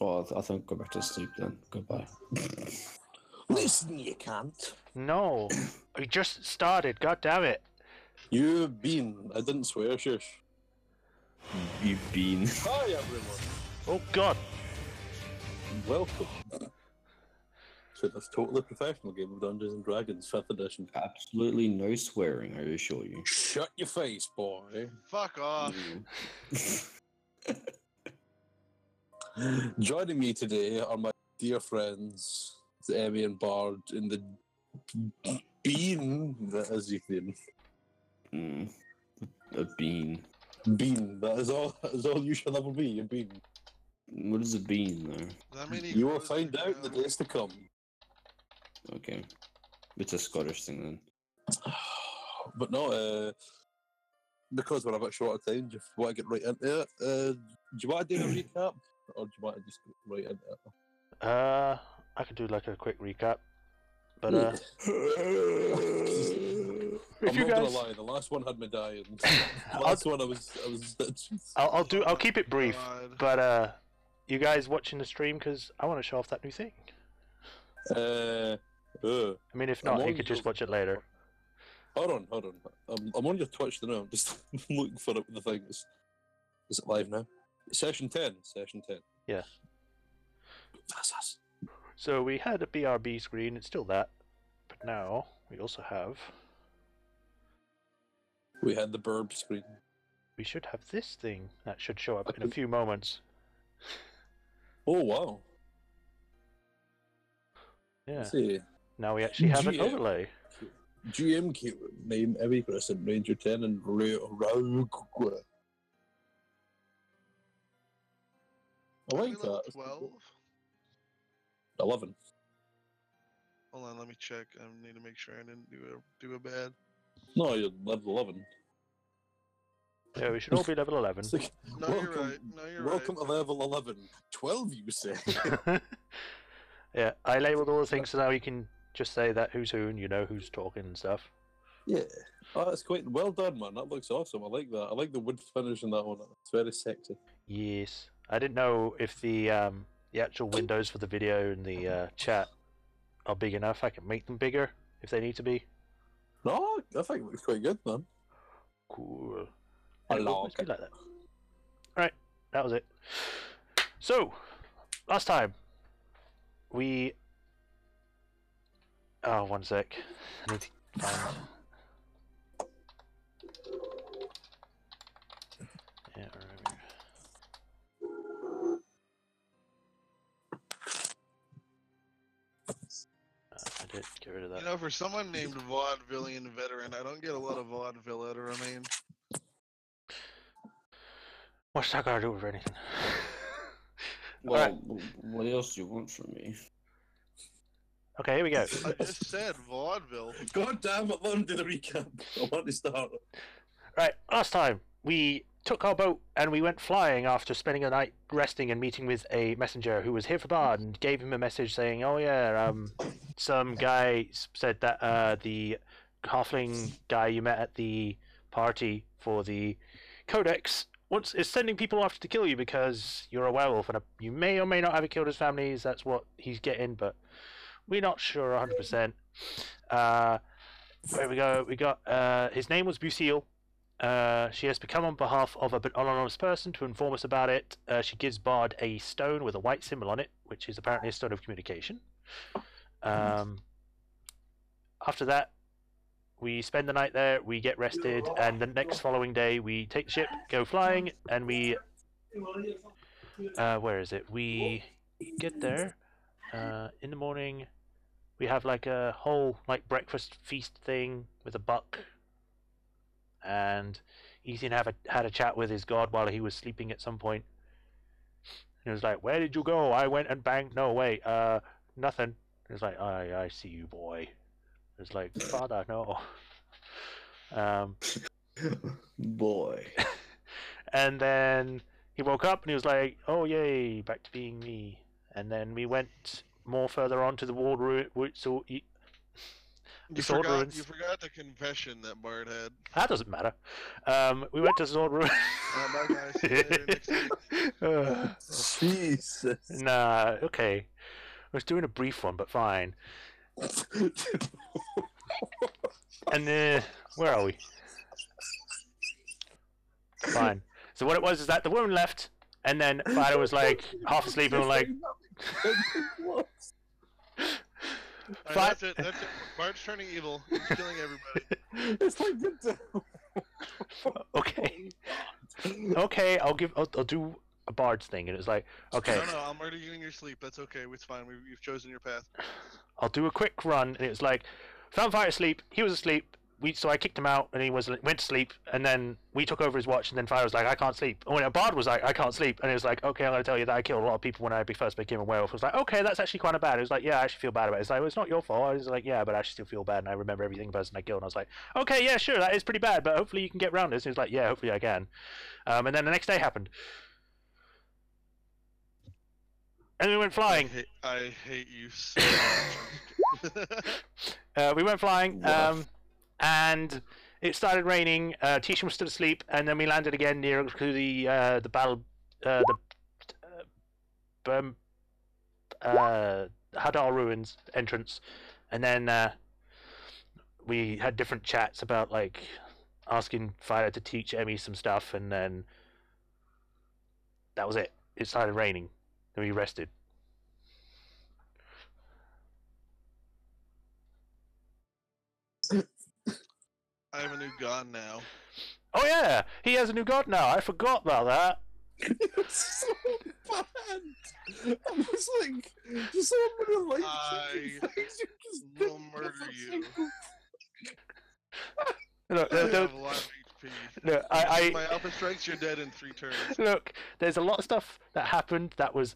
Oh, I think go back to sleep then. Goodbye. Listen, you can't. No, we just started. God damn it! You've been. I didn't swear, shush. You've been. Hi, everyone. Oh God! Welcome to this totally professional game of Dungeons and Dragons 5th edition. Absolutely no swearing, I assure you. Shut your face, boy. Fuck off. Joining me today are my dear friends, Emmy and Bard, in the bean that is Ethan. A bean. Bean. That is all you shall ever be, a bean. What is a bean, though? That many You will grows find right out in the now. days to come. Okay. It's a Scottish thing, then. But no, because we're a bit short of time, do you want to get right into it? Do you want to do a recap? Or do you want to just get right into it? I could do like a quick recap, but I'm if you not gonna guys, lie, the last one had me dying. The last one I was I'll keep it brief. God. But you guys watching the stream because I want to show off that new thing. uh, I mean, if not, you could just watch it later. Hold on. I'm on your Twitch now. I'm just looking for it with the things. Is it live now? Session 10. Yeah. That's us. So we had a BRB screen. It's still that, but now we also have. We had the burb screen. We should have this thing that should show up in a few moments. Oh wow. Yeah. Let's see. Now we actually have an GM. overlay. GM name Emmy Crescent Ranger 10 and Rogue. I like Level that. 12? 11. Hold on, let me check. I need to make sure I didn't do a bad. No, you're level 11. Yeah, we should all be level 11. It's like, No, you're right. No, you're welcome right. to level 11. 12, you say? Yeah, I labeled all the things so now you can just say that who's who and you know who's talking and stuff. Yeah. Oh, that's quite well done, man. That looks awesome. I like that. I like the wood finish in that one. It's very sexy. Yes. I didn't know if the actual windows for the video and the chat are big enough. I can make them bigger if they need to be. No, I think it looks quite good, man. Cool. I And it will like always be it. like that. Alright, that was it. So, last time we. Oh, one sec. I need to find. Yeah, right I did get rid of that. You know, for someone named Vaudevillian Veteran, I don't get a lot of vaudeville out of her name. What's that got to do with anything? Well, what else do you want from me? Okay, here we go. I just said vaudeville. God damn it, let him do the recap. I want to start. Right, last time we took our boat and we went flying after spending a night resting and meeting with a messenger who was here for Bard and gave him a message saying, "Oh yeah, some guy said that the halfling guy you met at the party for the Codex is sending people after to kill you because you're a werewolf and you may or may not have killed his families. That's what he's getting, but we're not sure 100%. Where we go? We got his name was Bucille. She has become on behalf of an anonymous person to inform us about it. She gives Bard a stone with a white symbol on it, which is apparently a stone of communication. After that, we spend the night there, we get rested, and the next following day we take the ship, go flying, and we... where is it? We get there. In the morning, we have like a whole breakfast feast thing with a buck. And Ethan had a chat with his god while he was sleeping at some point. He was like, "Where did you go?" "I went and banged." "No, wait, nothing." He was like, I see you, boy." It was like, "Father, no." Boy. And then he woke up and he was like, "Oh, yay, back to being me." And then we went more further on to the wall route. So You Sword forgot, Ruins. you forgot the confession that Bard had. That doesn't matter. We went to Sword Ruins. Bye guys. See you later next week. Jesus. Nah, okay. I was doing a brief one, but fine. And where are we? Fine. So what it was is that the woman left, and then Fido was like half asleep and was like, Alright, that's it. That's it. Bard's turning evil. He's killing everybody. It's like the okay, okay, I'll do a Bard's thing, and it's like, okay, No, I'm already you in your sleep. That's okay. It's fine. You've chosen your path. I'll do a quick run, and it was like, found Fido asleep. He was asleep. So I kicked him out, and he went to sleep, and then we took over his watch, and then Fido was like, I can't sleep. And when Bard was like, I can't sleep, and it was like, okay, I'm going to tell you that I killed a lot of people when I first became a werewolf. I was like, okay, that's actually kind of bad. It was like, yeah, I actually feel bad about it. It's like, well, it's not your fault. I was like, yeah, but I actually still feel bad, and I remember everything the person I killed, and I was like, okay, yeah, sure, that is pretty bad, but hopefully you can get around this. And he was like, yeah, hopefully I can. And then the next day happened. And we went flying. I hate you so much. We went flying, and it started raining. Tishan was still asleep, and then we landed again near to the battle, Hadar Ruins entrance, and then we had different chats about like asking Fido to teach Emmy some stuff, and then that was it. It started raining, and we rested. I have a new god now. Oh yeah, he has a new god now. I forgot about that. It's so bad. I was like, just someone like I will murder you. Look, I have a lot of HP. look, My alpha strikes, you're dead in 3 turns. look. There's a lot of stuff that happened that was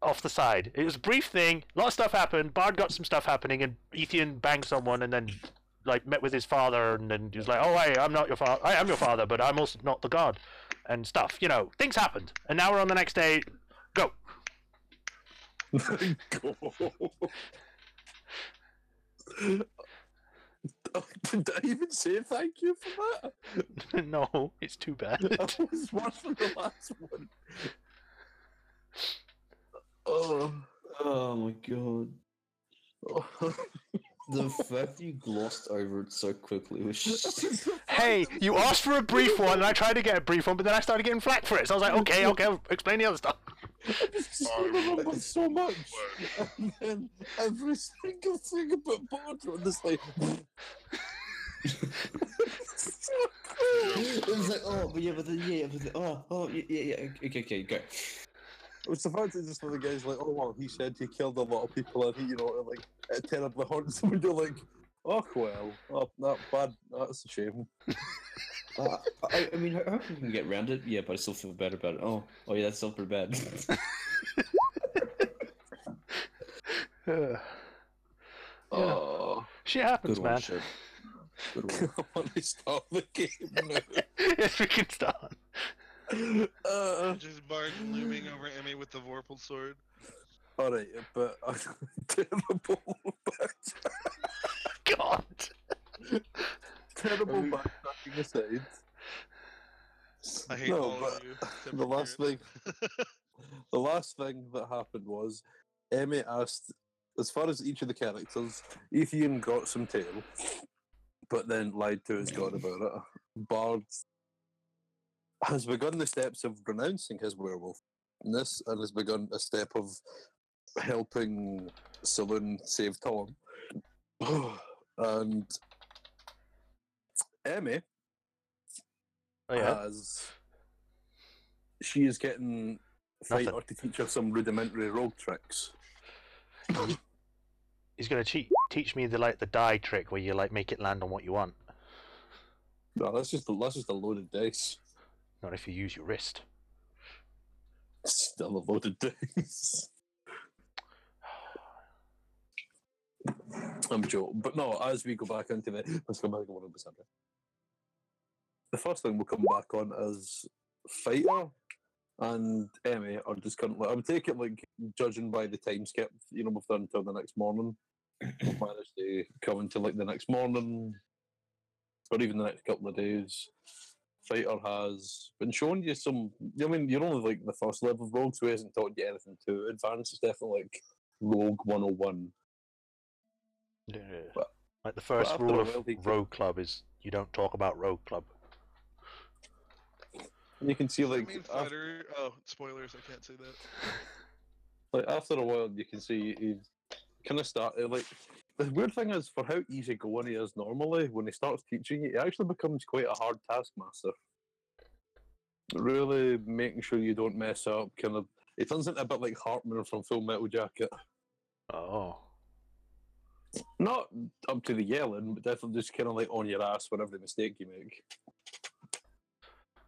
off the side. It was a brief thing. A lot of stuff happened. Bard got some stuff happening, and Ethan banged someone, and then like met with his father, and then he was like, "Oh, hey, I'm not your father. I am your father, but I'm also not the god," and stuff. You know, things happened, and now we're on the next day. Go. Did I even say thank you for that? No, it's too bad. That was worse than the last one. Oh my god. The fact you glossed over it so quickly was just... Hey, you asked for a brief one, and I tried to get a brief one, but then I started getting flack for it. So I was like, okay, I'll explain the other stuff. I just remember so much, and then every single thing about Barter on this like. It was like, oh, but yeah, but then, yeah, but then, yeah, okay, go. It's the fact that just the guy's like, oh well, he said he killed a lot of people, and he, you know, like it terribly haunts him, and you're like, oh well, oh, not bad, that's a shame. I mean, I hope we can get around it. Yeah, but I still feel bad about it. Oh yeah, that's still pretty bad. Oh, shit happens, Good man. one, shit. Good one. I want to start the game now. Yes, we can start. Just Bard looming over Emmy with the Vorpal sword. Alright, but terrible God. terrible backtracking aside. I hate No, all but of you. except the for last Garrett. the last thing that happened was Emmy asked, as far as each of the characters, Ethan got some tail, but then lied to his god about it. Bard has begun the steps of renouncing his werewolfness and has begun a step of helping Saloon save Tom. And Emmy Oh yeah. she is getting Fighter Nothing. to teach her some rudimentary rogue tricks. He's gonna teach me the die trick where you like make it land on what you want. No, that's just a loaded dice. Not if you use your wrist. Still a loaded dice. I'm joking, but no. As we go back into it, let's go back to one of the subject. The first thing we'll come back on is Fighter and Emmy are just currently. I would take it like judging by the time skip, you know, we've done until the next morning. manage to come into like the next morning, or even the next couple of days. Fighter has been showing you some. I mean, you're only like the first level of Rogue, so he hasn't taught you anything too advanced. It's definitely like Rogue 101. Yeah. But- Like the first after rule a of while, he can- Rogue Club is you don't talk about Rogue Club. You can see Does that like mean after, fighter? Oh, spoilers! I can't say that. after a while, you can see he kind of started like. The weird thing is, for how easy going he is normally, when he starts teaching you, he actually becomes quite a hard taskmaster. Really making sure you don't mess up. Kind of, it turns into a bit like Hartman from Full Metal Jacket. Oh. Not up to the yelling, but definitely just kind of like on your ass for every mistake you make.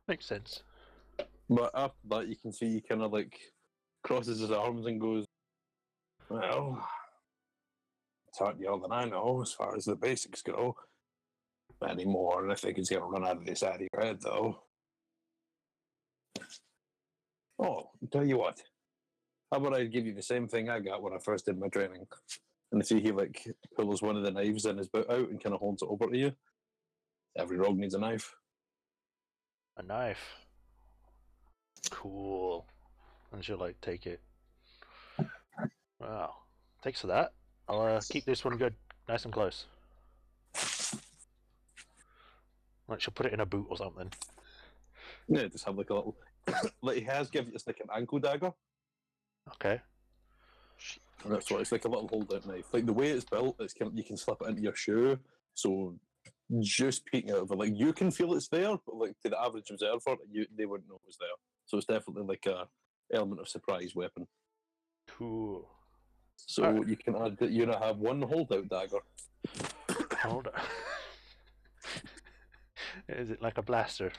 Makes sense. But after that, you can see he kind of like crosses his arms and goes, "Well, taught you all that I know as far as the basics go. Anymore, and I think it's going to run out of this out of your head, though. Oh, tell you what. How about I give you the same thing I got when I first did my training? And see he like pulls one of the knives in his boot out and kind of holds it over to you. Every rogue needs a knife. A knife. Cool. And she'll like take it. Wow. Thanks for that. I'll keep this one good, nice and close. Like she'll put it in a boot or something. Yeah, just have like a little. Like he has given us like an ankle dagger. Okay. And that's what it's like, a little hold out knife. Like the way it's built, it's kind of, you can slip it into your shoe. So just peeking out of it, like you can feel it's there, but like to the average observer, they wouldn't know it was there. So it's definitely like a element of surprise weapon. Cool. So Alright. you can add that you now have one holdout dagger. Hold on. Is it like a blaster?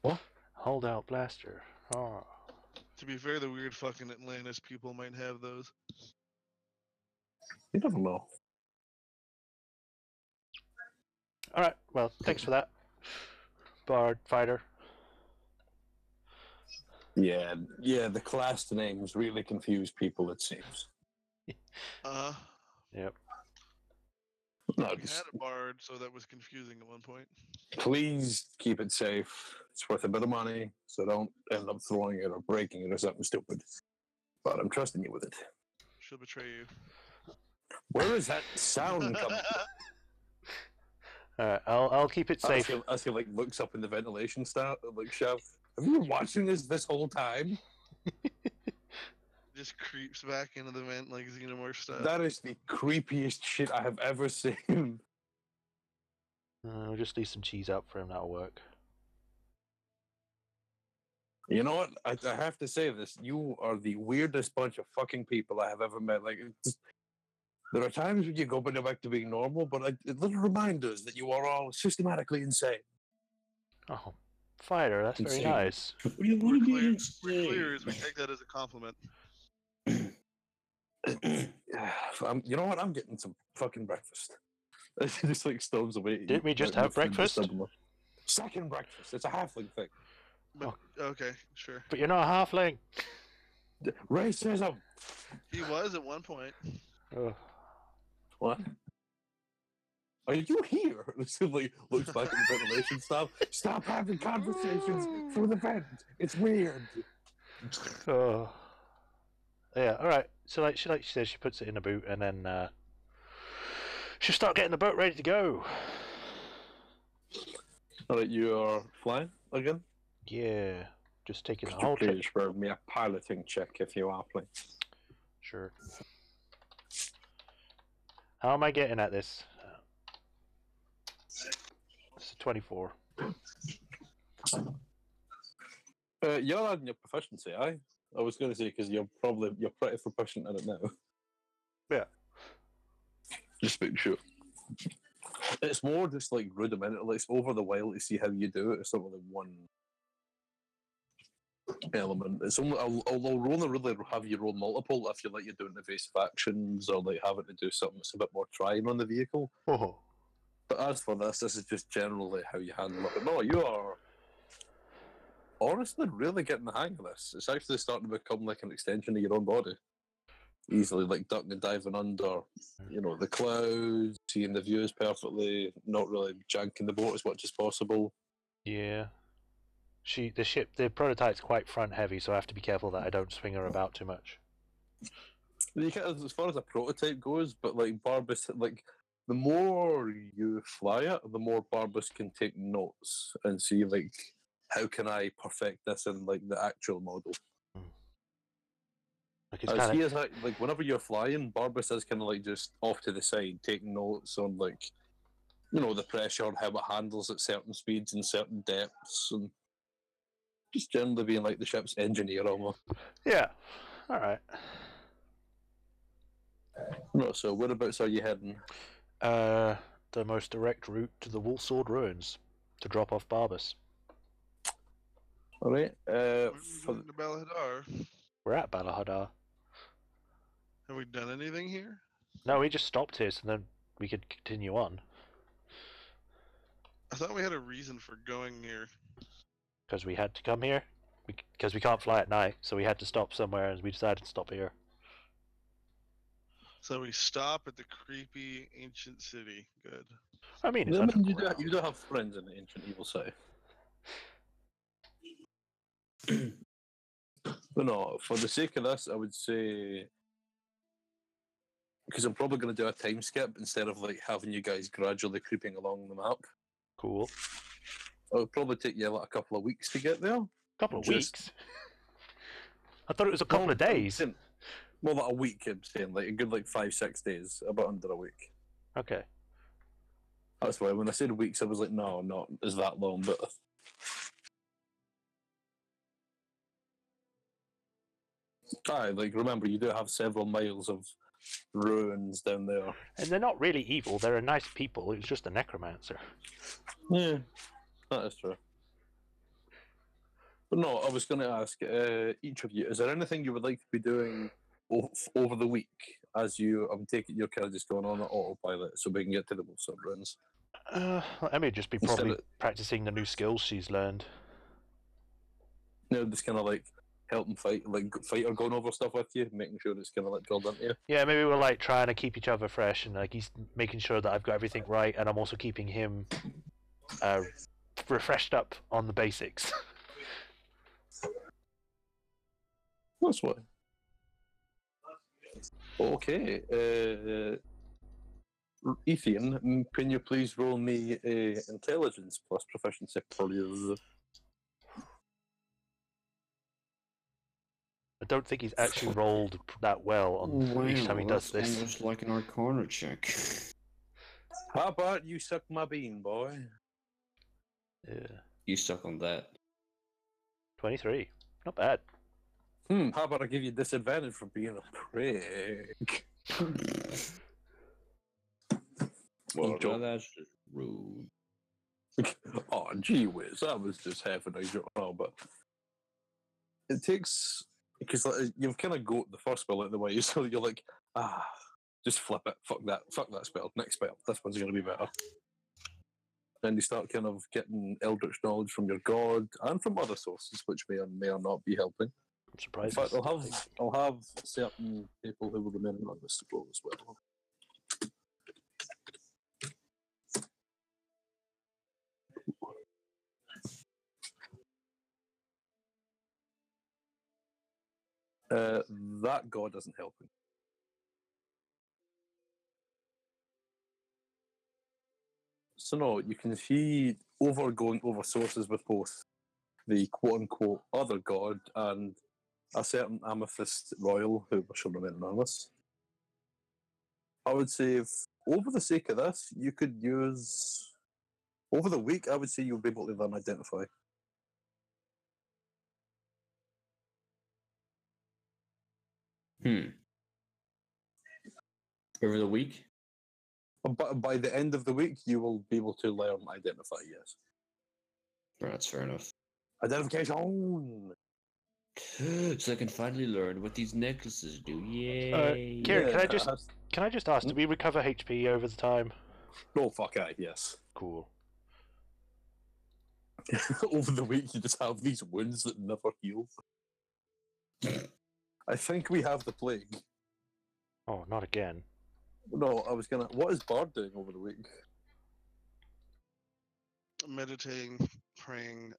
What? Hold out blaster. Oh. To be fair, the weird fucking Atlantis people might have those. You never know. Alright, well, thanks for that. Bard fighter. Yeah, the class names really confuse people, it seems. Yep. No, We had a bard, so that was confusing at one point. please keep it safe. It's worth a bit of money, so don't end up throwing it or breaking it or something stupid. But I'm trusting you with it. She'll betray you. Where is that sound coming from? Alright, I'll keep it safe. As he like looks up in the ventilation like shaft. Have you been watching this whole time? Just creeps back into the vent like Xenomorph stuff. That is the creepiest shit I have ever seen. I'll just leave some cheese out for him, that'll work. You know what? I have to say this. You are the weirdest bunch of fucking people I have ever met. Like, there are times when you go back to being normal, but little reminders that you are all systematically insane. Oh, fighter, that's very Insane. nice. What do you We're want to be clear, insane? we're clear as we take that as a compliment. You know what? I'm getting some fucking breakfast. It just like storms away. to Didn't eat we just my have food breakfast? suddenly. Second breakfast. It's a halfling thing. But okay, sure. But you're not a halfling. Racism. He was at one point. Ugh. What? Are you here? He like looks back at the ventilation stuff. Stop having conversations through the vent. It's weird. Oh. Yeah, alright. So like she says, she puts it in a boot and then she'll start getting the boat ready to go. Alright, you are flying again? Yeah. Just taking the Could you whole trip. please for me a piloting check if you are, please? Sure. How am I getting at this? It's a 24. You're adding your proficiency, aye? I was going to say because you're pretty proficient in it now. Yeah. Just make sure. It's more just like rudimental. It's over the while to see how you do it. It's not really one element. It's only I'll only really have you roll multiple if you're like you're doing evasive actions or like having to do something that's a bit more trying on the vehicle. Oh. But as for this is just generally how you handle it. But no, you are honestly really getting the hang of this. It's actually starting to become like an extension of your own body. easily like ducking and diving under, the clouds, seeing the views perfectly, not really janking the boat as much as possible. Yeah. The prototype's quite front heavy, so I have to be careful that I don't swing her about too much. As far as a prototype goes, but like Barbus, like the more you fly it, the more Barbus can take notes and see like how can I perfect this in like the actual model. Like it's As kind he of is like whenever you're flying, Barbus is kind of like just off to the side, taking notes on like the pressure, how it handles at certain speeds and certain depths, and just generally being like the ship's engineer almost. yeah. All right. No, so whereabouts are you heading? The most direct route to the Woolsword ruins to drop off Barbus. All right. When are we going to Balahadar? We're at Balahadar. Have we done anything here? No, we just stopped here, so then we could continue on. I thought we had a reason for going here. Because we had to come here. Because we can't fly at night, so we had to stop somewhere, and we decided to stop here. So we stop at the creepy ancient city. Good. I mean, it's you underground. do have friends in the ancient evil city. But no, for the sake of this, I would say, because I'm probably going to do a time skip instead of like having you guys gradually creeping along the map. Cool. It would probably take you like a couple of weeks to get there. Couple of weeks? I thought it was a couple of days. Well, like a week, I'm saying, like a good 5-6 days, about under a week. Okay. That's why when I said weeks, I was like, no, not as that long, but. Remember, you do have several miles of ruins down there. And they're not really evil, they're a nice people, it's just a necromancer. Yeah, that is true. But no, I was going to ask each of you, is there anything you would like to be doing over the week as I'm taking you're kind of just going on autopilot so we can get to the Wolfsod ruins? I may just be probably practicing the new skills she's learned. Just kind of helping fight, fight or going over stuff with you, making sure it's kind of drilled into you. Yeah, maybe we're trying to keep each other fresh, and he's making sure that I've got everything right, and I'm also keeping him refreshed up on the basics. That's why. Okay. Ethan, can you please roll me a intelligence plus proficiency, please? I don't think he's actually rolled that well on each time he does this. Almost like an Arcana check. How about you suck my bean, boy? Yeah. You suck on that. 23. Not bad. How about I give you disadvantage for being a prick? Well, that's just rude. Oh, gee whiz, that was just half a nice joke. No, but it takes, because you've kind of got the first spell out of the way, so you're like, just flip it, fuck that spell, next spell, this one's going to be better. And you start kind of getting eldritch knowledge from your god and from other sources, which may or not be helping. I'm surprised. In fact, I'll have certain people who will remain anonymous to roll as well. That god isn't helping. So no, you can see going over sources with both the quote-unquote other god and a certain amethyst royal who shall remain anonymous. I would say, over the sake of this, you could use... Over the week, I would say you'll be able to learn Identify. Over the week? But by the end of the week, you will be able to learn Identify, yes. That's fair enough. Identification! So I can finally learn what these necklaces do. Yay! Kieran, can I just ask, do we recover HP over the time? Oh, fuck it, yes. Cool. Over the week, you just have these wounds that never heal. I think we have the plague. not again. No, I was gonna. What is Bard doing over the week? Meditating, praying,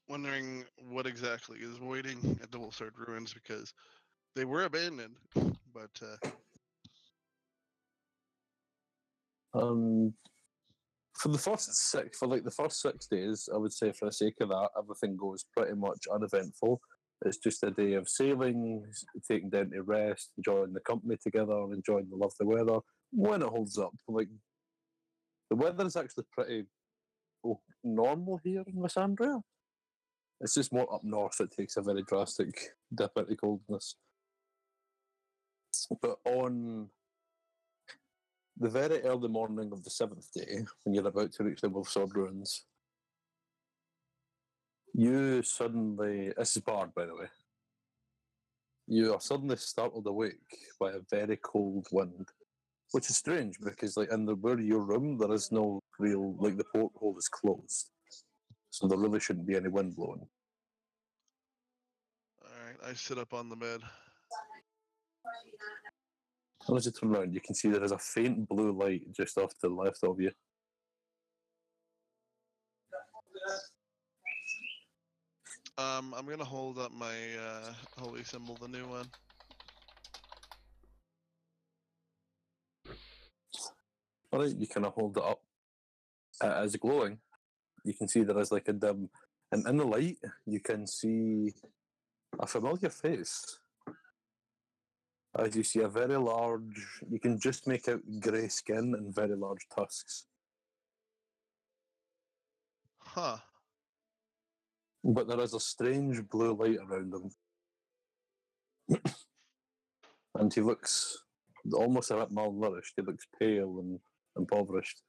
wondering what exactly is waiting at Double Sword Ruins because they were abandoned, but For the first 6 days, I would say for the sake of that, everything goes pretty much uneventful. It's just a day of sailing, taking down to rest, enjoying the company together, enjoying the lovely weather when it holds up. Like the weather is actually pretty normal here in Lysandria. It's just more up north that takes a very drastic dip into coldness. But on the very early morning of the 7th day, when you're about to reach the Wolfsword Ruins, you suddenly, this is Bard, by the way, you are suddenly startled awake by a very cold wind, which is strange because, like, where your room, there is no real, like, the porthole is closed, so there really shouldn't be any wind blowing. alright, I sit up on the bed. As you turn around, you can see there is a faint blue light just off to the left of you. I'm gonna hold up my holy symbol, the new one. Alright, you kind of hold it up. As glowing, you can see there is like a dim, and in the light, you can see a familiar face. As you see a very large, you can just make out grey skin and very large tusks. Huh. But there is a strange blue light around him. And he looks almost a bit malnourished. He looks pale and impoverished.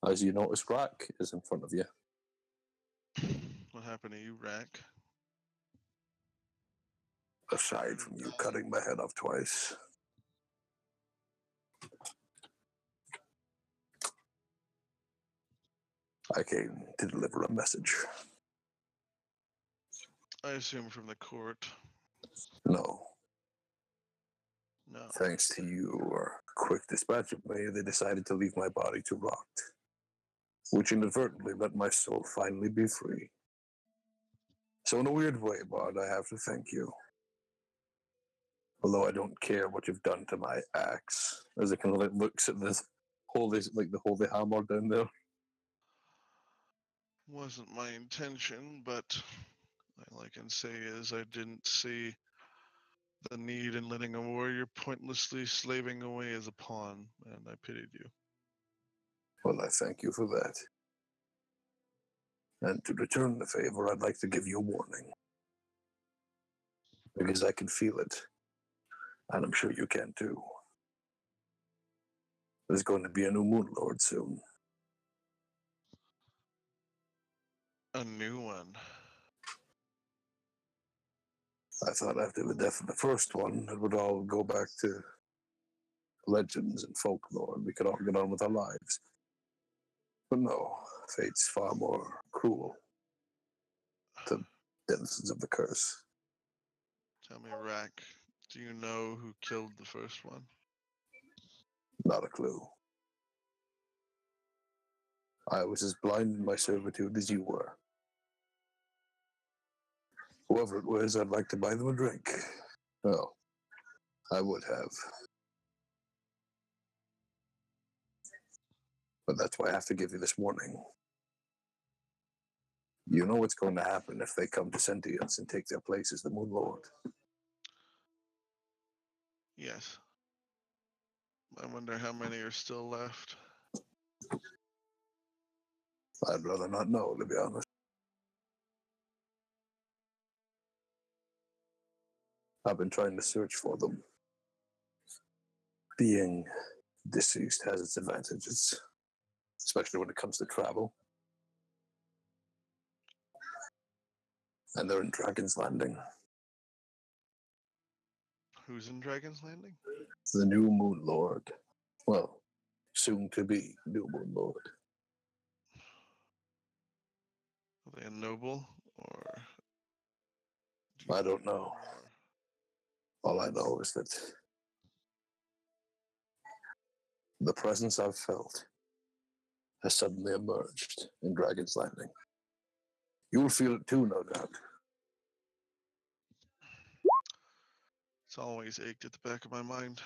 As you notice, Rack is in front of you. What happened to you, Rack? Aside from you cutting my head off twice. I came to deliver a message. I assume from the court. No. No. Thanks to your quick dispatch of me, they decided to leave my body to rot, which inadvertently let my soul finally be free. So in a weird way, Bard, I have to thank you. Although I don't care what you've done to my axe, as it kind of like looks at this holy, like the holy hammer down there. Wasn't my intention, but all I can say is I didn't see the need in letting a warrior pointlessly slaving away as a pawn, and I pitied you. Well, I thank you for that. And to return the favor, I'd like to give you a warning. Because I can feel it. And I'm sure you can too. There's going to be a new Moon Lord soon. A new one. I thought after the death of the first one, it would all go back to legends and folklore, and we could all get on with our lives. But no, fate's far more cruel. The denizens of the curse. Tell me, Rack, do you know who killed the first one? Not a clue. I was as blind in my servitude as you were. Whoever it was, I'd like to buy them a drink. Well, I would have. But that's why I have to give you this warning. You know what's going to happen if they come to sentience and take their place as the Moon Lord. Yes. I wonder how many are still left. I'd rather not know, to be honest. I've been trying to search for them. Being deceased has its advantages, especially when it comes to travel. And they're in Dragon's Landing. Who's in Dragon's Landing? The new Moon Lord. Well, soon to be new Moon Lord. Are they a noble or? I don't know. All I know is that the presence I've felt has suddenly emerged in Dragon's Landing. You'll feel it too, no doubt. It's always ached at the back of my mind.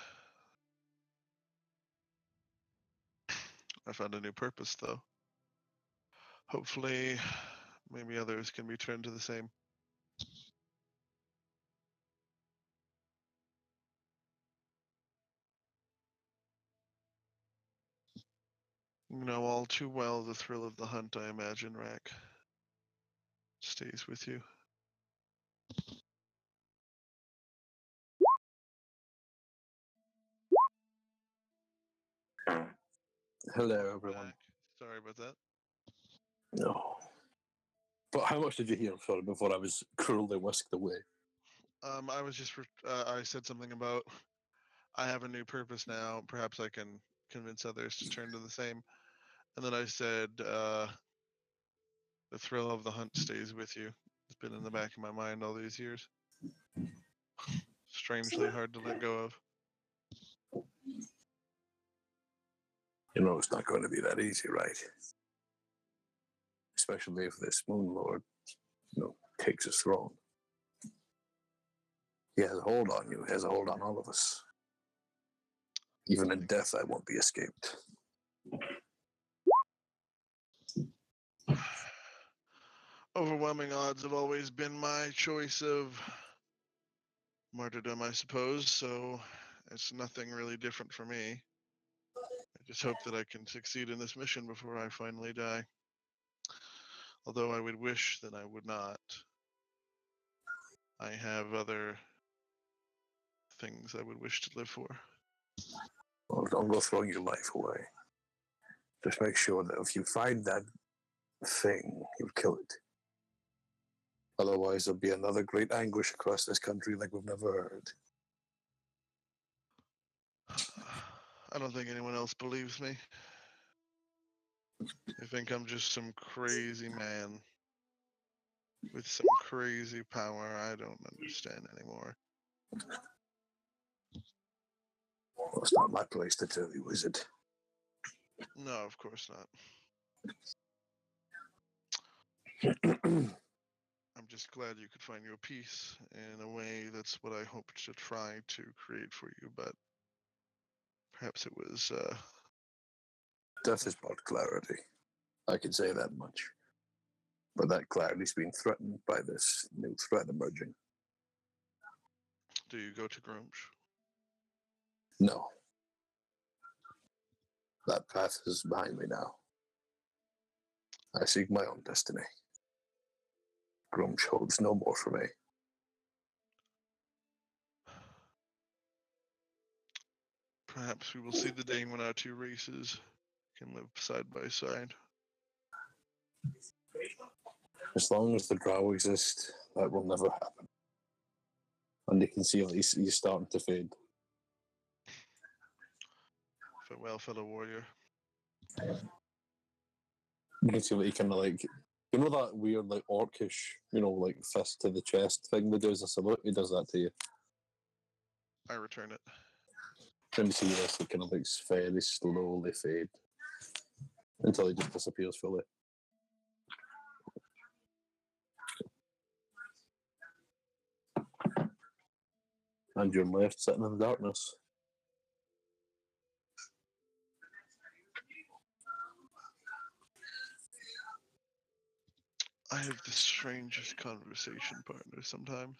I found a new purpose, though. Hopefully, maybe others can return to the same. You know all too well the thrill of the hunt, I imagine, Rack. Stays with you. Hello, everyone. Rack. Sorry about that. No. But how much did you hear, sorry, before I was cruelly whisked away? I was just, I said something about I have a new purpose now. Perhaps I can convince others to turn to the same. And then I said, the thrill of the hunt stays with you. It's been in the back of my mind all these years. Strangely hard to let go of. You know it's not going to be that easy, right? Especially if this Moon Lord, takes his throne. He has a hold on you. He has a hold on all of us. Even in death, I won't be escaped. Overwhelming odds have always been my choice of martyrdom, I suppose, so it's nothing really different for me. I just hope that I can succeed in this mission before I finally die. Although I would wish that I would not. I have other things I would wish to live for. Well, don't go throwing your life away. Just make sure that if you find that thing, you kill it. Otherwise, there'll be another great anguish across this country like we've never heard. I don't think anyone else believes me. They think I'm just some crazy man with some crazy power I don't understand anymore. Well, it's not my place to tell you, is it? No, of course not. I'm just glad you could find your peace in a way. That's what I hope to try to create for you, but perhaps it was Death has brought clarity. I can say that much. But that clarity's been threatened by this new threat emerging. do you go to Grumsh? No. That path is behind me now. I seek my own destiny. Grumsh holds no more for me. Perhaps we will see the day when our two races can live side by side. As long as the Drow exist, that will never happen. And you can see he's starting to fade. Farewell, fellow warrior. You can see what he kind of like, you know that weird like orcish, like fist to the chest thing they do as a salute? He does that to you. I return it. Then you see this, it kind of like very slowly fade until he just disappears fully. And you're left sitting in the darkness. I have the strangest conversation partner sometimes.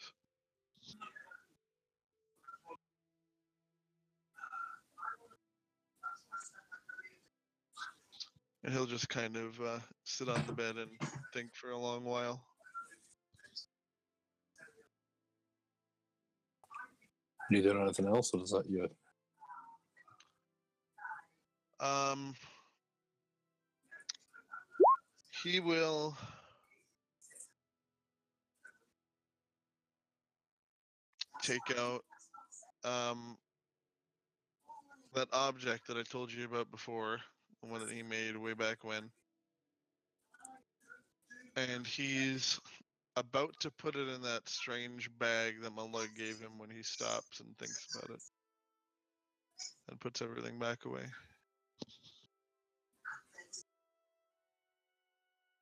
And he'll just kind of sit on the bed and think for a long while. Do you do anything else, or is that you? He will take out that object that I told you about before, the one that he made way back when. And he's about to put it in that strange bag that Mullah gave him when he stops and thinks about it. And puts everything back away.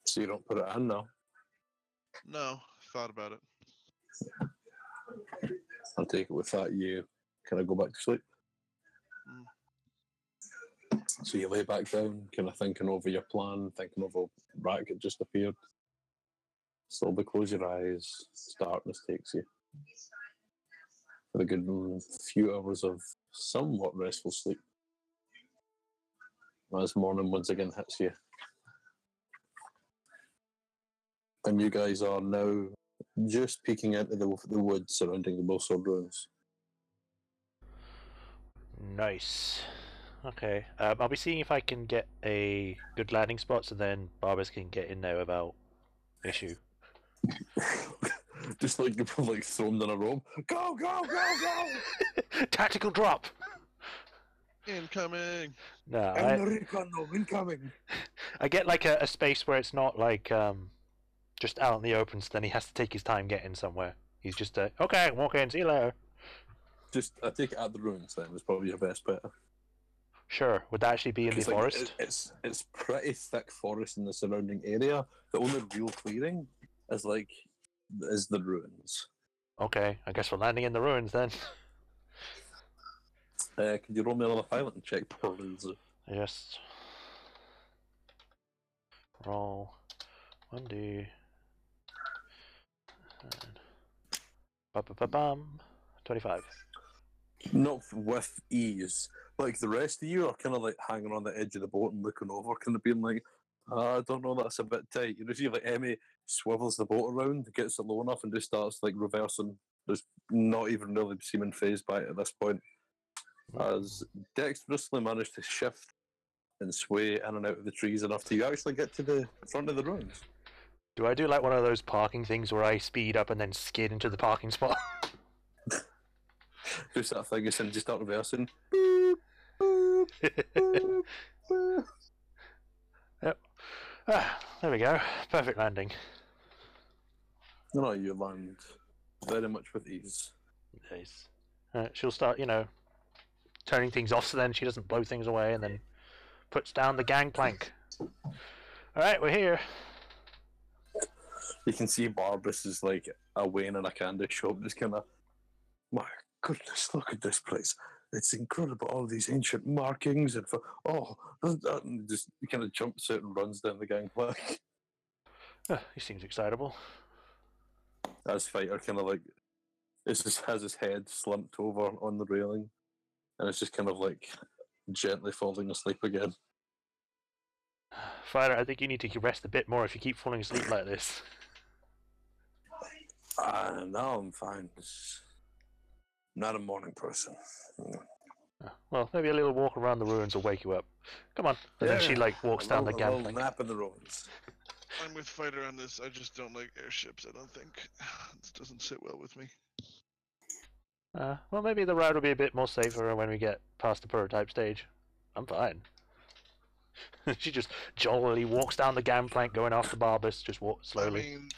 So you don't put it in now. No, thought about it. I'll take it with that. You kind of go back to sleep. So you lay back down, kind of thinking over your plan, thinking over Rack had just appeared. Slowly close your eyes. Darkness takes you. For a good few hours of somewhat restful sleep. As morning once again hits you. And you guys are now just peeking into the woods surrounding the Bullsword Ruins. Nice. Okay. I'll be seeing if I can get a good landing spot so then Barbers can get in there without issue. Just like you're like thrown in a rope. Go, go, go, go! Tactical drop! Incoming! No, incoming! I get like a space where it's not like just out in the open, so then he has to take his time getting somewhere. He's just okay, walk in, see you later. Just I take it at the ruins then, it's probably your best bet. Sure, would that actually be in the forest? It's pretty thick forest in the surrounding area. The only real clearing is the ruins. Okay, I guess we're landing in the ruins then. Can you roll me another piloting check, please? Yes. Roll 1d. Bum. 25. Not with ease. Like the rest of you are kind of like hanging on the edge of the boat and looking over, kind of being like, I don't know, that's a bit tight. You know, see, like Emmy swivels the boat around, gets it low enough, and just starts like reversing. There's not even really seeming phased by it at this point. As dexterously managed to shift and sway in and out of the trees enough to you actually get to the front of the ruins. Do I do like one of those parking things where I speed up and then skid into the parking spot? Just that thing, and just start reversing. Yep. There we go. Perfect landing. No, you land very much with ease. Nice. She'll start, turning things off so then she doesn't blow things away, and then puts down the gangplank. Alright, we're here. You can see Barbus is like a Wayne in a candy shop, just kind of, my goodness, look at this place. It's incredible, all these ancient markings, and and just he kind of jumps out and runs down the gangplank. He seems excitable. As Fighter kind of like, has his head slumped over on the railing, and it's just kind of like gently falling asleep again. Fighter, I think you need to rest a bit more if you keep falling asleep like this. No, I'm fine. Not a morning person. Well, maybe a little walk around the ruins will wake you up. Come on. And then she walks down the gangplank. Nap in the ruins. I'm with Fighter on this. I just don't like airships, I don't think. This doesn't sit well with me. Well, maybe the ride will be a bit more safer when we get past the prototype stage. I'm fine. She just jollily walks down the gangplank going after Barbus, just walk slowly. I mean,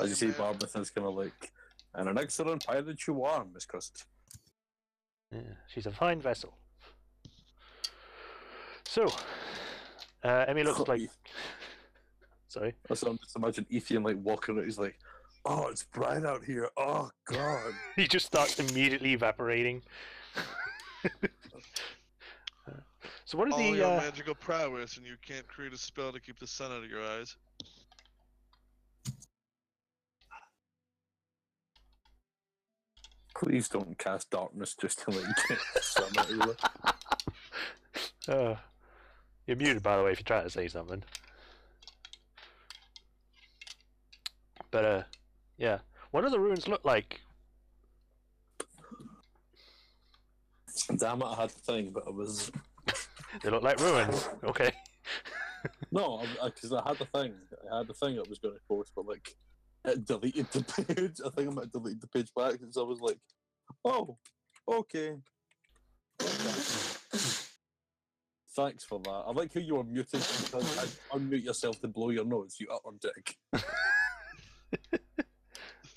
As you see, Barbus is kind of like, and an excellent pilot you are, Miss Crust. Yeah, she's a fine vessel. So, Emmy looks like... Sorry? So I'm just imagine Ethan like walking out, he's like, oh, it's bright out here, oh god. He just starts immediately evaporating. So what is all the... your magical prowess, and you can't create a spell to keep the sun out of your eyes. Please don't cast darkness just to like get the sun out of you. You're muted, by the way, if you try to say something. But, yeah. What do the ruins look like? Damn it, I had the thing, but it was... They look like ruins. Okay. No, because I had the thing. I had the thing that was going to post, but like, it deleted the page. I think I might delete the page back because I was like, oh, okay. Thanks for that. I like how you were muted because I unmute yourself to blow your nose, you utter dick.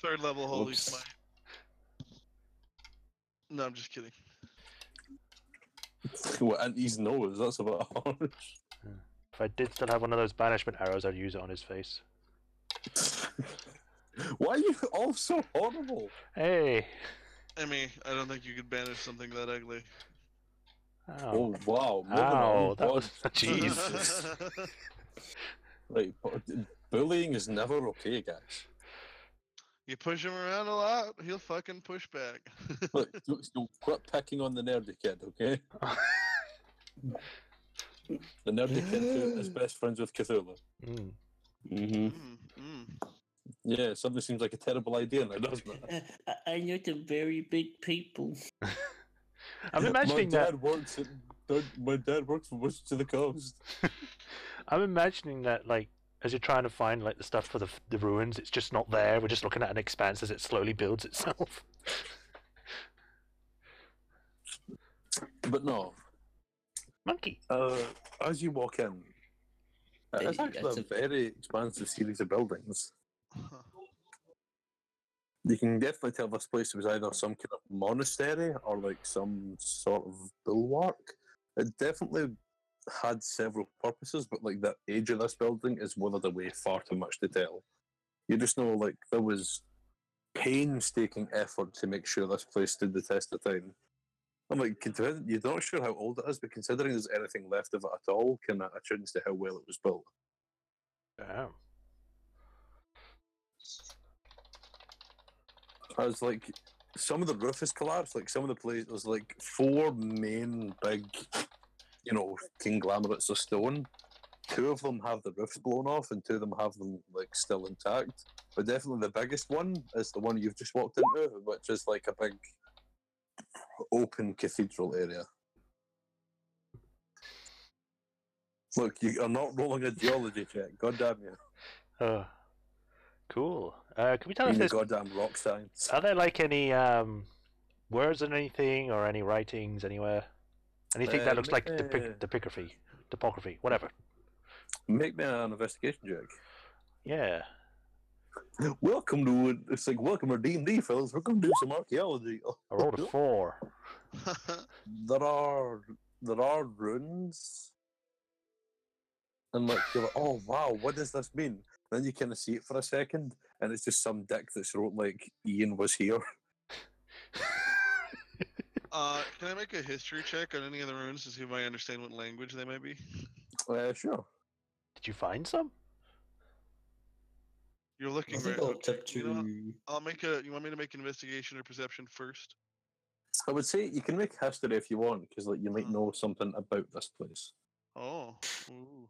third level holy Whoops. smite. No, I'm just kidding. What, and his nose, that's a bit harsh. If I did still have one of those banishment arrows, I'd use it on his face. Why are you all so horrible? Hey! I mean, I don't think you could banish something that ugly. Ow. Oh, wow. Moving Ow, on. that was... God, Jeez. Jesus. Right, bullying is never okay, guys. You push him around a lot, he'll fucking push back. Look, don't quit picking on the nerdy kid, okay? The nerdy kid who is best friends with Cthulhu. Mm. Mm-hmm. Yeah, suddenly seems like a terrible idea now, doesn't it? I know the very big people. I'm imagining my that... dad works my dad works for Wizards of the Coast. I'm imagining that, like, as you're trying to find, like, the stuff for the ruins, it's just not there. We're just looking at an expanse as it slowly builds itself. But no. Monkey. As you walk in, it's That's actually a very expansive series of buildings. Huh. You can definitely tell this place was either some kind of monastery or like some sort of bulwark. It definitely had several purposes, but like the age of this building is withered away far too much to tell. You just know like there was painstaking effort to make sure this place stood the test of time. I'm like, you're not sure how old it is, but considering there's anything left of it at all, can attribute to how well it was built. Damn. As like some of the roof is collapsed, like some of the place there's like 4 main big, conglomerates of stone. 2 of them have the roofs blown off, and 2 of them have them like still intact. But definitely the biggest one is the one you've just walked into, which is like a big open cathedral area. Look, you are not rolling a geology check. God damn you. Cool. Can we tell if Being a there's... goddamn rock science. Are there, like, any words on anything, or any writings anywhere? Anything that looks like topography, whatever. Make me an investigation check. Yeah. Welcome to D&D, fellas. We're going to do some archaeology. I rolled a 4. There are runes, and like you're like, oh wow, what does this mean? Then you kind of see it for a second, and it's just some dick that's wrote like Ian was here. Can I make a history check on any of the runes to see if I understand what language they might be? Sure. Did you find some? You're looking I think right. I'll Okay. tip to. You know what? I'll make a. You want me to make investigation or perception first? I would say you can make history if you want, because like you might know something about this place. Oh. Ooh.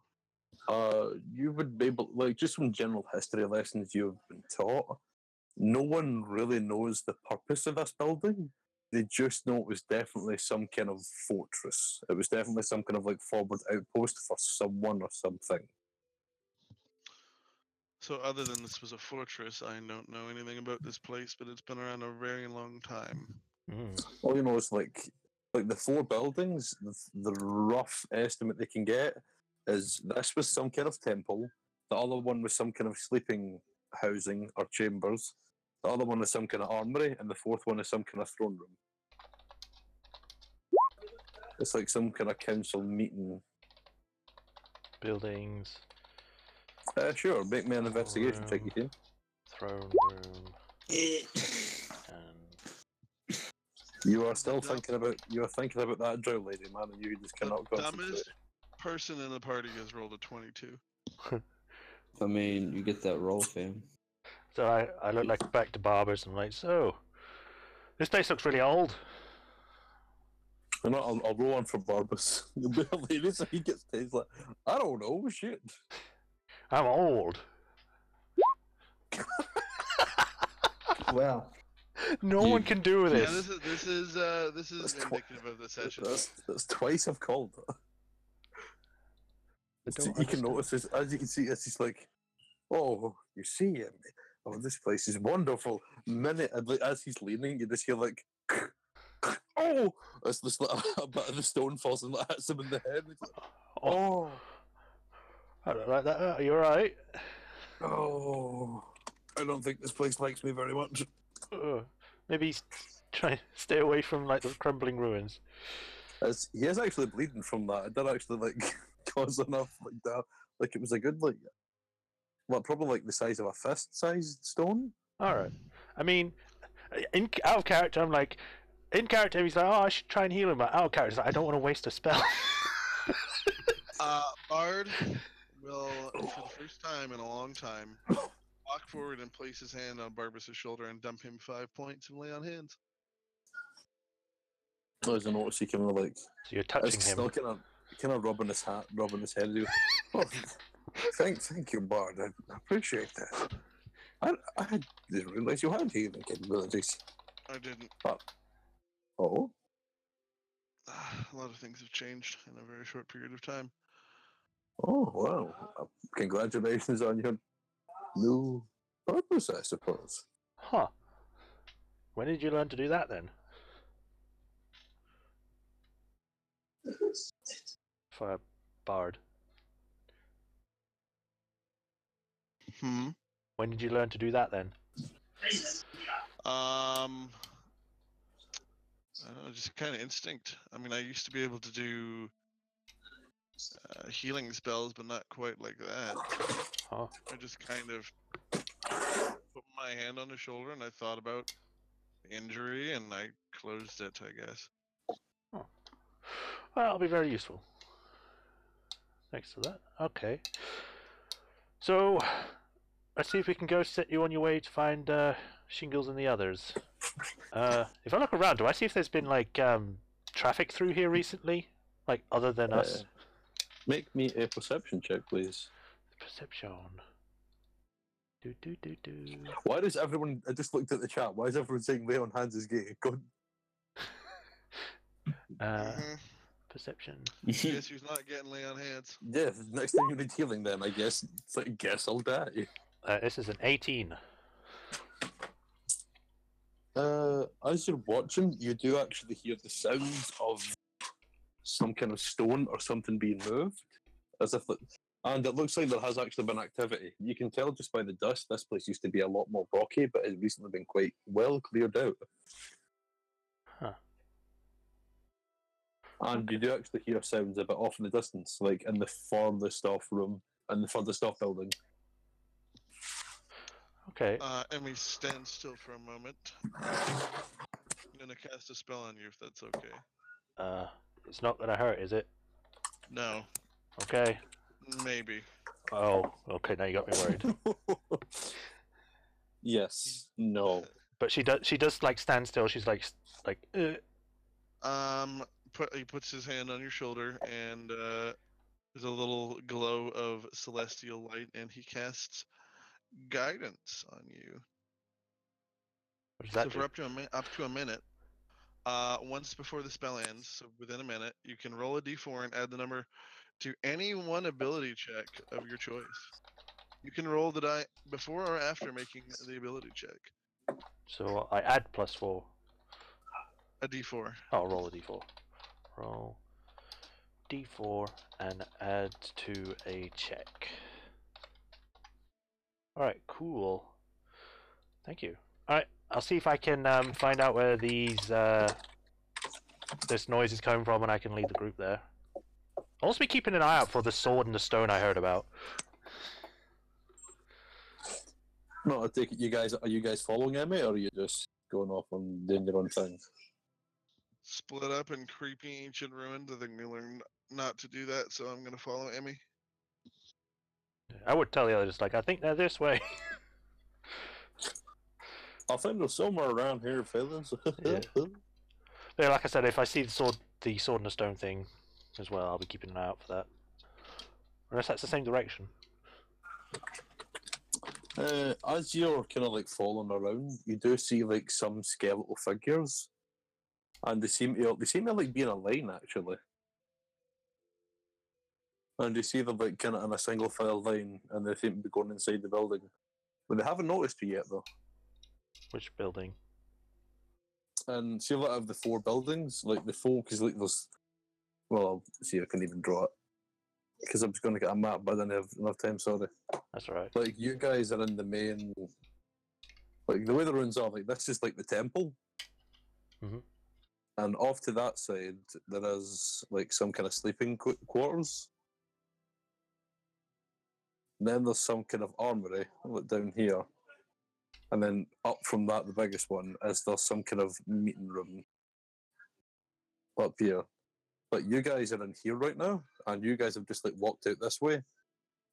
You would be able, like, just from general history lessons you've been taught, no one really knows the purpose of this building. They just know it was definitely some kind of fortress. It was definitely some kind of like forward outpost for someone or something. So other than this was a fortress, I don't know anything about this place, but it's been around a very long time. All you know is like the 4 buildings, the rough estimate they can get is this was some kind of temple, the other one was some kind of sleeping housing or chambers, the other one is some kind of armory, and the 4th one is some kind of throne room. It's like some kind of council meeting. Buildings. Sure, make me an investigation check, you can. Throne room. And... You are still thinking about that drow lady, man, and you just cannot The concentrate. dumbest person in the party has rolled a 22. I mean, you get that roll, fam. So I look like back to Barbers and like, so this place looks really old. And I'll roll on for Barbus. You'll be hilarious if he gets tased like, I don't know, shit. I'm old. Well, No one can do this. Yeah, this is That's indicative of the session. That's twice I've called it. You can notice this, as you can see, it's just like, oh, you see him. Oh, this place is wonderful. Minute as he's leaning, you just hear like, oh, as this a bit of the stone falls and hits him in the head. Like, oh, I don't like that. Are you alright? oh. I don't think this place likes me very much. Maybe try and stay away from like the crumbling ruins. He is actually bleeding from that. It did actually like cause enough like that. Like it was a good probably like the size of a fist-sized stone. All right. I mean, out of character, I'm like, in character, he's like, oh, I should try and heal him. But out of character, he's like, I don't want to waste a spell. Bard will, for the first time in a long time, walk forward and place his hand on Barbas's shoulder and dump him 5 points and lay on hands. As I notice, he kind of like. So you're touching him. Still kind of rubbing his head. Oh, thank you, Bard. I appreciate that. I didn't realize you had healing capabilities. I didn't. Oh. A lot of things have changed in a very short period of time. Oh, wow. Congratulations on your new purpose, I suppose. Huh. When did you learn to do that then? For a bard. When did you learn to do that then? I don't know, just kind of instinct. I mean, I used to be able to do healing spells, but not quite like that. Huh. I just kind of put my hand on his shoulder and I thought about the injury and I closed it, I guess. Oh. Well, that'll be very useful. Thanks for that. Okay. So, let's see if we can go set you on your way to find Shingles and the others. If I look around, do I see if there's been like traffic through here recently? Like other than us? Make me a perception check, please. Perception. Do. Why does everyone? I just looked at the chat. Why is everyone saying lay on hands is gay? God. Perception. Guess who's not getting lay on hands? Yeah, next time you need healing, then I guess. It's like, guess I'll die. This is an 18. As you're watching, you do actually hear the sounds of some kind of stone or something being moved, and it looks like there has actually been activity. You can tell just by the dust. This place used to be a lot more rocky, but it's recently been quite well cleared out. Huh. And you do actually hear sounds a bit off in the distance, like in the farthest off room, in the furthest off building. Okay. Emmy, stand still for a moment. I'm gonna cast a spell on you if that's okay. It's not gonna hurt, is it? No. Okay. Maybe. Oh, okay. Now you got me worried. Yes. No. But she does like stand still. She's like. He puts his hand on your shoulder, and there's a little glow of celestial light, and he casts guidance on you. What does that So do? for up to a minute, once before the spell ends, so within a minute, you can roll a d4 and add the number to any one ability check of your choice. You can roll the die before or after making the ability check. So I add +4. A d4. Oh, roll a d4. Roll d4 and add to a check. Alright, cool. Thank you. Alright, I'll see if I can find out where this noise is coming from and I can lead the group there. I'll also be keeping an eye out for the sword and the stone I heard about. No, I take it are you guys following Emmy, or are you just going off and doing your own thing? Split up in creepy ancient ruins. I think we learned not to do that, so I'm gonna follow Emmy. I would tell the others, like, I think they're this way. I think they're somewhere around here, fellas. Yeah. Yeah, like I said, if I see the sword and the stone thing as well, I'll be keeping an eye out for that. Unless that's the same direction. As you're kind of like following around, you do see like some skeletal figures, and they seem to like be in a line actually. And you see them like kind of in a single file line, and they seem to be going inside the building, but they haven't noticed you yet though. Which building? And see, out of the 4 buildings, like the folk is like there's. Well, I'll see if I can even draw it, because I'm just going to get a map, but I didn't have enough time. Sorry. That's alright. Like you guys are in the main Like the way the ruins are, like this is like the temple. Mhm. And off to that side, there is like some kind of sleeping quarters. And then there's some kind of armory down here. And then up from that, the biggest one, is there's some kind of meeting room up here. But you guys are in here right now, and you guys have just like walked out this way.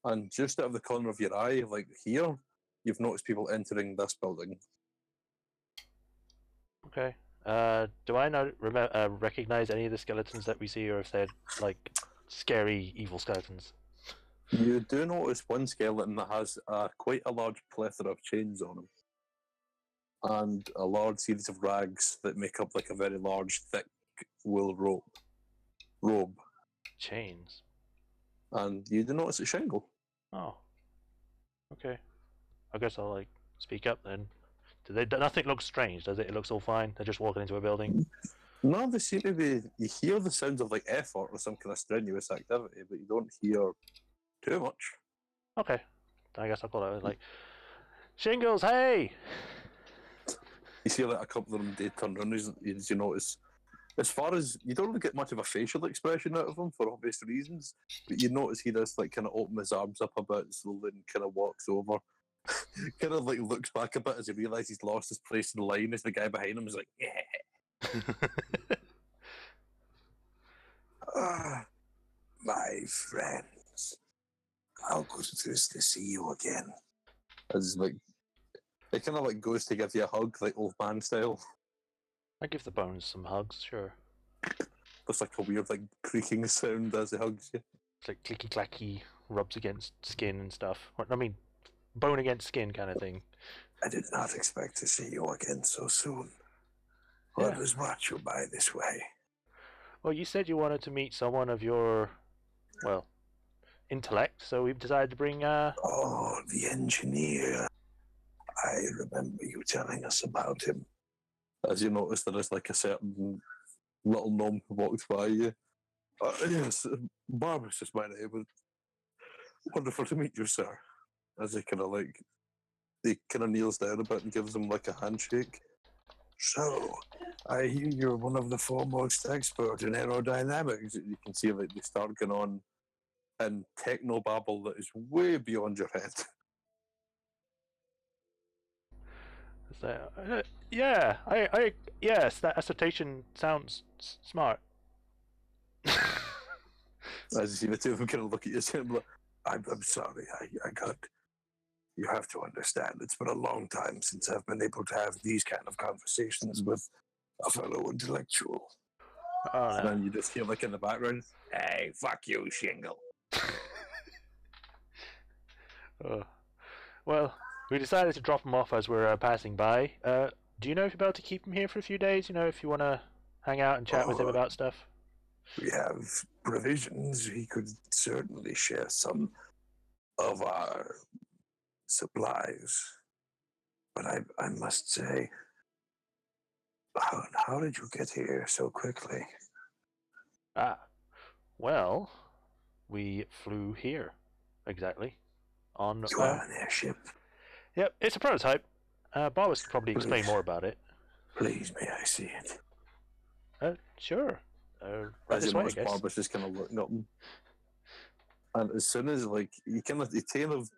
And just out of the corner of your eye, like here, you've noticed people entering this building. Okay. Do I not recognize any of the skeletons that we see, or if they're like scary, evil skeletons? You do notice one skeleton that has quite a large plethora of chains on him, and a large series of rags that make up like a very large, thick wool robe. Chains. And you do notice a shingle. Oh. Okay. I guess I'll like speak up then. Nothing looks strange, does it? It looks all fine. They're just walking into a building. No, they seem to be. You hear the sounds of like effort or some kind of strenuous activity, but you don't hear too much. Okay. I guess I'll call it like, Shingles, hey! You see like a couple of them did turn around as you notice. As far as you don't really get much of a facial expression out of him for obvious reasons, but you notice he does like kind of open his arms up a bit slowly and kind of walks over. Kind of like looks back a bit as he realizes he's lost his place in the line as the guy behind him is like, yeah. My friends, how good it is to see you again. As like, it kind of like goes to give you a hug, like old man style. I give the bones some hugs, sure. There's like a weird like creaking sound as he hugs you. It's like clicky clacky, rubs against skin and stuff. I mean, bone against skin kind of thing. I did not expect to see you again so soon. What has brought you by this way? Well, you said you wanted to meet someone of your, well, intellect, so we've decided to bring, Oh, the engineer. I remember you telling us about him. As you notice, there is like a certain little gnome who walks by you. Yes, Barbus is my name. Wonderful to meet you, sir. As he kind of kneels down a bit and gives him like a handshake. So, I hear you're one of the foremost experts in aerodynamics. You can see like they start going on in techno babble that is way beyond your head. Yeah, yes, that assertion sounds smart. As you see the two of them kind of look at you and like, I'm sorry, I got. You have to understand, it's been a long time since I've been able to have these kind of conversations with a fellow intellectual. Oh, no. And then you just hear like in the background, hey, fuck you, Shingle. Well, we decided to drop him off as we're passing by. Do you know if you're about to keep him here for a few days? You know, if you want to hang out and chat with him about stuff? We have provisions. He could certainly share some of our supplies. But I must say, how did you get here so quickly? Well, we flew here, exactly. On You are an airship. Yep, it's a prototype. Barbus could probably explain more about it. Please, may I see it? Sure. Right As this you way, I notice, guess. Barbara's just kind of looking up him. And as soon as, like, he kind of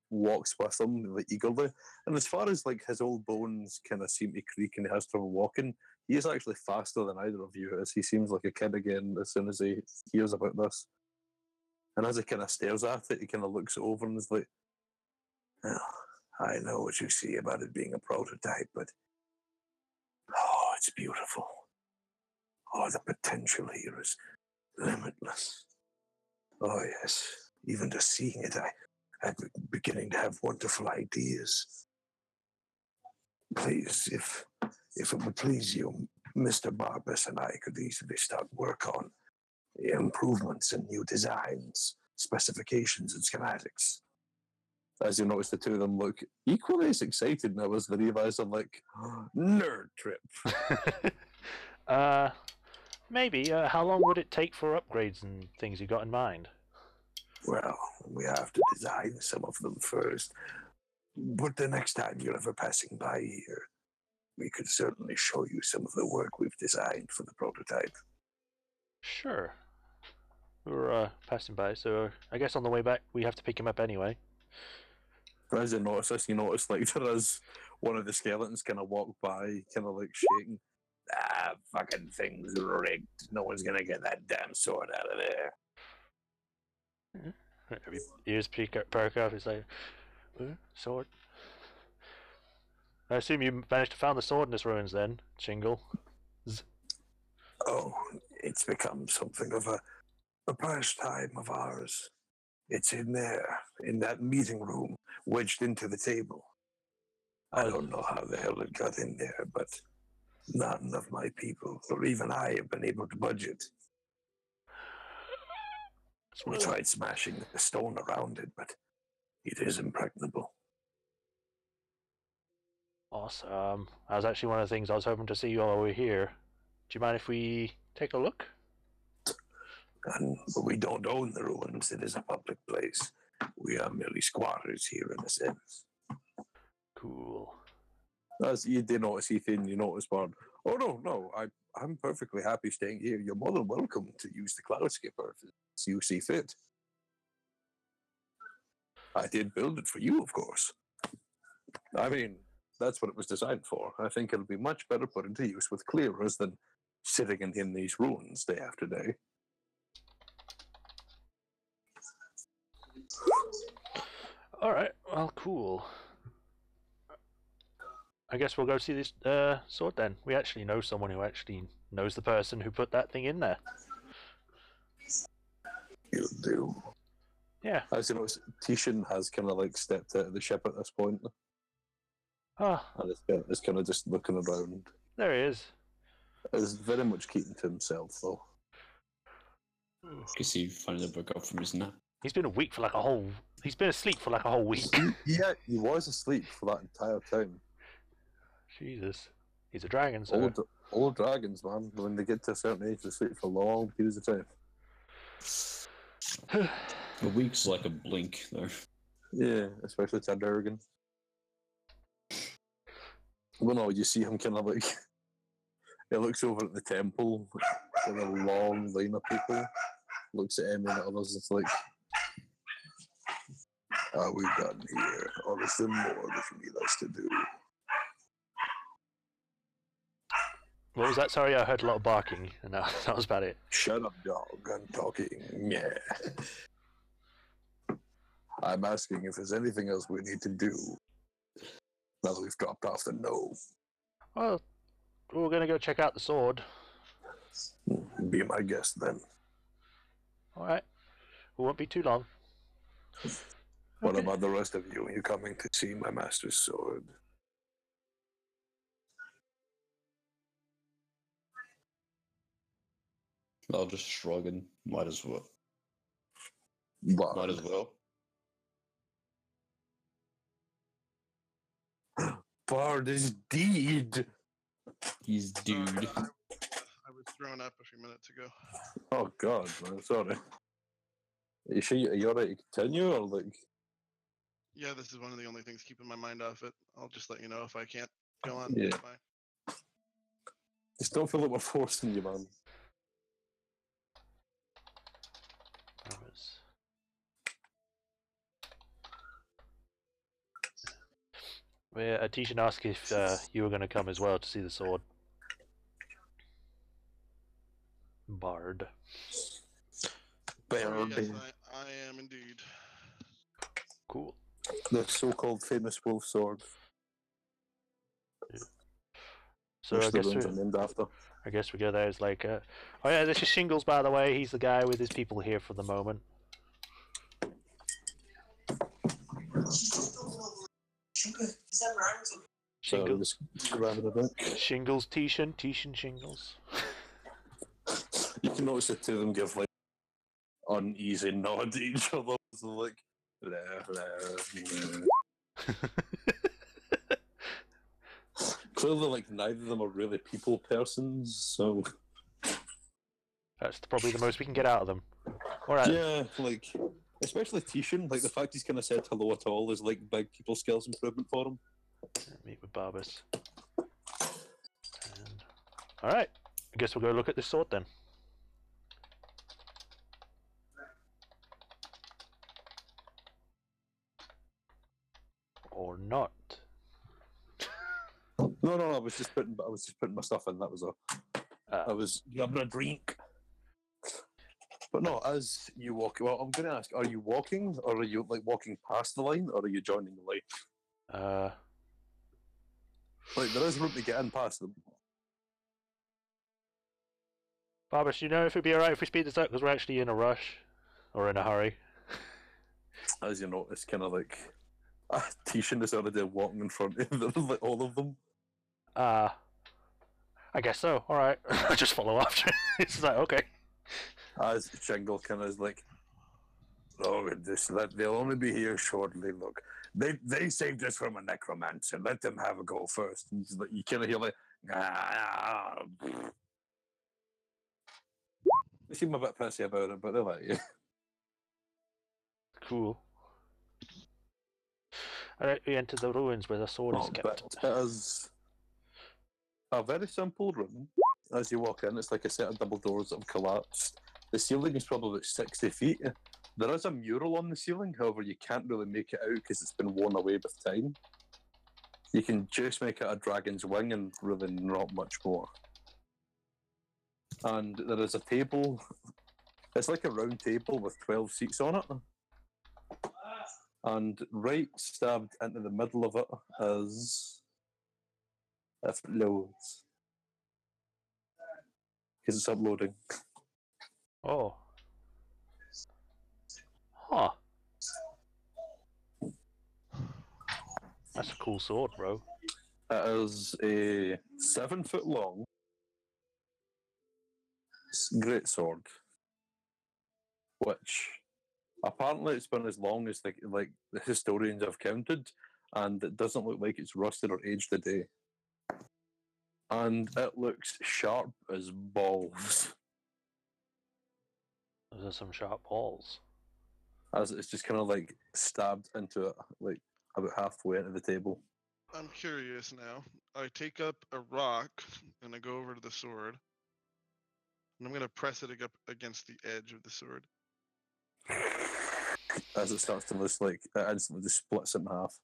walks with him, like, eagerly. And as far as, like, his old bones kind of seem to creak and he has trouble walking, he is actually faster than either of you, as he seems like a kid again as soon as he hears about this. And as he kind of stares at it, he kind of looks over and is like, well, I know what you see about it being a prototype, but oh, it's beautiful. Oh, the potential here is limitless. Oh, yes. Even just seeing it, I'm beginning to have wonderful ideas. Please, if it would please you, Mr. Barbus and I could easily start work on improvements and new designs, specifications, and schematics. As you notice, the two of them look equally as excited now as the Levi's are like, nerd trip. Maybe. How long would it take for upgrades and things you got in mind? Well, we have to design some of them first. But the next time you're ever passing by here, we could certainly show you some of the work we've designed for the prototype. Sure. We were passing by, so I guess on the way back we have to pick him up anyway. As you notice this, you notice like there is one of the skeletons kind of walk by, kind of like shaking. Ah, fucking thing's rigged. No one's gonna get that damn sword out of there. Ears perk up. He's like, sword. I assume you managed to find the sword in this ruins then, Shingle. Oh, it's become something of a pastime of ours. It's in there, in that meeting room, wedged into the table. I don't know how the hell it got in there, but none of my people, or even I, have been able to budge it. We tried smashing the stone around it, but it is impregnable. Awesome. That was actually one of the things I was hoping to see you while we were here. Do you mind if we take a look? And we don't own the ruins. It is a public place. We are merely squatters here in a sense. Cool. As you did notice, Ethan, you noticed, Bard. Oh, no, I'm perfectly happy staying here. You're more than welcome to use the cloud skipper as you see fit. I did build it for you, of course. I mean, that's what it was designed for. I think it'll be much better put into use with clearers than sitting in these ruins day after day. Alright, well, cool. I guess we'll go see this sword then. We actually know someone who actually knows the person who put that thing in there. You do. Yeah. As you know, Tishan has kind of like stepped out of the ship at this point. Ah, And it's kind of just looking around. there he is. It's very much keeping to himself, though. Because he finally woke up from his nap. He's been asleep for like a whole week. Yeah, he was asleep for that entire time. Jesus. He's a dragon, so... Old dragons, man, when they get to a certain age, they sleep for long periods of time. A week's like a blink there. Yeah, especially to a Durgan. Well, no, you see him kind of like... He looks over at the temple, with a long line of people, looks at Emmy and at others, it's like... Are we done here? Or is there more that you need us to do? What was that? Sorry, I heard a lot of barking, and that was about it. Shut up, dog. I'm talking. Yeah. I'm asking if there's anything else we need to do now that we've dropped off the no. Well, we're going to go check out the sword. Be my guest then. Alright. We won't be too long. What about the rest of you? Are you coming to see my master's sword? I'll just shrug and might as well. But Might as well. Bard is deed. He's dude. I was thrown up a few minutes ago. Oh God, man, sorry. Are you sure you're right to continue, or like? Yeah, this is one of the only things keeping my mind off it. I'll just let you know if I can't go on. Yeah. Bye. Just don't feel like we're forcing you, man. Yeah, Tishan asked if you were going to come as well to see the sword. Bard. Bard. Yes, I am indeed. Cool. The so-called famous wolf sword. So which I the guess ruins are named after. I guess we go there. It's like, oh yeah, this is Shingles, by the way. He's the guy with his people here for the moment. So just grab it a bit. Shingles, Tishan, Shingles. You can notice the two of them give like uneasy nod to each other. So like, clearly, like neither of them are really people persons. So That's probably the most we can get out of them. All right. yeah, like Especially Tishan, like the fact he's kind of said hello at all is like big people skills improvement for him. Meet with Barbas. Alright, I guess we'll go look at this sword then. Or not. No, I was just putting my stuff in. That was all. I was grabbing a drink. But no, as you walk, well, I'm going to ask: are you walking, or are you like walking past the line, or are you joining the line? Like there is room to get in past them. Barbas, you know if it'd be alright if we speed this up because we're actually in a rush or in a hurry? As you notice, kind of like Tishan is already walking in front of like all of them. I guess so. Alright. I just follow after. It's like, okay. As Shingle kind of is like, oh, they'll only be here shortly. Look, they saved us from a necromancer. Let them have a go first. And like, you kind of hear like, they seem a bit pissy about it, but they're like, yeah. Cool. Alright, we enter the ruins where the sword is kept. But it is a very simple room. As you walk in, it's like a set of double doors that have collapsed. The ceiling is probably about 60 feet. There is a mural on the ceiling, however, you can't really make it out because it's been worn away with time. You can just make out a dragon's wing and really not much more. And there is a table. It's like a round table with 12 seats on it. And right stabbed into the middle of it is... if it loads. Because it's uploading. Oh. Huh. That's a cool sword, bro. It is a 7 foot long great sword, which apparently it's been as long as the historians have counted, and it doesn't look like it's rusted or aged a day. And it looks sharp as balls. Those are some sharp balls. As it's just kind of like stabbed into it, like about halfway into the table. I'm curious now. I take up a rock and I go over to the sword. And I'm going to press it up against the edge of the sword. As it starts to look like it instantly just splits it in half.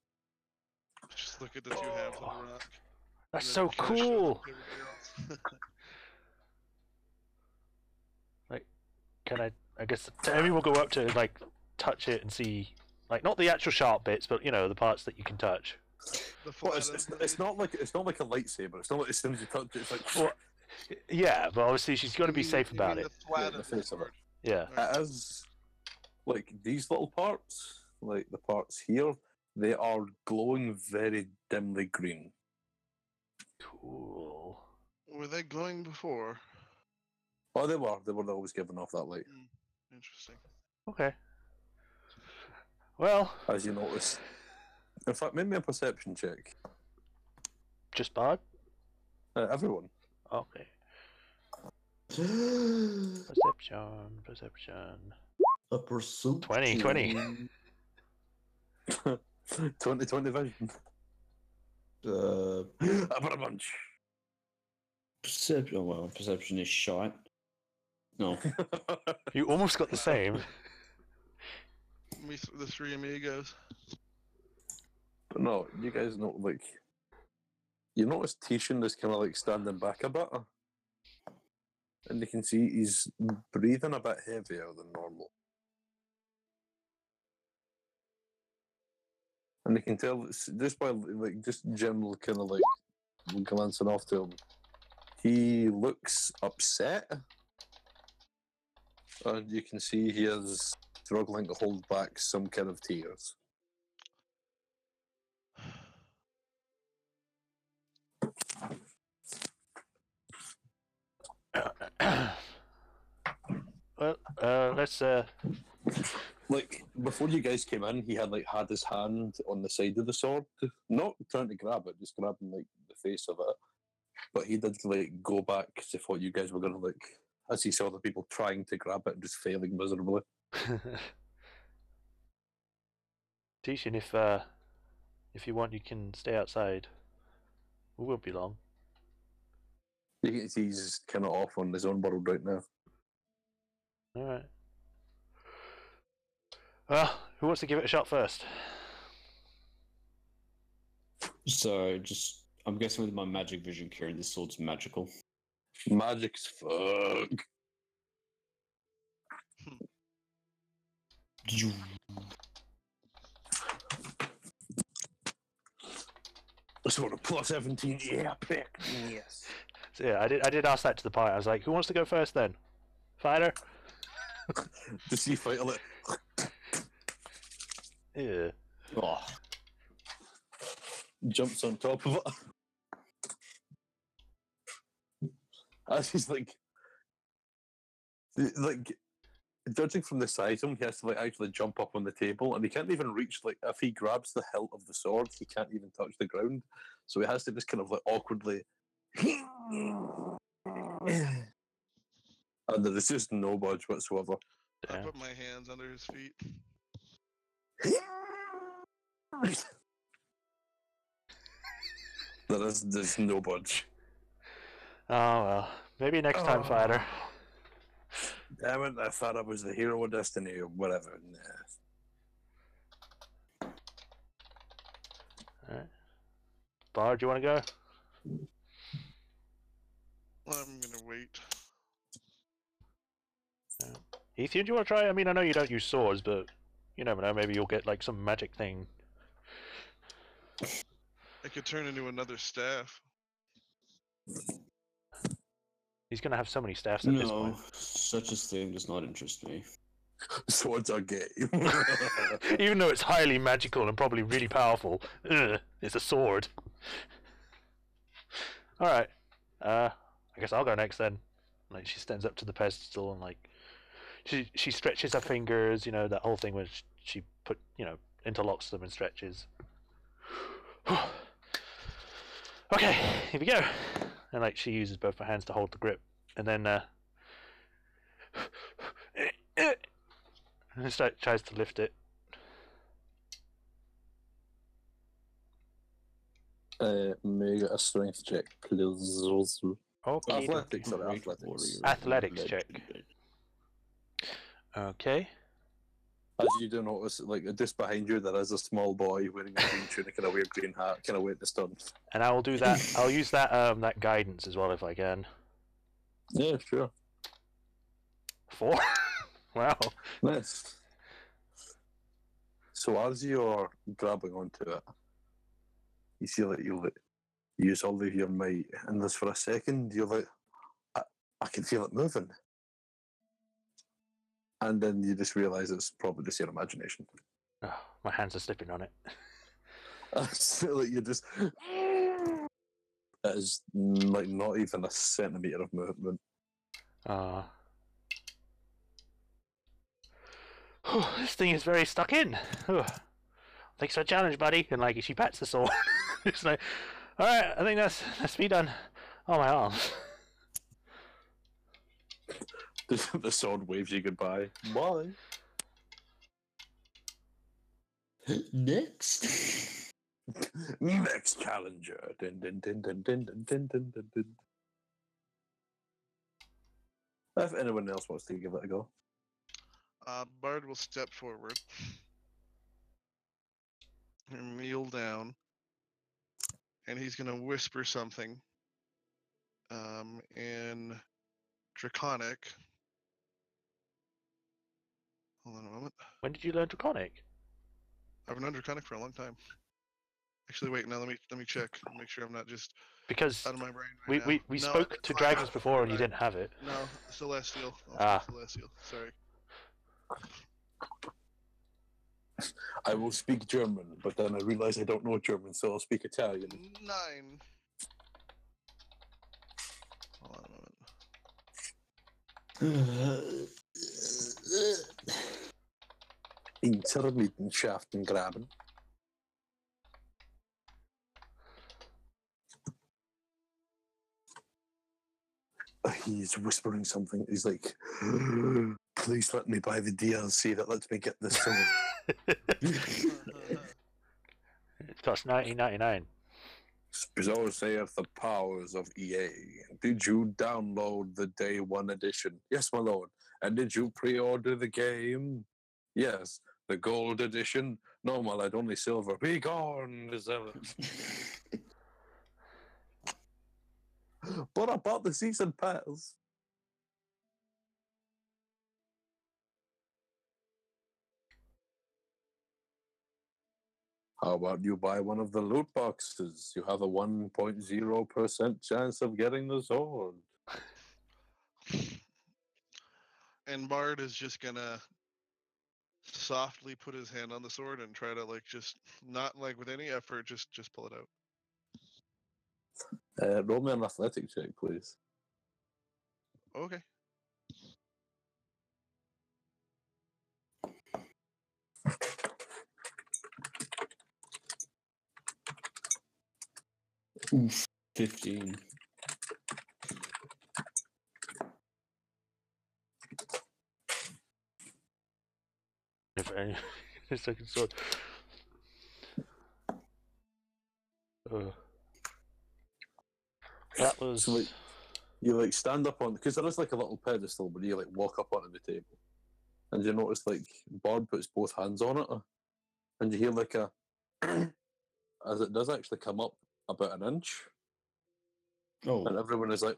Just look at the two halves of the rock. That's and so then kinda show cool! everybody else. Like, can I guess Emmy will go up to like touch it and see, like, not the actual sharp bits, but you know, the parts that you can touch. The Well, flat of the blade. it's not like a lightsaber. It's not like as soon as you touch it, it's like. Well, yeah, but obviously she's got to be You mean- safe you about mean it. The flat the of the face of it. sword. Yeah. Right. It is like these little parts, like the parts here, they are glowing very dimly green. Cool. Were they glowing before? Oh, they were always giving off that light, Interesting. Okay. Well, as you notice. In fact, make me a perception check. just Bard? Everyone. Okay. Perception. A pursuit. 20. 20 vision. A bunch. Perception. Oh well, perception is shite. No. You almost got the same. The three amigos. But no, you guys know, like, you notice Tishan is kind of like standing back a bit, and you can see he's breathing a bit heavier than normal. And you can tell just by like just general kind of like glancing off to him, he looks upset, and you can see he is struggling to hold back some kind of tears. Well, let's Like before you guys came in, he had his hand on the side of the sword, not trying to grab it, just grabbing like the face of it. But he did like go back because he thought you guys were gonna as he saw the people trying to grab it and just failing miserably. Tishan, if you want, you can stay outside. We won't be long. You can see he's kind of off on his own world right now. All right. Well, who wants to give it a shot first? So, I'm guessing with my magic vision, Kieran, this sword's magical. Magic's fuck. Sort of plus 17, yeah, pick. Yes. So yeah, I did ask that to the party. I was like, who wants to go first then? Fighter? The sea fighter, like, Yeah. Oh, jumps on top of it. As he's like, judging from the size of him, he has to like actually jump up on the table, and he can't even reach. Like, if he grabs the hilt of the sword, he can't even touch the ground. So he has to just kind of like awkwardly. And there's just no budge whatsoever. I Damn. put my hands under his feet. There's no budge. Oh well. Maybe next time, Fighter. Damn it, I thought I was the hero of destiny or whatever. Nah. Alright. Bar, do you want to go? I'm gonna wait. Ethan, do you want to try? I mean, I know you don't use swords, but you never know. Maybe you'll get like some magic thing. I could turn into another staff. He's gonna have so many staffs at this no, point. such a thing does not interest me. Swords are gay. Even though it's highly magical and probably really powerful, it's a sword. All right. I guess I'll go next then. Like, she stands up to the pedestal and like she stretches her fingers. You know, that whole thing where she put interlocks them and stretches. Okay, here we go. And like she uses both her hands to hold the grip, and then and tries to lift it. Make a strength check, please. Okay. Athletics or Great athletics. warrior Athletics legend. check. Okay. As you do notice, like just behind you, there is a small boy wearing a green tunic and a weird green hat, kind of waiting to stun. And I will do that. I'll use that that guidance as well if I can. Yeah, sure. 4. Wow. Nice. So as you're grabbing onto it, you see that you'll use all of your might, and there's for a second you're like, I can feel it moving. And then you just realise it's probably just your imagination. Oh, my hands are slipping on it. So like you just, it is like not even a centimetre of movement. This thing is very stuck in. Thanks for the challenge, buddy. And like she pats the sword. It's like, all right, I think that's me done. Oh, my arms. The sword waves you goodbye. Bye. Next. Next challenger. Dun, dun, dun, dun, dun, dun, dun, dun, dun, dun. If anyone else wants to give it a go. Bard will step forward and kneel down, and he's gonna whisper something in Draconic. Hold on a moment. When did you learn Draconic? I've been on Draconic for a long time. Actually, wait. Now let me check. Make sure I'm not just Because out of my brain right now. we No, spoke it's to fine. dragons before and you Right. didn't have it. No, Celestial. Celestial. Sorry. I will speak German, but then I realise I don't know German, so I'll speak Italian. 9. Hold on a moment. Intermittenschaften graben. He's whispering something. He's like, please let me buy the DLC that lets me get this sword. It costs $19.99. So saith the powers of EA. Did you download the day one edition? Yes, my lord. And did you pre-order the game? Yes. The gold edition? No, my lad, only silver. Be gone, zealot. But I bought the season pass. How about you buy one of the loot boxes? You have a 1.0% chance of getting the sword. And Bard is just gonna softly put his hand on the sword and try to like just not like with any effort, just pull it out. Roll me an athletic check, please. Okay. Oof, 15. If any, a second sword. That was. So, like, you like stand up on, because there is like a little pedestal where you like walk up onto the table, and you notice like Bard puts both hands on it, and you hear like a as it does actually come up about an inch, Oh, and everyone is like,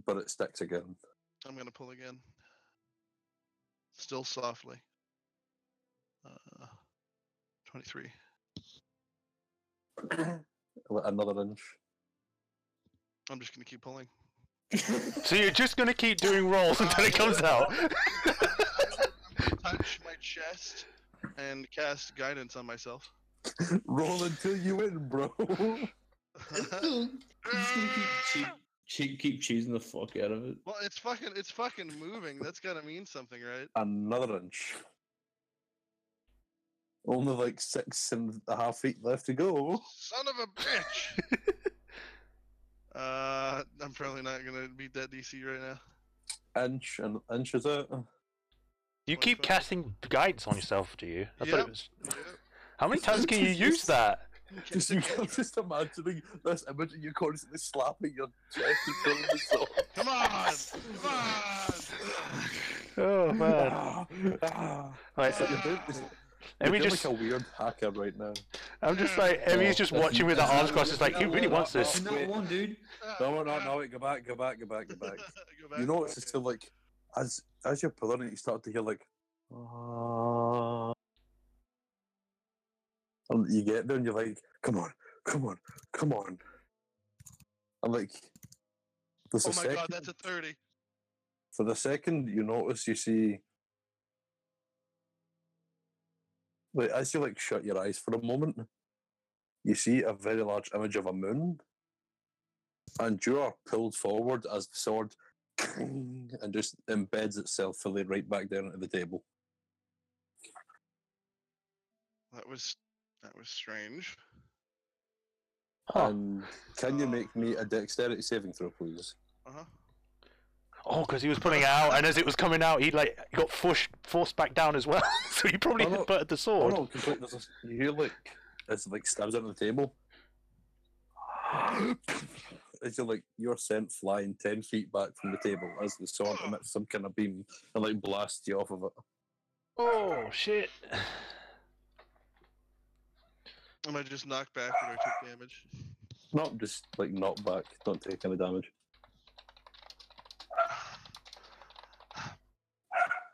but it sticks again. I'm gonna pull again. Still softly. 23. Another inch. I'm just gonna keep pulling. So you're just gonna keep doing rolls until it comes out? Touch my chest and cast guidance on myself. Roll until you win, bro. keep cheesing the fuck out of it. Well, it's fucking moving. That's gotta mean something, right? Another inch. Only like 6.5 feet left to go. Son of a bitch! I'm probably not gonna beat that DC right now. Inch and inches out. You keep 25. casting guidance on yourself, do you? I thought Yep. it was. Yep. How many times can you use that? Just you can just imagining this image of you constantly slapping your chest and pulling the sword. Come on! Oh man! Right, So so you're doing, Emmy you're doing just. like a weird hacker right now. I'm just like Emmy's just watching with her arms crossed. It's like he really wants this. Not one, dude. No, go back. Go back. You know, it's still like as you're pulling it, you start to hear like, and you get there and you're like, come on. And like, there's Oh a my second. god, that's a 30. For the second, you notice you see, like, as you like shut your eyes for a moment, you see a very large image of a moon, and you are pulled forward as the sword and just embeds itself fully right back down into the table. That was strange. Huh. And can you make me a dexterity saving throw, please? Uh-huh. Oh, because he was putting it out, and as it was coming out, he got forced back down as well. So he probably Oh, no. butted the Oh sword. no, you hear like as it like stabs into the table. As you're like you're sent flying 10 feet back from the table as the sword emits some kind of beam and like blasts you off of it. Oh shit! Am I just knocked back when I took damage? Not just like knocked back, don't take any damage.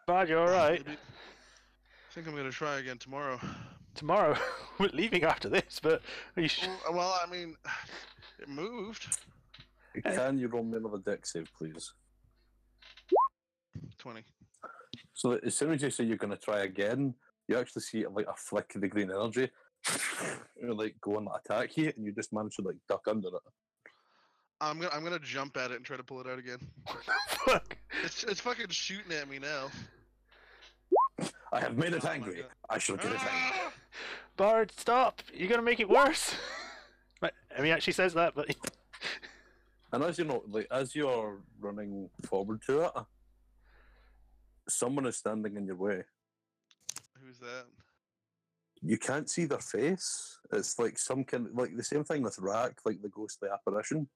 Bad, you alright? Maybe. I think I'm gonna try again tomorrow. Tomorrow, we're leaving after this, but are you Well, I mean, it moved. Can you roll me another dex save, please? 20. So that as soon as you say you're going to try again, you actually see like a flick of the green energy, and like go and attack you, and you just manage to like duck under it. I'm gonna jump at it and try to pull it out again. fuck? It's fucking shooting at me now. I have made it Oh my angry. God. I shall get it angry. Ah! Bard, stop! You're gonna make it worse. I mean, actually says that, but And as you know, like as you're running forward to it, someone is standing in your way. Who's that? You can't see their face. It's like some kind, like the same thing with Rack, like the ghostly apparition.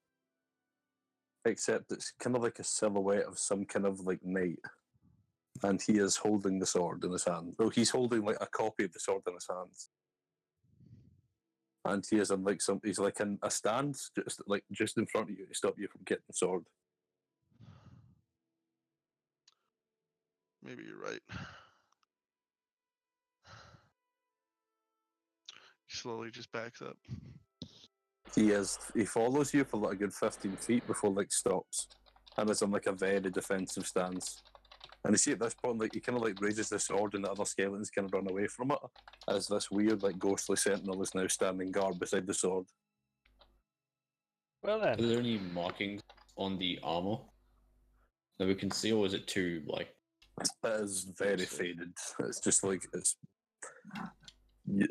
Except it's kind of like a silhouette of some kind of like knight, and he is holding the sword in his hand. Though he's holding like a copy of the sword in his hands, and he is in like some. He's like in a stand, just in front of you to stop you from getting the sword. Maybe you're right. He slowly just backs up. He follows you for like a good 15 feet before like stops, and is in like a very defensive stance. And you see at this point, like he kind of like raises the sword, and the other skeletons kind of run away from it, as this weird like ghostly sentinel is now standing guard beside the sword. Well Are then, there any markings on the armor that we can see, or is it too like? It is very faded. It's just like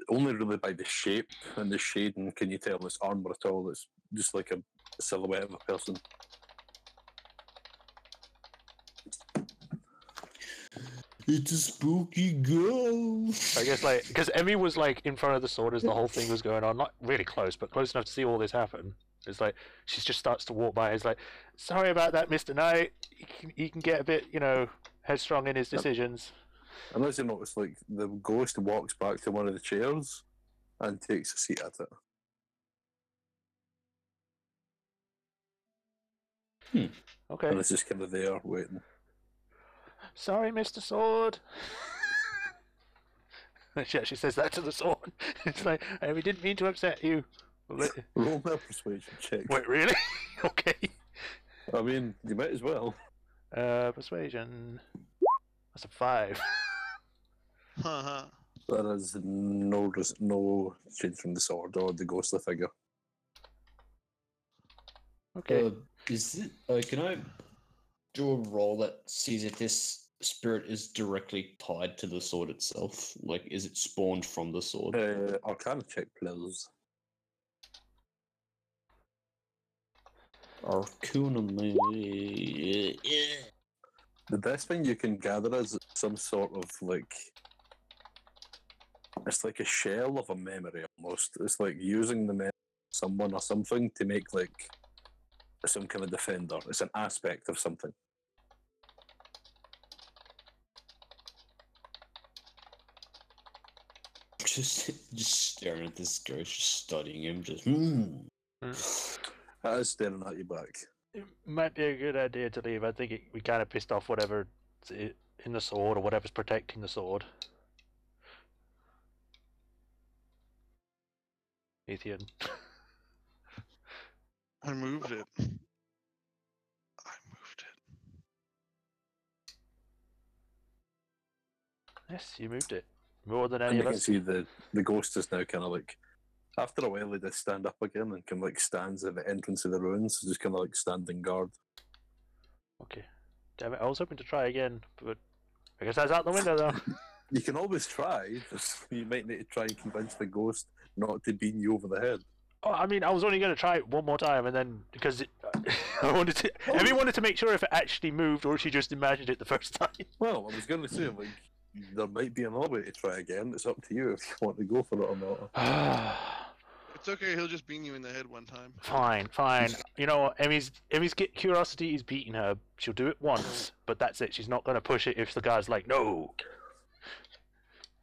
only really by the shape and the shading can you tell it's armor at all. It's just like a silhouette of a person. It's a spooky ghost. I guess like because Emmy was like in front of the sword as the whole thing was going on, not really close, but close enough to see all this happen. It's like she just starts to walk by. It's like, sorry about that, Mr. Knight. He can get a bit, headstrong in his decisions. And as you notice, like the ghost walks back to one of the chairs and takes a seat at it. Okay. And it's just kind of there waiting. Sorry, Mr. Sword. She actually says that to the sword. It's like, we didn't mean to upset you. Roll me a persuasion check. Wait, really? Okay. I mean, you might as well. Persuasion. That's a 5. Haha. There is no change from the sword or the ghostly figure. Okay. Is it? Can I do a roll that sees if this spirit is directly tied to the sword itself? Like, is it spawned from the sword? Arcana check, please. Arcana. The best thing you can gather is some sort of like. It's like a shell of a memory almost. It's like using the memory of someone or something to make like some kind of defender. It's an aspect of something. Just staring at this ghost, just studying him, just. That is staring at you back. It might be a good idea to leave. I think we kind of pissed off whatever's in the sword or whatever's protecting the sword. Ethan. I moved it. Yes, you moved it. More than any And you of can us. see the ghost is now kind of like, after a while, he does stand up again and kind of like stands at the entrance of the ruins, just kind of like standing guard. Okay. Damn it, I was hoping to try again, but I guess that's out the window though. You can always try, just you might need to try and convince the ghost not to beat you over the head. Oh, I mean, I was only going to try it one more time, and then because I wanted to, Emmy wanted to make sure if it actually moved or if she just imagined it the first time. Well, I was going to say, like, there might be another way to try again. It's up to you if you want to go for it or not. It's okay. He'll just beam you in the head one time. Fine. You know what? Emmy's curiosity is beating her. She'll do it once, but that's it. She's not going to push it if the guy's like, no.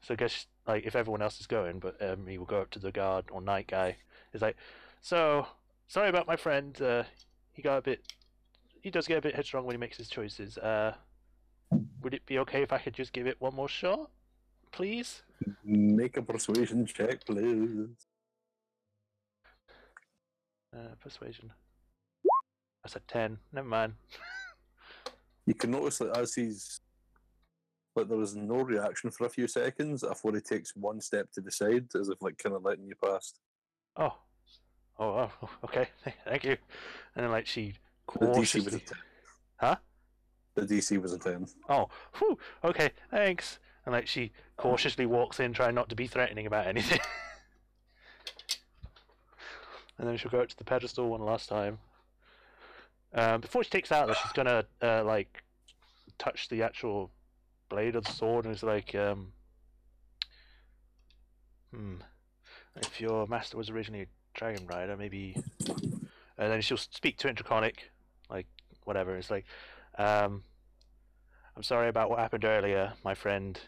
So I guess like if everyone else is going, but Emmy will go up to the guard or night guy. He's like, so sorry about my friend. He does get a bit headstrong when he makes his choices. Would it be okay if I could just give it one more shot, please? Make a persuasion check, please. Persuasion. That's a 10. Never mind. You can notice that as he's like there was no reaction for a few seconds before he takes one step to the side, as if like kind of letting you past. Oh, okay. Thank you. And then like she The DC was a cautiously. 10. Huh? The DC was a 10. Oh, whew, okay, thanks. And like she cautiously walks in, trying not to be threatening about anything. And then she'll go up to the pedestal one last time. Before she takes out, though, she's gonna like touch the actual blade of the sword and is like, if your master was originally a dragon rider, maybe. And then she'll speak to it in Draconic, like whatever. It's like, I'm sorry about what happened earlier. My friend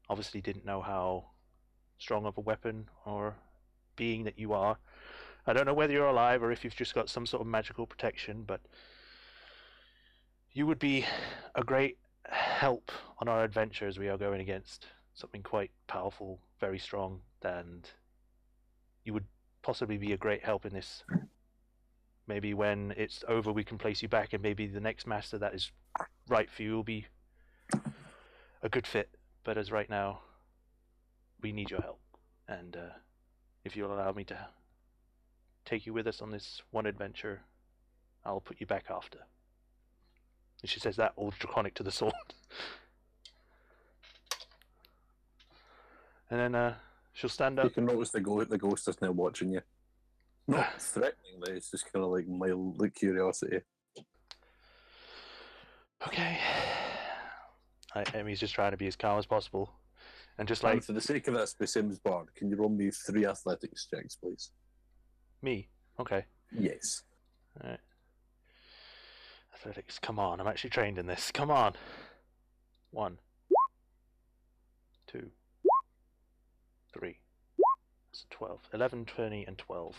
obviously didn't know how strong of a weapon or being that you are. I don't know whether you're alive or if you've just got some sort of magical protection, but you would be a great help on our adventures. We are going against something quite powerful, very strong, and you would possibly be a great help in this. Maybe when it's over, we can place you back, and maybe the next master that is right for you will be a good fit. But as right now, we need your help, and if you'll allow me to take you with us on this one adventure, I'll put you back after. And she says that all Draconic to the sword. And then she'll stand up. You can notice the ghost is now watching you. Not threateningly, it's just kind of like mild curiosity. Okay. Emmy's just trying to be as calm as possible. And just like... And for the sake of this, the Sims Bard, can you roll me 3 athletics checks, please? Me? Okay. Yes. Alright. Athletics, come on, I'm actually trained in this. Come on. 1, 2, 3. That's 12. 11, 20, and 12.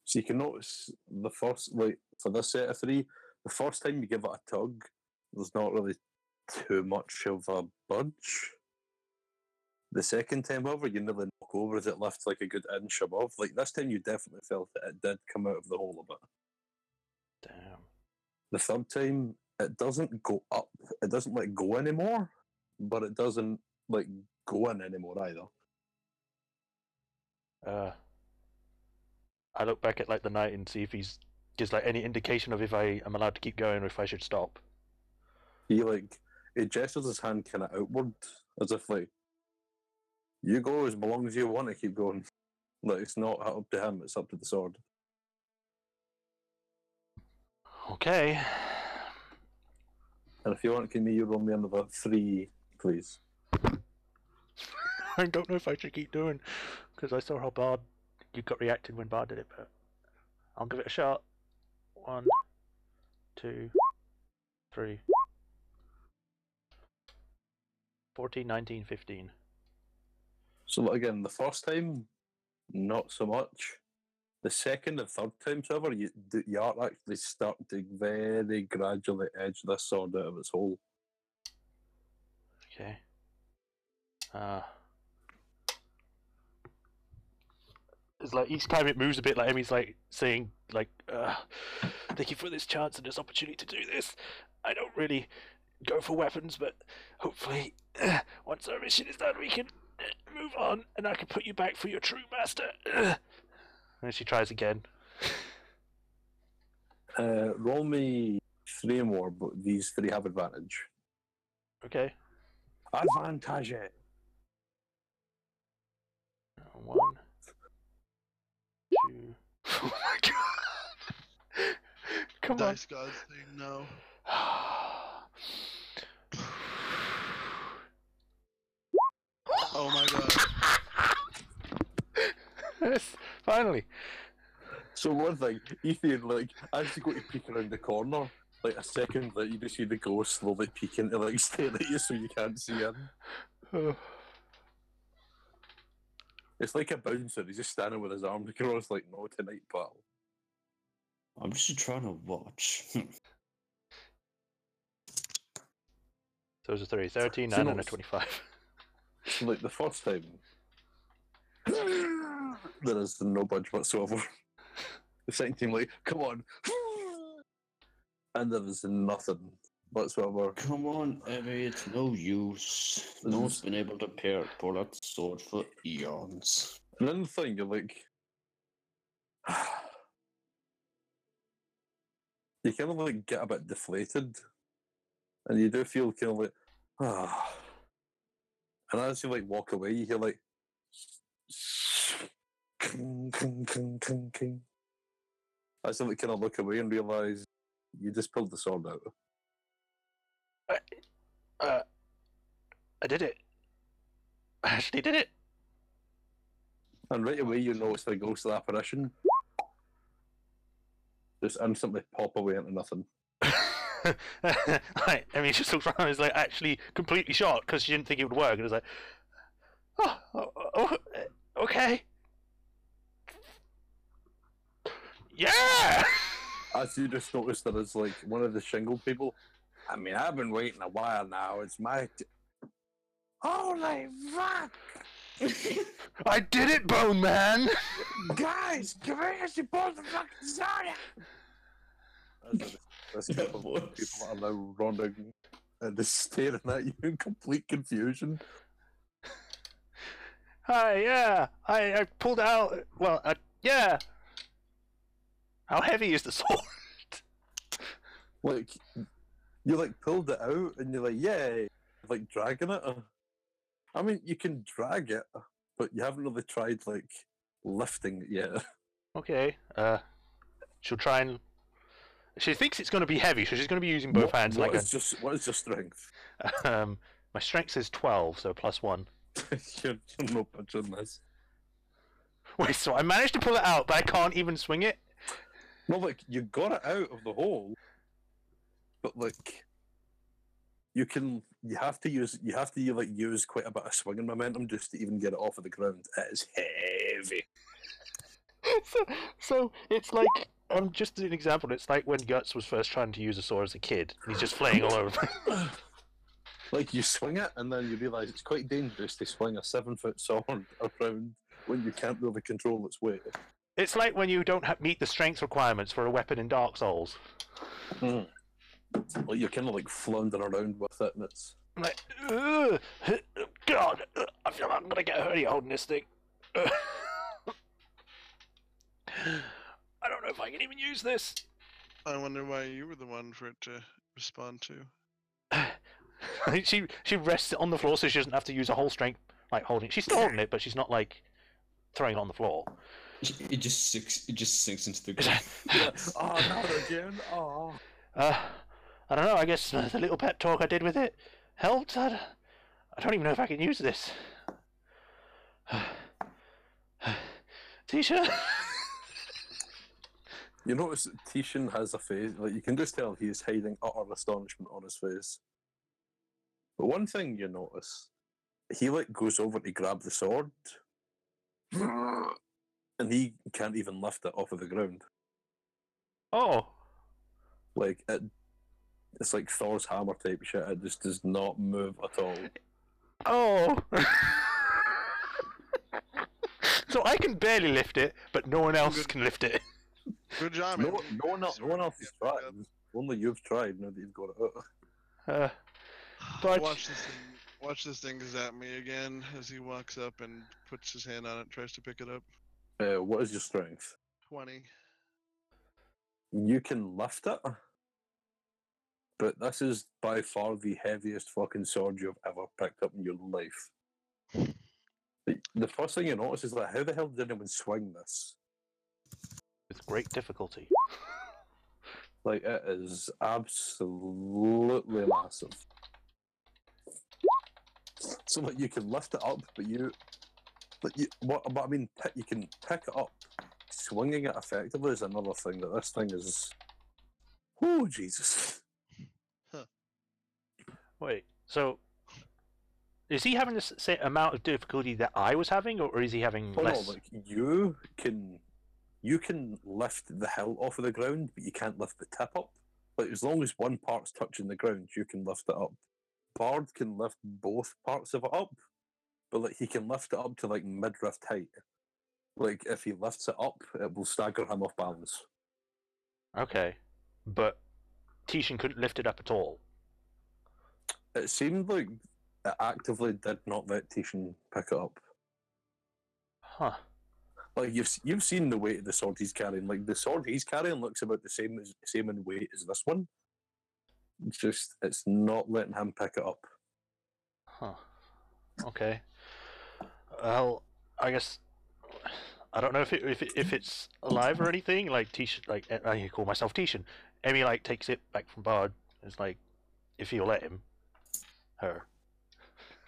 So you can notice the first, like, for this set of 3, the first time you give it a tug, there's not really too much of a budge. The second time, however, you nearly knock over as it lifts like a good inch above. Like, this time you definitely felt that it did come out of the hole a bit. Damn. The third time, it doesn't go up. It doesn't, like, go anymore, but it doesn't, like, go in anymore either. I look back at like the knight and see if he's gives like any indication of if I am allowed to keep going or if I should stop. He gestures his hand kind of outward, as if like, you go as long as you want to keep going. Like, it's not up to him, it's up to the sword. Okay. And if you want, can you roll me another 3, please? I don't know if I should keep doing, because I saw how Bard you got reacted when Bard did it, but I'll give it a shot. 1, 2, 3, 14, 19, 15. So again, the first time, not so much. The second and third times, however, you are actually starting to very gradually edge this sword out of its hole. Okay. It's like each time it moves a bit, like Emmy's like saying, like, thank you for this chance and this opportunity to do this. I don't really go for weapons, but hopefully, once our mission is done, we can move on, and I can put you back for your true master. And she tries again. Roll me 3 more, but these 3 have advantage. Okay. Advantage. 1, 2. Oh my god! Come on. Dice God's saying no. Oh my god. Yes, finally. So one thing, Ethan, like, as you go to peek around the corner, like a second that you just see the ghost slowly peeking to like stare at you so you can't see him. It's like a bouncer, he's just standing with his arms across like, no tonight, pal. I'm just trying to watch. So it's a 3, 13, So 9, no, and a 25. So like the first time, there is no budge whatsoever. The second time, like, come on. And there is nothing whatsoever. Come on, Emmy, it's no use. No one's been able to pull that sword for eons. And then the thing, you're like, you kind of like get a bit deflated, and you do feel kind of like, ah. And as you like walk away, you hear like, king, king, king, king, king. As you like kind of look away and realise you just pulled the sword out. I did it. I actually did it. And right away you notice the ghost of the apparition just instantly pop away into nothing. Right, I mean, she just looks around and is like actually completely shocked because she didn't think it would work, and it's like, okay. Yeah! As you just notice that it's like one of the shingle people. I mean, I've been waiting a while now. It's my... Holy fuck! I did it, Bone Man! Guys, come here, she pulled the fucking soda! There's people that are now running and just staring at you in complete confusion. Hi, yeah, I pulled it out. Well, yeah. How heavy is the sword? Like, you like pulled it out and you're like, yay, like dragging it. I mean, you can drag it, but you haven't really tried like lifting it yet. Okay, she'll try and... She thinks it's going to be heavy, so she's going to be using both hands. What is your strength? My strength is 12, so +1. you're no bitch on this. Wait, so I managed to pull it out, but I can't even swing it? No, like, you got it out of the hole, but like, you have to use quite a bit of swinging momentum just to even get it off of the ground. It is heavy. So it's like, just as an example, it's like when Guts was first trying to use a sword as a kid, and he's just flaying all over. Like, you swing it, and then you realise it's quite dangerous to swing a 7-foot sword around when you can't really control its weight. It's like when you don't meet the strength requirements for a weapon in Dark Souls. Well, you're kind of like floundering around with it, and it's... I'm like, God, I feel like I'm going to get hurt holding this thing. I don't know if I can even use this. I wonder why you were the one for it to respond to. She rests it on the floor so she doesn't have to use a whole strength like holding it. She's still holding it, but she's not like throwing it on the floor. It just sinks into the ground. Oh, not again. Oh. I don't know. I guess the little pep talk I did with it helped. I don't even know if I can use this. Tisha. You notice that Tishan has a face, like you can just tell he is hiding utter astonishment on his face. But one thing you notice, he like goes over to grab the sword, and he can't even lift it off of the ground. Oh. Like it's like Thor's hammer type shit. It just does not move at all. Oh. So I can barely lift it, but no one else can lift it. Good job, No man. one else has tried. Only you've tried. Now that you've got it out. But Watch this thing zap me again as he walks up and puts his hand on it, tries to pick it up. What is your strength? 20. You can lift it, but this is by far the heaviest fucking sword you've ever picked up in your life. The first thing you notice is like, how the hell did anyone swing this? with great difficulty. Like, it is absolutely massive. So like, you can lift it up, but you can pick it up. Swinging it effectively is another thing. That this thing is, oh Jesus! Wait, so is he having the same amount of difficulty that I was having, or is he having less? No, like you can lift the hilt off of the ground, but you can't lift the tip up. Like, as long as one part's touching the ground, you can lift it up. Bard can lift both parts of it up, but like he can lift it up to like midriff height. Like, if he lifts it up, it will stagger him off balance. Okay, but Tishan couldn't lift it up at all. It seemed like it actively did not let Tishan pick it up. Huh. Like, you've seen the weight of the sword he's carrying. Like, the sword he's carrying looks about the same in weight as this one. It's not letting him pick it up. Huh. Okay. Well, I guess I don't know if it's alive or anything. Like Tishan, like I call myself Tishan. Emmy like takes it back from Bard. It's like, if he'll let him. Her.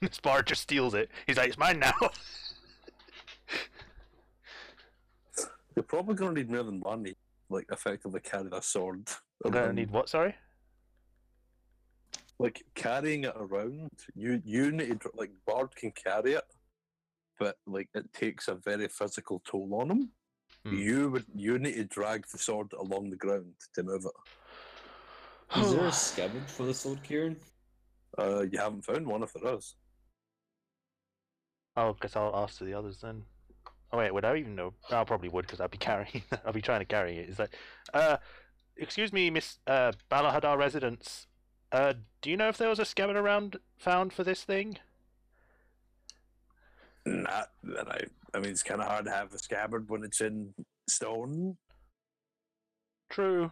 This bard just steals it. He's like, it's mine now. You're probably going to need more than one, like, effectively carry that sword. I'm gonna around. need what? Sorry. Like, carrying it around, you need to, like, Bard can carry it, but, like, it takes a very physical toll on him. You need to drag the sword along the ground to move it. Is there a scabbard for the sword, Kieran? You haven't found one if there is. Oh, guess I'll ask the others then. Oh wait, would I even know? I probably would because I'd be carrying. I'll be trying to carry it. Is like, excuse me, Miss Balahadar residents. Do you know if there was a scabbard around found for this thing? Not that I mean, it's kind of hard to have a scabbard when it's in stone. True.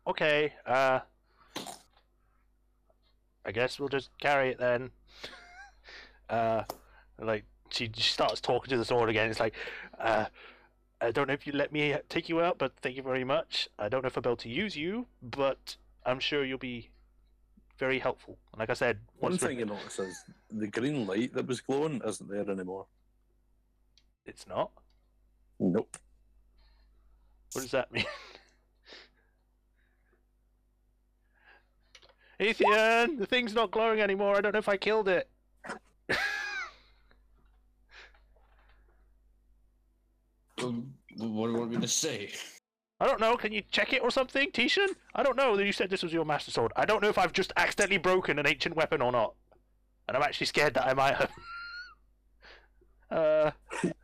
Okay. I guess we'll just carry it then. Like she starts talking to the sword again. It's like, I don't know if you let me take you out, but thank you very much. I don't know if I'll be able to use you, but I'm sure you'll be very helpful. And like I said, One thing you notice is the green light that was glowing isn't there anymore. It's not. Nope. What does that mean? Ethan, the thing's not glowing anymore. I don't know if I killed it. What do you want me to say? I don't know. Can you check it or something, Tishan? I don't know. You said this was your master sword. I don't know if I've just accidentally broken an ancient weapon or not. And I'm actually scared that I might have.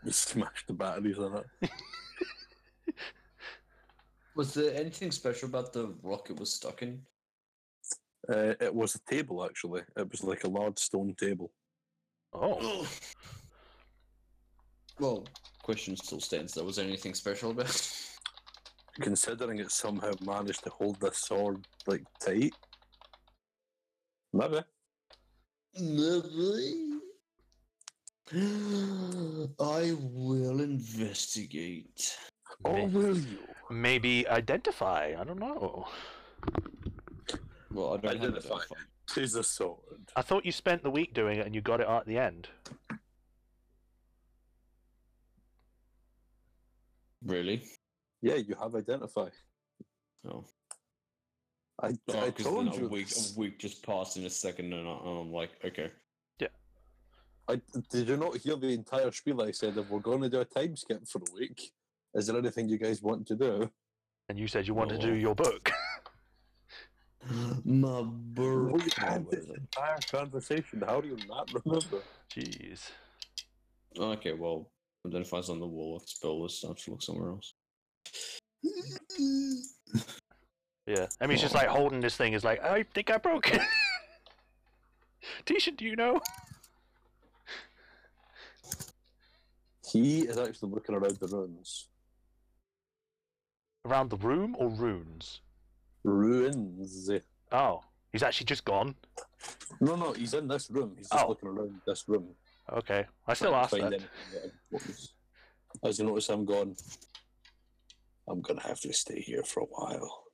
You smashed the batteries on it. Was there anything special about the rock it was stuck in? It was a table, actually. It was like a large stone table. Oh. Well, question still stands though. Was there anything special about it? Considering it somehow managed to hold this sword, like, tight. Maybe. Maybe. I will investigate. Or will you? Maybe identify. I don't know. Well, I don't have Identify. identify. Tis a sword. I thought you spent the week doing it and you got it at the end. Really? Yeah, you have identify. Oh. I Because told then you. a week just passed in a second, and I'm like, okay. Did you not hear the entire spiel I said if we're going to do a time skip for a week? Is there anything you guys want to do? And you said you wanted to do No. your book. My bird. We had this entire conversation. How do you not remember? Jeez. Okay, well, identifies on the wall of spell list. I have to look somewhere else. Yeah. I mean, it's just like holding this thing is like, I think I broke it. Tisha, do you know? He is actually looking around the ruins. Around the room or runes? Ruins. Oh, he's actually just gone. No, he's in this room. He's just Oh. looking around this room. Okay, I still Trying to asked find that. anything that importance. As you notice, I'm gone. I'm gonna have to stay here for a while.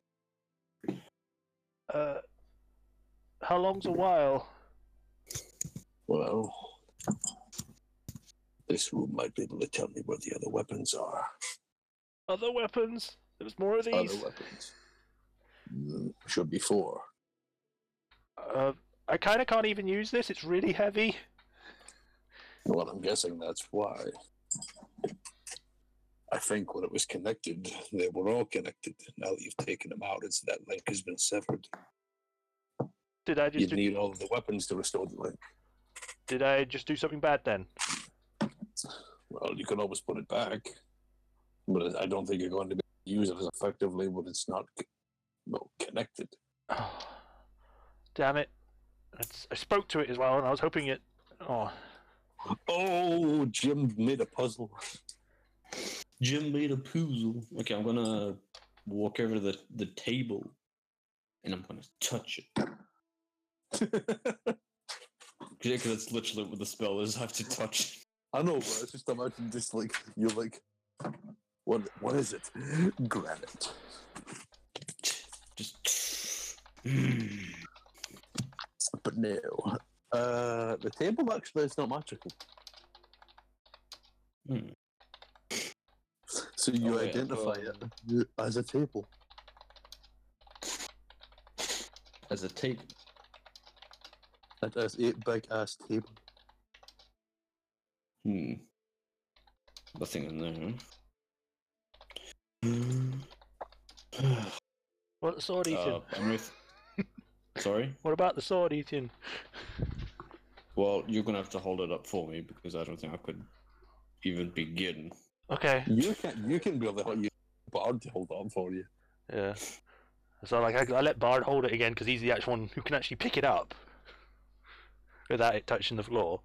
How long's a while? Well, this room might be able to tell me where the other weapons are. Other weapons? There's more of these? Other weapons. Should be 4. I kind of can't even use this. It's really heavy. Well, I'm guessing that's why. I think when it was connected, they were all connected. Now that you've taken them out, it's that link has been severed. Did I just You'd need all of the weapons to restore the link. Did I just do something bad then? Well, you can always put it back, but I don't think you're going to be able to use it as effectively when it's not connected. Oh, damn it. I spoke to it as well, and I was hoping it... Oh, Jim made a puzzle. Jim made a puzzle. Okay, I'm gonna walk over to the table, and I'm gonna touch it. Because it's literally what the spell is. I have to touch it. I know, but it's just imagine just like you're like, what is it? Granite. Just No. The table actually is not magical. Hmm. So you Oh, wait, identify it as a table. As a table. It is a big ass table. Nothing in there. What the sword, Ethan? Sorry? What about the sword, Ethan? Well, you're gonna have to hold it up for me because I don't think I could even begin. Okay. You can really use Bard to hold on for you. Yeah. So like I let Bard hold it again because he's the actual one who can actually pick it up without it touching the floor.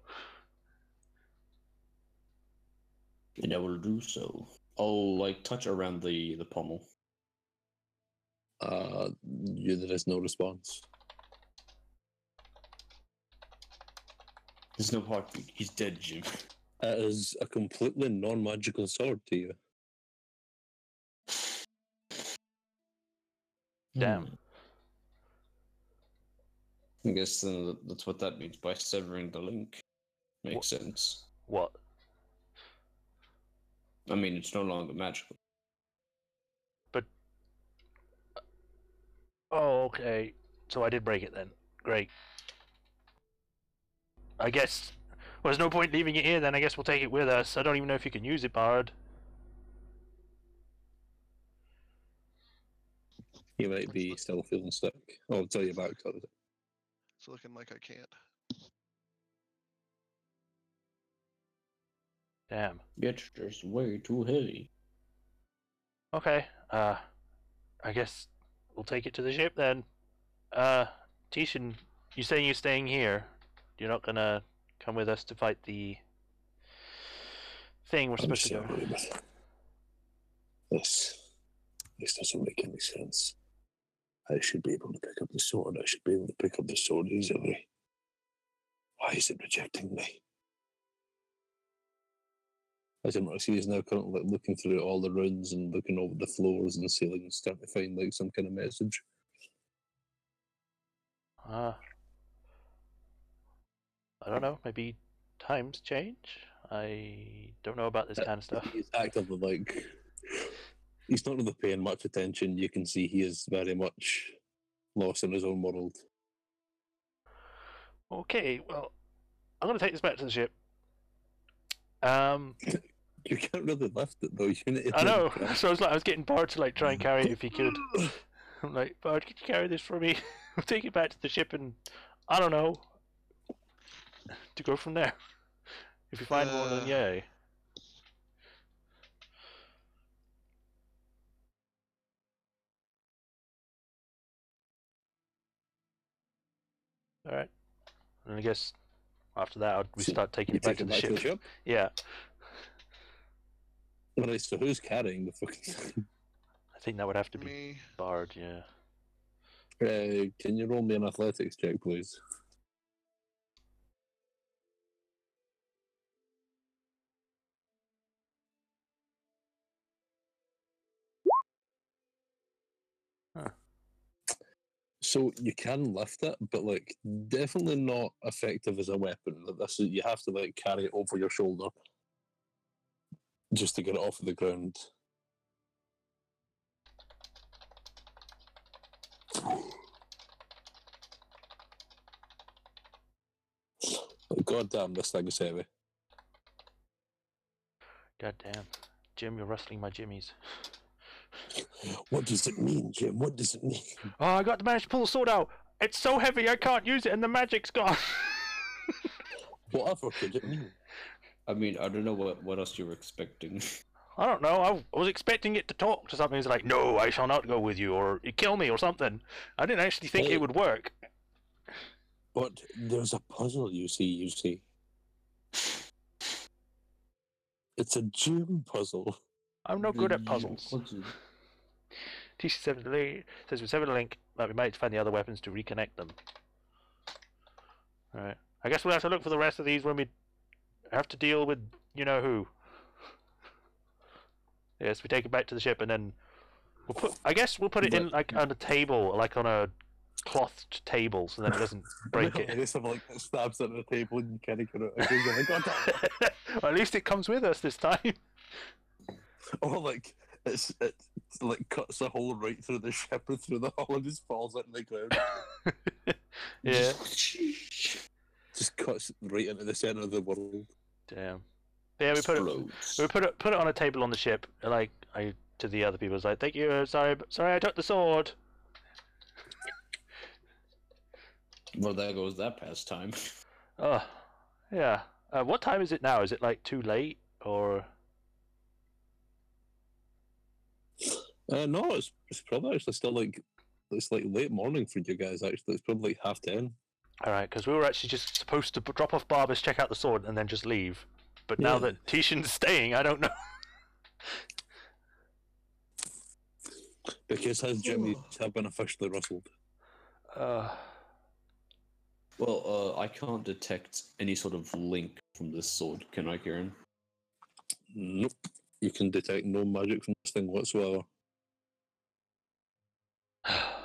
And I will do so. I'll like touch around the pommel. There is no response. There's no heartbeat. He's dead, Jim. It is a completely non-magical sword to you. Damn. I guess that's what that means by severing the link. Makes sense. What? I mean, it's no longer magical. But oh, okay. So I did break it then. Great. I guess well, there's no point leaving it here then. I guess we'll take it with us. I don't even know if you can use it, Bard. You might be still feeling sick. I'll tell you about it. It's looking like I can't. Damn. It's just way too heavy. Okay. I guess we'll take it to the ship then. Tishan, you saying you're staying here? You're not gonna come with us to fight the thing we're supposed to go? This doesn't make any sense. I should be able to pick up the sword. I should be able to pick up the sword easily. Why is it rejecting me? I don't know. He's now currently looking through all the runes and looking over the floors and ceilings, trying to find like some kind of message. I don't know. Maybe times change. I don't know about this kind of stuff. He's actively like he's not really paying much attention. You can see he is very much lost in his own world. Okay, well, I'm gonna take this back to the ship. You can't really lift it though. You need to I know. So I was getting Bard to like try and carry it if he could. I'm like, Bard, could you carry this for me? We'll take it back to the ship and I don't know to go from there. If you find more, then yay. All right. And I guess after that, we start taking it back to the ship. Yeah. Alright, so who's carrying the fucking thing? I think that would have to be Me. Bard, yeah. Can you roll me an athletics check, please? Huh. So you can lift it, but like definitely not effective as a weapon. This is, you have to like carry it over your shoulder just to get it off of the ground. God damn, this thing is heavy. God damn. Jim, you're rustling my jimmies. What does it mean, Jim? What does it mean? Oh, I got to manage to pull the sword out. It's so heavy I can't use it and the magic's gone. Whatever could it mean? I mean, I don't know what else you were expecting. I don't know. I was expecting it to talk to something. It's like, no, I shall not go with you, or you kill me, or something. I didn't actually think it would work. But there's a puzzle, you see. It's a gym puzzle. I'm no good at puzzles. TC7 says we severed the link, but we might find the other weapons to reconnect them. Alright. I guess we'll have to look for the rest of these when we have to deal with you-know-who. Yes, we take it back to the ship and then we'll put. I guess we'll put it in like on a table, like on a clothed table so then it doesn't break I it. just have like stabs at the table and you can't get it again. You're like, God damn. Well, at least it comes with us this time. Or like it's like cuts a hole right through the ship or through the hull and just falls out in the ground. Yeah. Just cuts right into the center of the world. Damn. Yeah, we put it on a table on the ship. Like to the other people, was like, "Thank you, sorry, I took the sword." Well, there goes that pastime. Oh, yeah. What time is it now? Is it like too late or? No, it's probably actually still like it's like late morning for you guys. Actually, it's probably like 10:30. All right, because we were actually just supposed to drop off Barbers, check out the sword, and then just leave. But now that Tishan's staying, I don't know. Because his jimmies have been officially rustled. Well, I can't detect any sort of link from this sword, can I, Kieran? Nope. You can detect no magic from this thing whatsoever.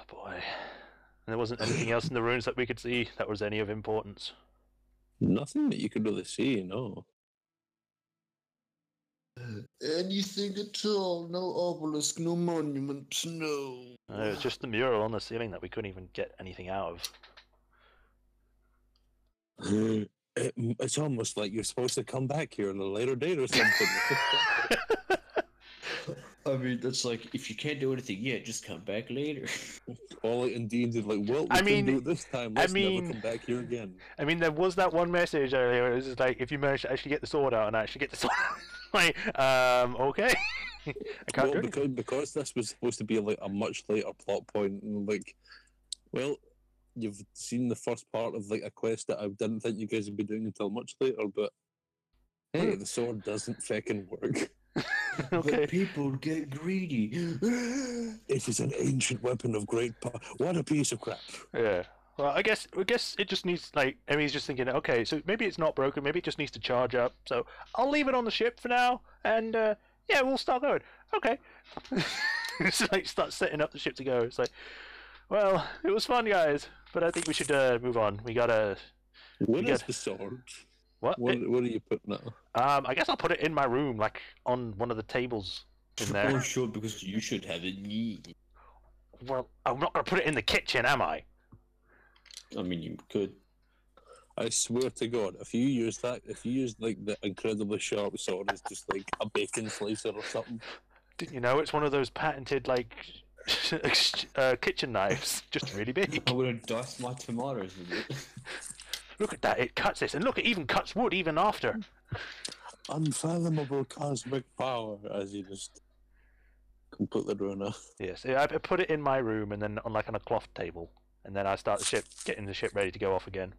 Boy. And there wasn't anything else in the ruins that we could see that was any of importance. Nothing that you could really see, no. Anything at all? No obelisk, no monument, no. It was just the mural on the ceiling that we couldn't even get anything out of. It's almost like you're supposed to come back here on a later date or something. I mean, that's like, if you can't do anything yet, just come back later. All like Indians are like, well, we can do it this time. Let's never come back here again. I mean, there was that one message earlier. It was just like, if you manage to actually get the sword out and actually get the sword out. Like, okay. I can't do anything. Because this was supposed to be like a much later plot point, and like, well, you've seen the first part of like a quest that I didn't think you guys would be doing until much later, but hey, the sword doesn't fucking work. Okay. But people get greedy. It is an ancient weapon of great power. What a piece of crap. Yeah. Well, I guess it just needs, like, Emmy's just thinking, okay, so maybe it's not broken, maybe it just needs to charge up, so I'll leave it on the ship for now, and, yeah, we'll start going. Okay. It's like, start setting up the ship to go. It's like, well, it was fun, guys, but I think we should, move on. We gotta... What is the sword? What? What are you putting it? I guess I'll put it in my room, like, on one of the tables in there. Oh, sure, because you should have it. Well, I'm not gonna put it in the kitchen, am I? I mean, you could. I swear to God, if you use like the incredibly sharp sword as just like a bacon slicer or something. Didn't you know it's one of those patented, like, kitchen knives? Just really big. I'm gonna dice my tomatoes with it. Look at that, it cuts this, and look, it even cuts wood even after. Unfathomable cosmic power, as you just completely ruin it. Yes, I put it in my room, and then on a cloth table, and then I start the ship, getting the ship ready to go off again.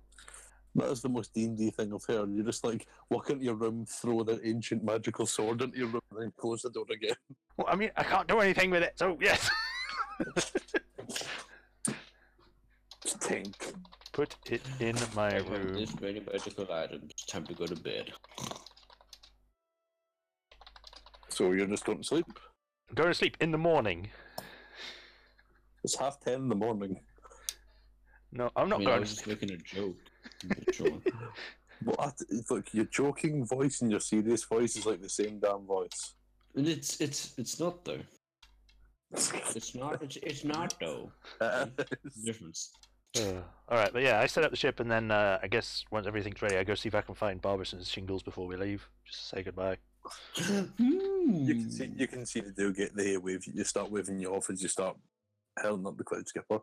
That is the most D&D thing I've heard. You just like walk into your room, throw the ancient magical sword into your room, and then close the door again. Well, I mean, I can't do anything with it, so yes. Stink. Put it in my I have room. this many magical items. Time to go to bed. So you're just going to sleep? I'm going to sleep in the morning. It's 10:30 in the morning. No, I'm not I mean, going I to was just sleep. making a joke. Sure. What? Look, your joking voice and your serious voice is like the same damn voice. And it's not though. It's not though. Difference. Alright, but yeah, I set up the ship, and then I guess once everything's ready, I go see if I can find Barberson's shingles before we leave, just to say goodbye. You can see the dude get there wave. You start waving you off as you start hurling up the cloud skipper.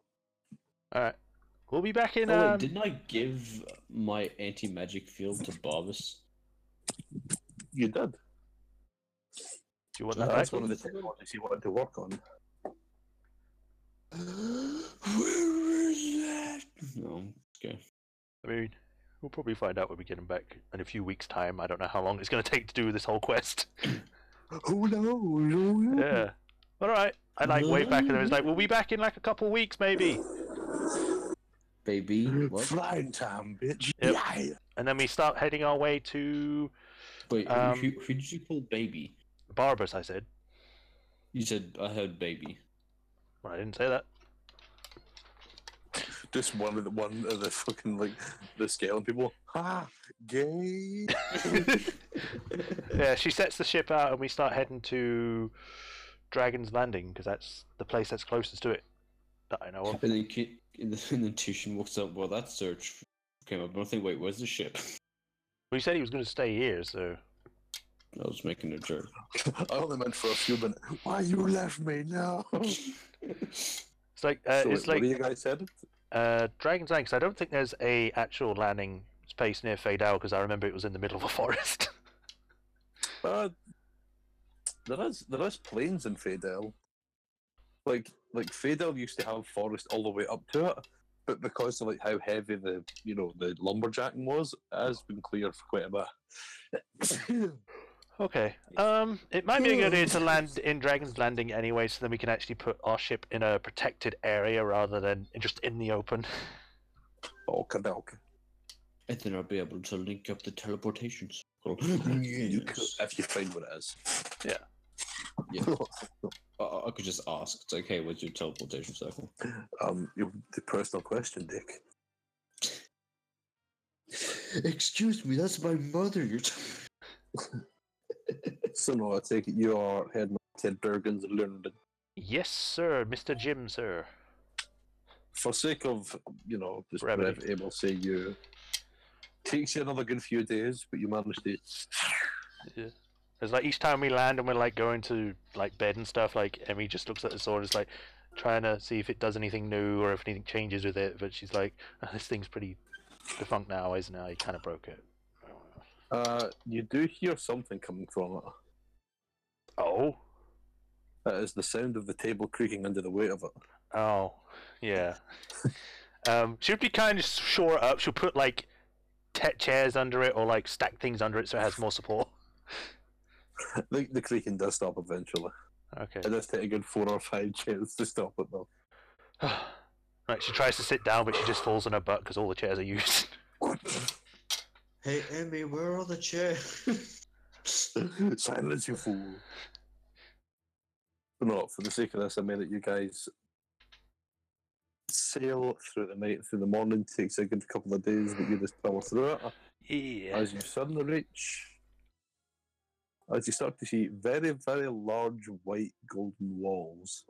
Alright, we'll be back in. Oh wait, didn't I give my anti-magic field to Barbus? You did. Do you want that That's back? one of the technologies you wanted to work on. Where is that? No, okay. I mean, we'll probably find out when we get him back in a few weeks' time. I don't know how long it's going to take to do this whole quest. Who knows? Yeah. Alright. I wave back, and I was like, we'll be back in like a couple weeks, maybe. Baby, what? Flying time, bitch. Yep. Yeah. And then we start heading our way to Wait, who did you call baby? Barbers, I said. You said I heard baby. Well, I didn't say that. Just one of the fucking like the scaling people. Ha! Gay. Yeah, she sets the ship out, and we start heading to Dragon's Landing because that's the place that's closest to it that I know of. And then Tushin walks up. Well, that search came up. I think, wait, where's the ship? Well, he said he was going to stay here, so. I was making a joke. I only meant for a few minutes. Why you left me now? It's like So it's what like do you guys said? Dragon's Landing. 'Cause I don't think there's a actual landing space near Fadal because I remember it was in the middle of a forest. There is plains in Fadel. Like Fadel used to have forest all the way up to it, but because of like how heavy the lumberjacking was, it has been cleared for quite a bit. Okay. It might be a good idea to land in Dragon's Landing anyway, so then we can actually put our ship in a protected area rather than just in the open. Okay. And then I'll be able to link up the teleportation circle. You could, if you find what it is. Yeah. Yeah. I could just ask. It's okay. What's your teleportation circle? The personal question, Dick. Excuse me, that's my mother. You're. So no, I take it you are heading to Durgan's London. Yes, sir, Mr. Jim, sir. For sake of just Brevity. brevity, we'll say you takes you another good few days, but you managed to. Yeah. It's like each time we land and we're like going to like bed and stuff, like Emmy just looks at the sword, it's like trying to see if it does anything new or if anything changes with it. But she's like, oh, "This thing's pretty defunct now, isn't it? I kind of broke it." You do hear something coming from it. Oh. It is the sound of the table creaking under the weight of it. Oh, yeah. She'll be kind of shore it up. She'll put like chairs under it or like stack things under it so it has more support. The creaking does stop eventually. Okay. It does take a good 4 or 5 chairs to stop it though. Right, she tries to sit down, but she just falls on her butt because all the chairs are used. Hey, Emmy, where are the chairs? Silence, you fool. But no, for the sake of this, I mean that you guys sail through the night, through the morning. Takes a good couple of days, but you just power through it. Yeah. As you suddenly reach, as you start to see very, very large white golden walls,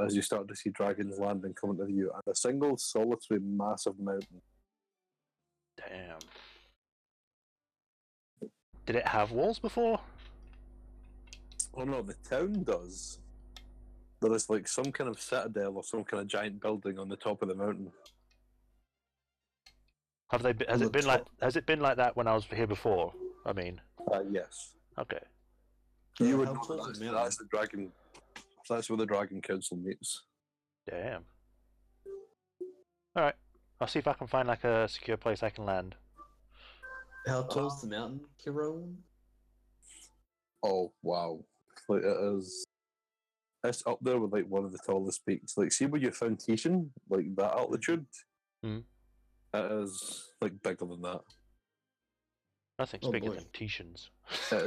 as you start to see Dragon's Landing coming to view, and a single solitary massive mountain. Damn. Did it have walls before? Oh no, the town does. There is like some kind of citadel or some kind of giant building on the top of the mountain. Have they? Has it been like? Has it been like that when I was here before? I mean. Yes. Okay. You would How know tall is that's, the that's the dragon. That's where the Dragon Council meets. Damn. All right. I'll see if I can find like a secure place I can land. How tall's the mountain, Hero? Oh wow! Like it is. It's up there with like one of the tallest peaks. Like, see where you found Tishan, like that altitude. Mhm. It is like bigger than that. Nothing's Oh, bigger boy. than Tishan's. It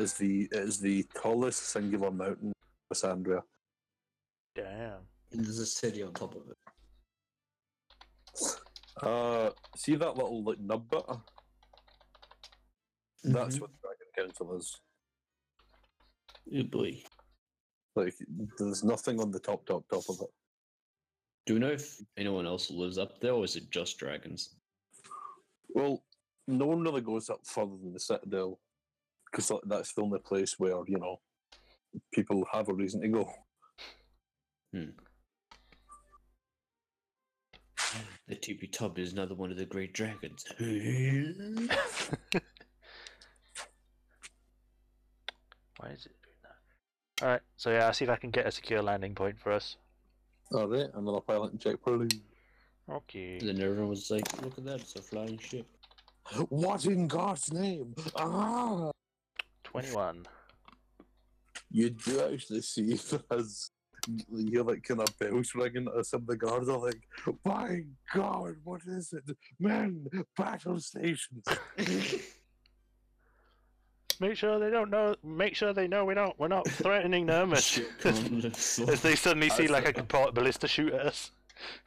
is the tallest singular mountain in Cassandra. Damn. And there's a city on top of it. See that little like nub bit? That's what the Dragon Council is. Oh boy. Like, there's nothing on the top of it. Do we know if anyone else lives up there, or is it just dragons? Well, no one really goes up further than the Citadel, because that's the only place where, people have a reason to go. The Tippy Tub is another one of the great dragons. Why is it doing that? Alright, so yeah, I'll see if I can get a secure landing point for us. Alright, another piloting check for you. Okay. And then everyone was like, look at that, it's a flying ship. What in God's name? 21. You do actually see as you hear like kind of bells ringing as some of the guards are like, my God, what is it? Men, battle stations. Make sure they don't know. Make sure they know we're not threatening them as they suddenly see like a ballista shoot at us.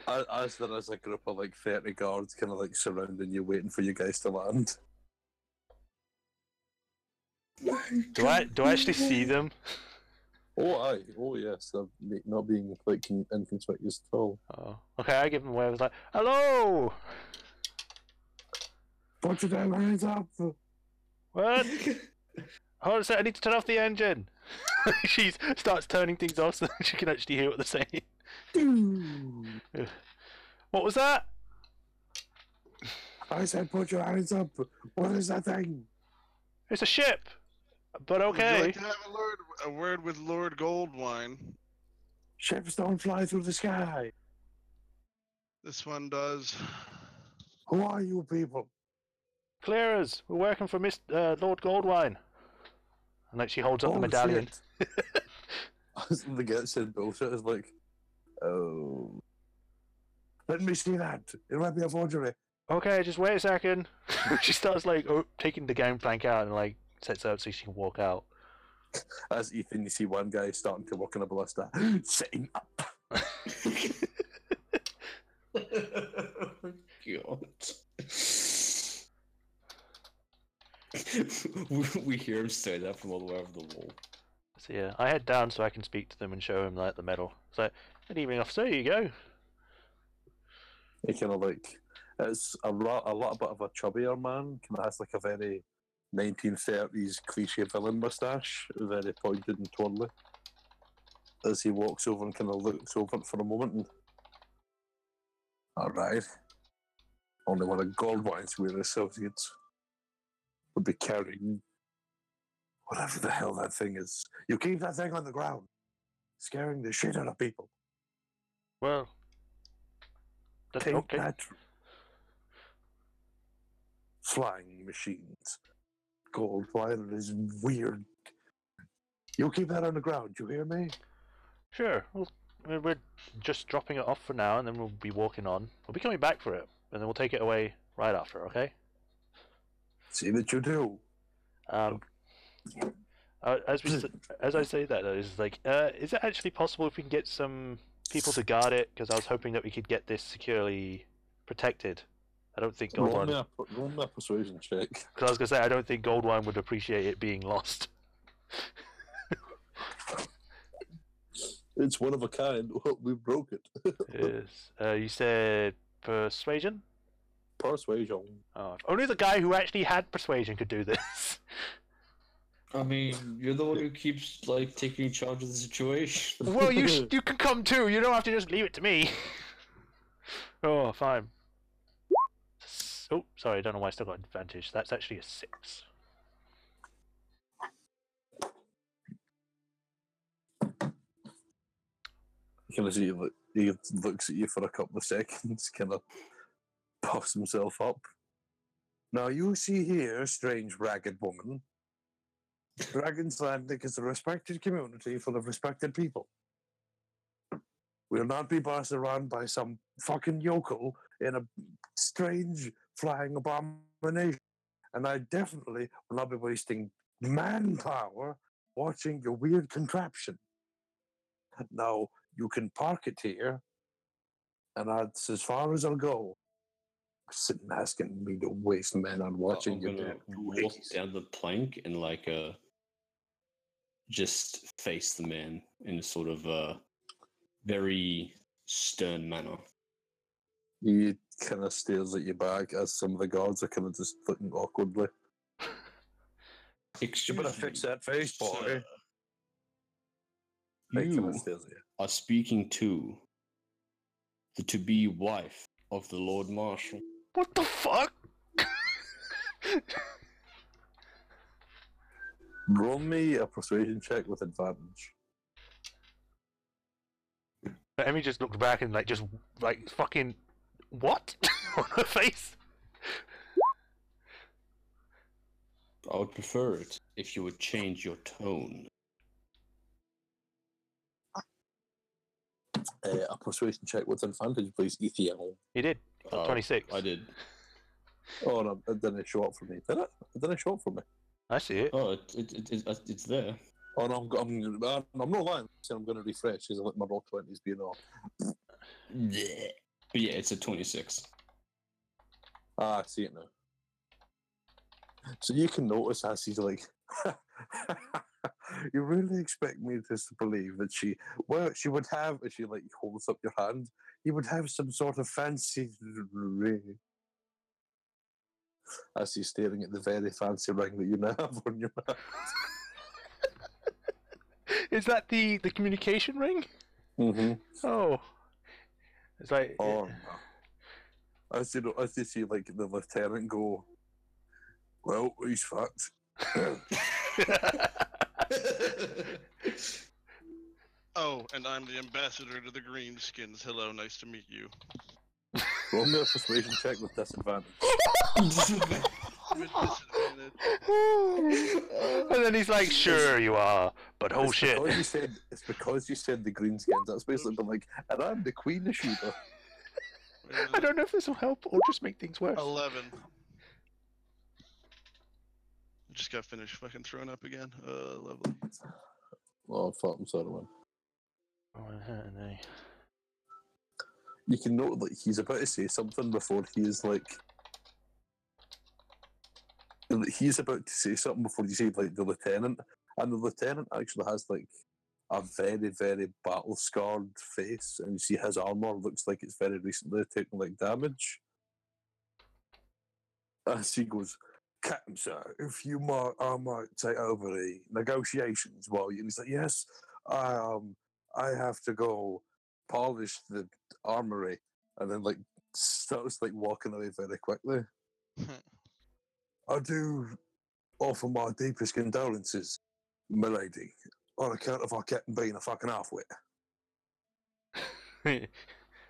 As there is a group of like 30 guards kind of like surrounding you, waiting for you guys to land. Do I actually see them? Oh, aye. Oh, yes. They're not being like inconspicuous at all. Oh, okay. I give them away. I was like, "Hello." Put your damn hands up! What? Hold on a sec, I need to turn off the engine. She starts turning things off so that she can actually hear what they're saying. What was that? I said, put your hands up. What is that thing? It's a ship. But Would you okay. like to have a word with Lord Goldwine? Ships don't fly through the sky. This one does. Who are you people? Clearers, we're working for Lord Goldwine. And like she holds up the medallion. The guy said bullshit is like, oh. Let me see that. It might be a forgery. Okay, just wait a second. She starts like taking the gangplank out and like sets out so she can walk out. As Ethan, you see one guy starting to work on a ballista, setting up. God. We hear him say that from all the way over the wall. So yeah, I head down so I can speak to them and show him like the medal. So, good evening, officer. Here you go. He kind of like, it's a lot bit of a chubbier man. Kind of has like a very 1930s cliche villain mustache, very pointed and twirly. As he walks over and kind of looks over it for a moment and, all right, only one of Goldwine's weird associates would be carrying whatever the hell that thing is. You keep that thing on the ground, scaring the shit out of people. Well, that's Take okay. that. Flying machines. Goldwine is weird. You keep that on the ground, you hear me? Sure. Well, we're just dropping it off for now, and then we'll be walking on. We'll be coming back for it, and then we'll take it away right after. Okay? See that you do. As I say that, though, is like, is it actually possible if we can get some people to guard it? Because I was hoping that we could get this securely protected. I don't think Roll Goldwine. me a persuasion check. Because I was gonna say I don't think Goldwine would appreciate it being lost. It's one of a kind. We broke it. Yes. You said persuasion. Persuasion. Oh, if only the guy who actually had persuasion could do this. I mean, you're the one who keeps like taking charge of the situation. Well, you can come too. You don't have to just leave it to me. Oh, fine. Oh, sorry. I don't know why I still got advantage. That's actually a 6. You kind of see he looks at you for a couple of seconds, kind of puffs himself up. Now you see here, strange ragged woman. Dragon's Landing is a respected community full of respected people. We'll not be bossed around by some fucking yokel in a strange flying abomination. And I definitely will not be wasting manpower watching your weird contraption. Now, you can park it here, and that's as far as I'll go. Sitting asking me to waste men on watching I'm your gonna damn walk down the plank and like just face the man in a sort of very stern manner. He kind of stares at you back as some of the guards are kind of just looking awkwardly. You better fix that face, boy. He kind You of stares at you. are speaking to the to-be wife of the Lord Marshal. What the fuck? Roll me a persuasion check with advantage. Emmy just looked back and just fucking what on her face. I would prefer it if you would change your tone. A persuasion check with advantage, please, Ethiel. He did. 26. I did. Oh no, it didn't show up for me. Did it? It didn't show up for me. I see it. Oh, it's there. Oh no, I'm not lying. I'm going to refresh because I let my roll 20s being off. Bleh. But yeah, it's a 26. Ah, I see it now. So you can notice as he's like, you really expect me to believe that she would have, if she like holds up your hand, you would have some sort of fancy ring. As he's staring at the very fancy ring that you now have on your hand. Is that the communication ring? Mm-hmm. Oh, it's like Oh no. As you see like the lieutenant go, well, he's fucked. Oh, and I'm the ambassador to the Greenskins. Hello, nice to meet you. Roll me a persuasion check with disadvantage. With disadvantage. And then he's like, "Sure you are, but oh It's shit." because you said the greenskins. That's basically been like, and I'm the queen of Sheba. I don't know if this will help or just make things worse. 11. Just got finished fucking throwing up again. Lovely. Oh fuck, I'm sorry, man. Oh, and they... You can note like he's about to say something before he is like. He's about to say something before you say like the lieutenant, and the lieutenant actually has like a very, very battle scarred face, and you see his armor looks like it's very recently taken like damage. As he goes, Captain, sir, if you might take over the negotiations while you. And he's like, yes, I have to go polish the armory, and then like starts like walking away very quickly. I do offer my deepest condolences, milady, on account of our captain being a fucking half-wit.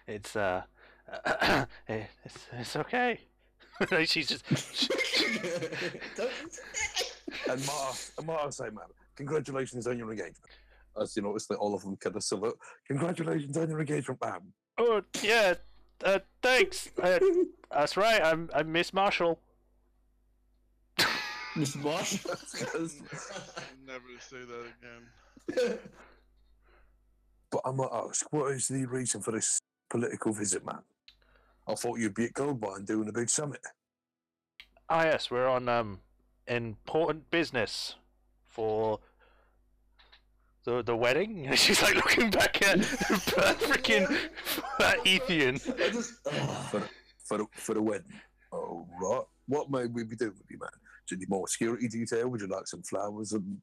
it's it's okay. She's just. And might I say, man, congratulations on your engagement. As you notice, that all of them kind of salute. Congratulations on your engagement, ma'am. Oh yeah, thanks. That's right. I'm Miss Marshall. Miss Marsh? Never say that again. But I might ask, what is the reason for this political visit, man? I thought you'd be at Goldmine doing a big summit. Ah yes, we're on important business for the wedding. And she's like looking back at freaking Ethian. For the wedding. All right. What may we be doing with you, man? Do you need more security detail? Would you like some flowers? And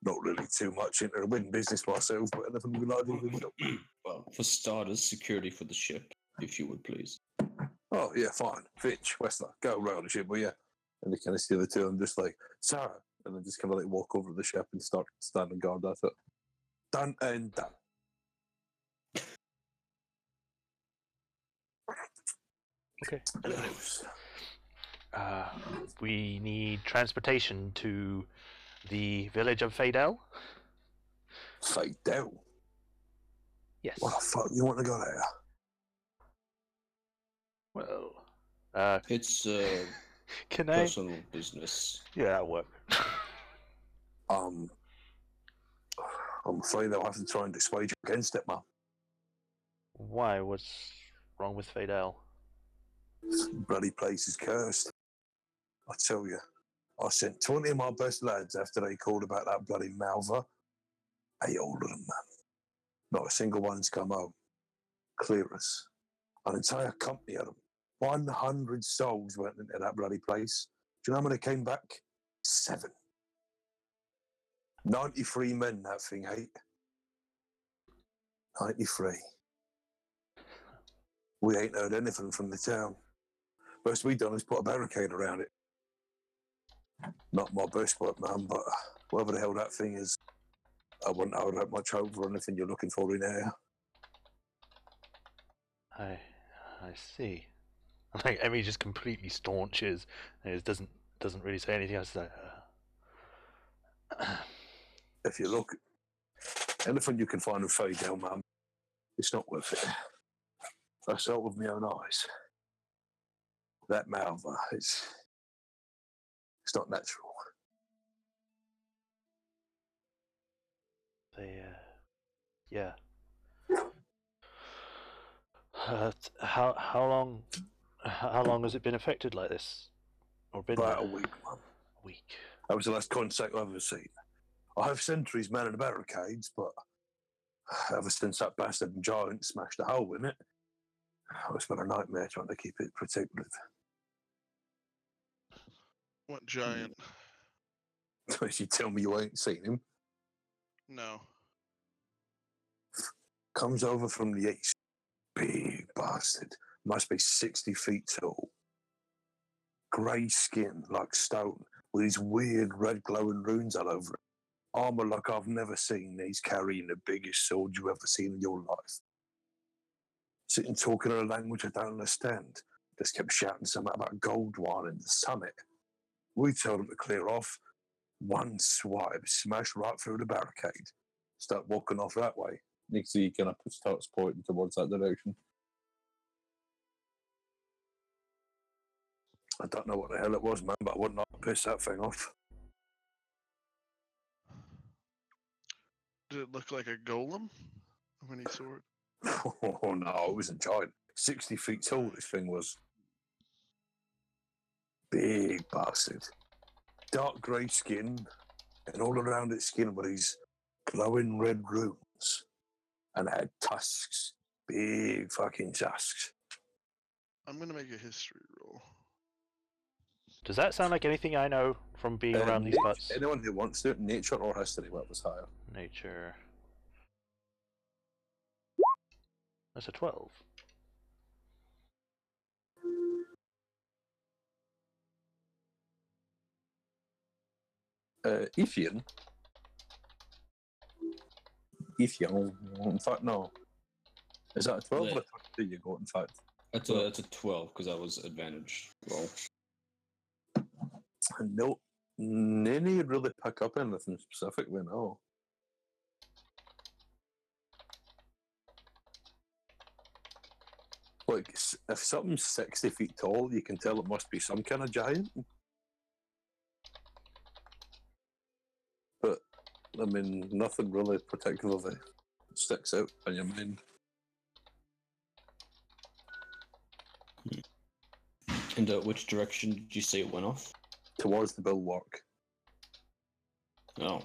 not really too much into the wedding business myself, but anything we like to do. Well, for starters, security for the ship, if you would please. Oh, yeah, fine. Fitch, Westler, go round the ship, will you? And they kind of see the two of them just like, Sarah. And then just kind of like walk over to the ship and start standing guard at it. Done and done. Okay. We need transportation to the village of Fadel. Fadel? Yes. What the fuck you want to go there? Well, It's can I? personal business. Yeah, that'll work. I'm afraid I'll have to try and dissuade you against it, man. Why? What's wrong with Fadel? Bloody place is cursed. I tell you, I sent 20 of my best lads after they called about that bloody Malva. 8 all of them, man. Not a single one's come home. Clear us. An entire company of them. 100 souls went into that bloody place. Do you know how many came back? 7. 93 men, that thing, 8. 93. We ain't heard anything from the town. First we done is put a barricade around it. Not my best work, man, but whatever the hell that thing is, I wouldn't hold out much hope for anything you're looking for in there. I see. Like Emmy just completely staunches and it doesn't really say anything else. Like, If you look, anything you can find in Fadel, man, it's not worth it. I saw it with my own eyes. That Malva, it's not natural. They, yeah. How long has it been affected like this, or been About there? a week, man. A week. That was the last contact I've ever seen. I have sentries manning the barricades, but ever since that bastard giant smashed a hole in it, it's been a nightmare trying to keep it protected. What giant? You tell me you ain't seen him. No. Comes over from the east. Big bastard. Must be 60 feet tall. Grey skin like stone, with these weird red glowing runes all over it. Armour like I've never seen. He's carrying the biggest sword you've ever seen in your life. Sitting talking in a language I don't understand. Just kept shouting something about gold wine and the summit. We told him to clear off. One swipe, smashed right through the barricade. Start walking off that way. Nixie kind of starts pointing towards that direction. I don't know what the hell it was, man, but I wouldn't piss that thing off. Did it look like a golem of any sort? Oh no, it was a giant. 60 feet tall, this thing was. Big bastard. Dark grey skin, and all around its skin were these glowing red runes. And it had tusks. Big fucking tusks. I'm gonna make a history roll. Does that sound like anything I know from being around these parts? Anyone who wants to, nature or history, what was higher? Nature. That's a 12. Ethian. In fact, no. Is that a 12 Yeah. or a 22 you got, in fact? It's a 12 because that was advantage roll. No, Ninny really pick up anything specifically, no. Like, if something's 60 feet tall, you can tell it must be some kind of giant. But, I mean, nothing really particularly sticks out in your mind. And which direction did you say it went off? Towards the bulwark. Oh.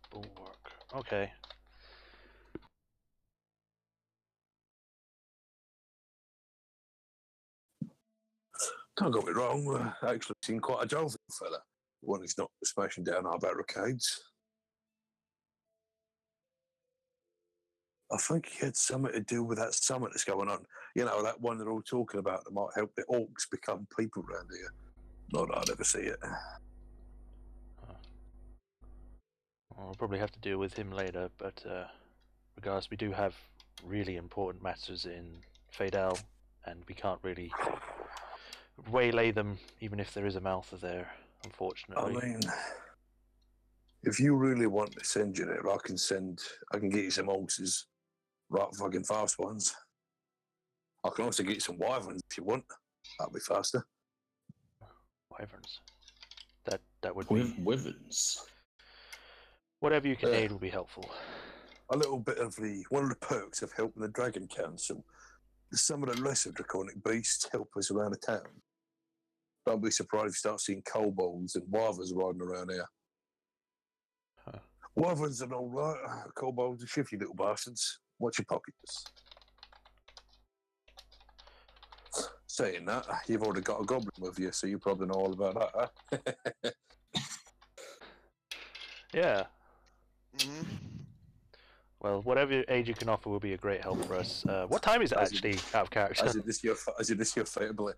Bulwark. Okay. Don't get me wrong, I actually seen quite a jolly fella when he's not smashing down our barricades. I think he had something to do with that summit that's going on. You know, that one they're all talking about that might help the orcs become people around here. Not that I'd ever see it. I'll probably have to deal with him later, but regardless, we do have really important matters in Fadal, and we can't really waylay them, even if there is a Maltha there, unfortunately. I mean, if you really want to send you there, I can get you some horses, right fucking fast ones. I can also get you some wyverns if you want. That'll be faster. Wyverns. That would be... Wyverns. Whatever you can aid will be helpful. A little bit of one of the perks of helping the Dragon Council. Some of the lesser draconic beasts help us around the town. Don't be surprised if you start seeing kobolds and wyverns riding around here. Huh. Wyverns are all right. Kobolds are shifty little bastards. Watch your pockets. Saying that, you've already got a goblin with you, so you probably know all about that, huh? Yeah. Mm-hmm. Well, whatever aid you can offer will be a great help for us. What time is it actually, out of character? As it is your favorite.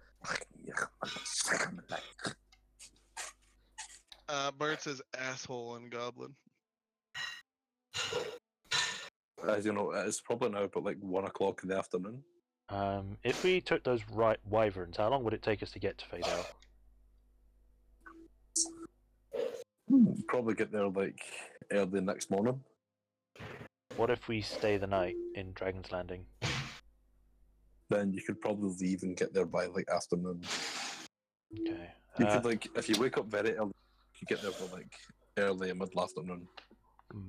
Bart says asshole in Goblin. As you know, it's probably now about like 1 o'clock in the afternoon. If we took those wyverns, how long would it take us to get to Fadal? Probably get there like early next morning. What if we stay the night in Dragon's Landing? Then you could probably even get there by like afternoon. Okay. You could like if you wake up very early, you get there for like early and middle afternoon.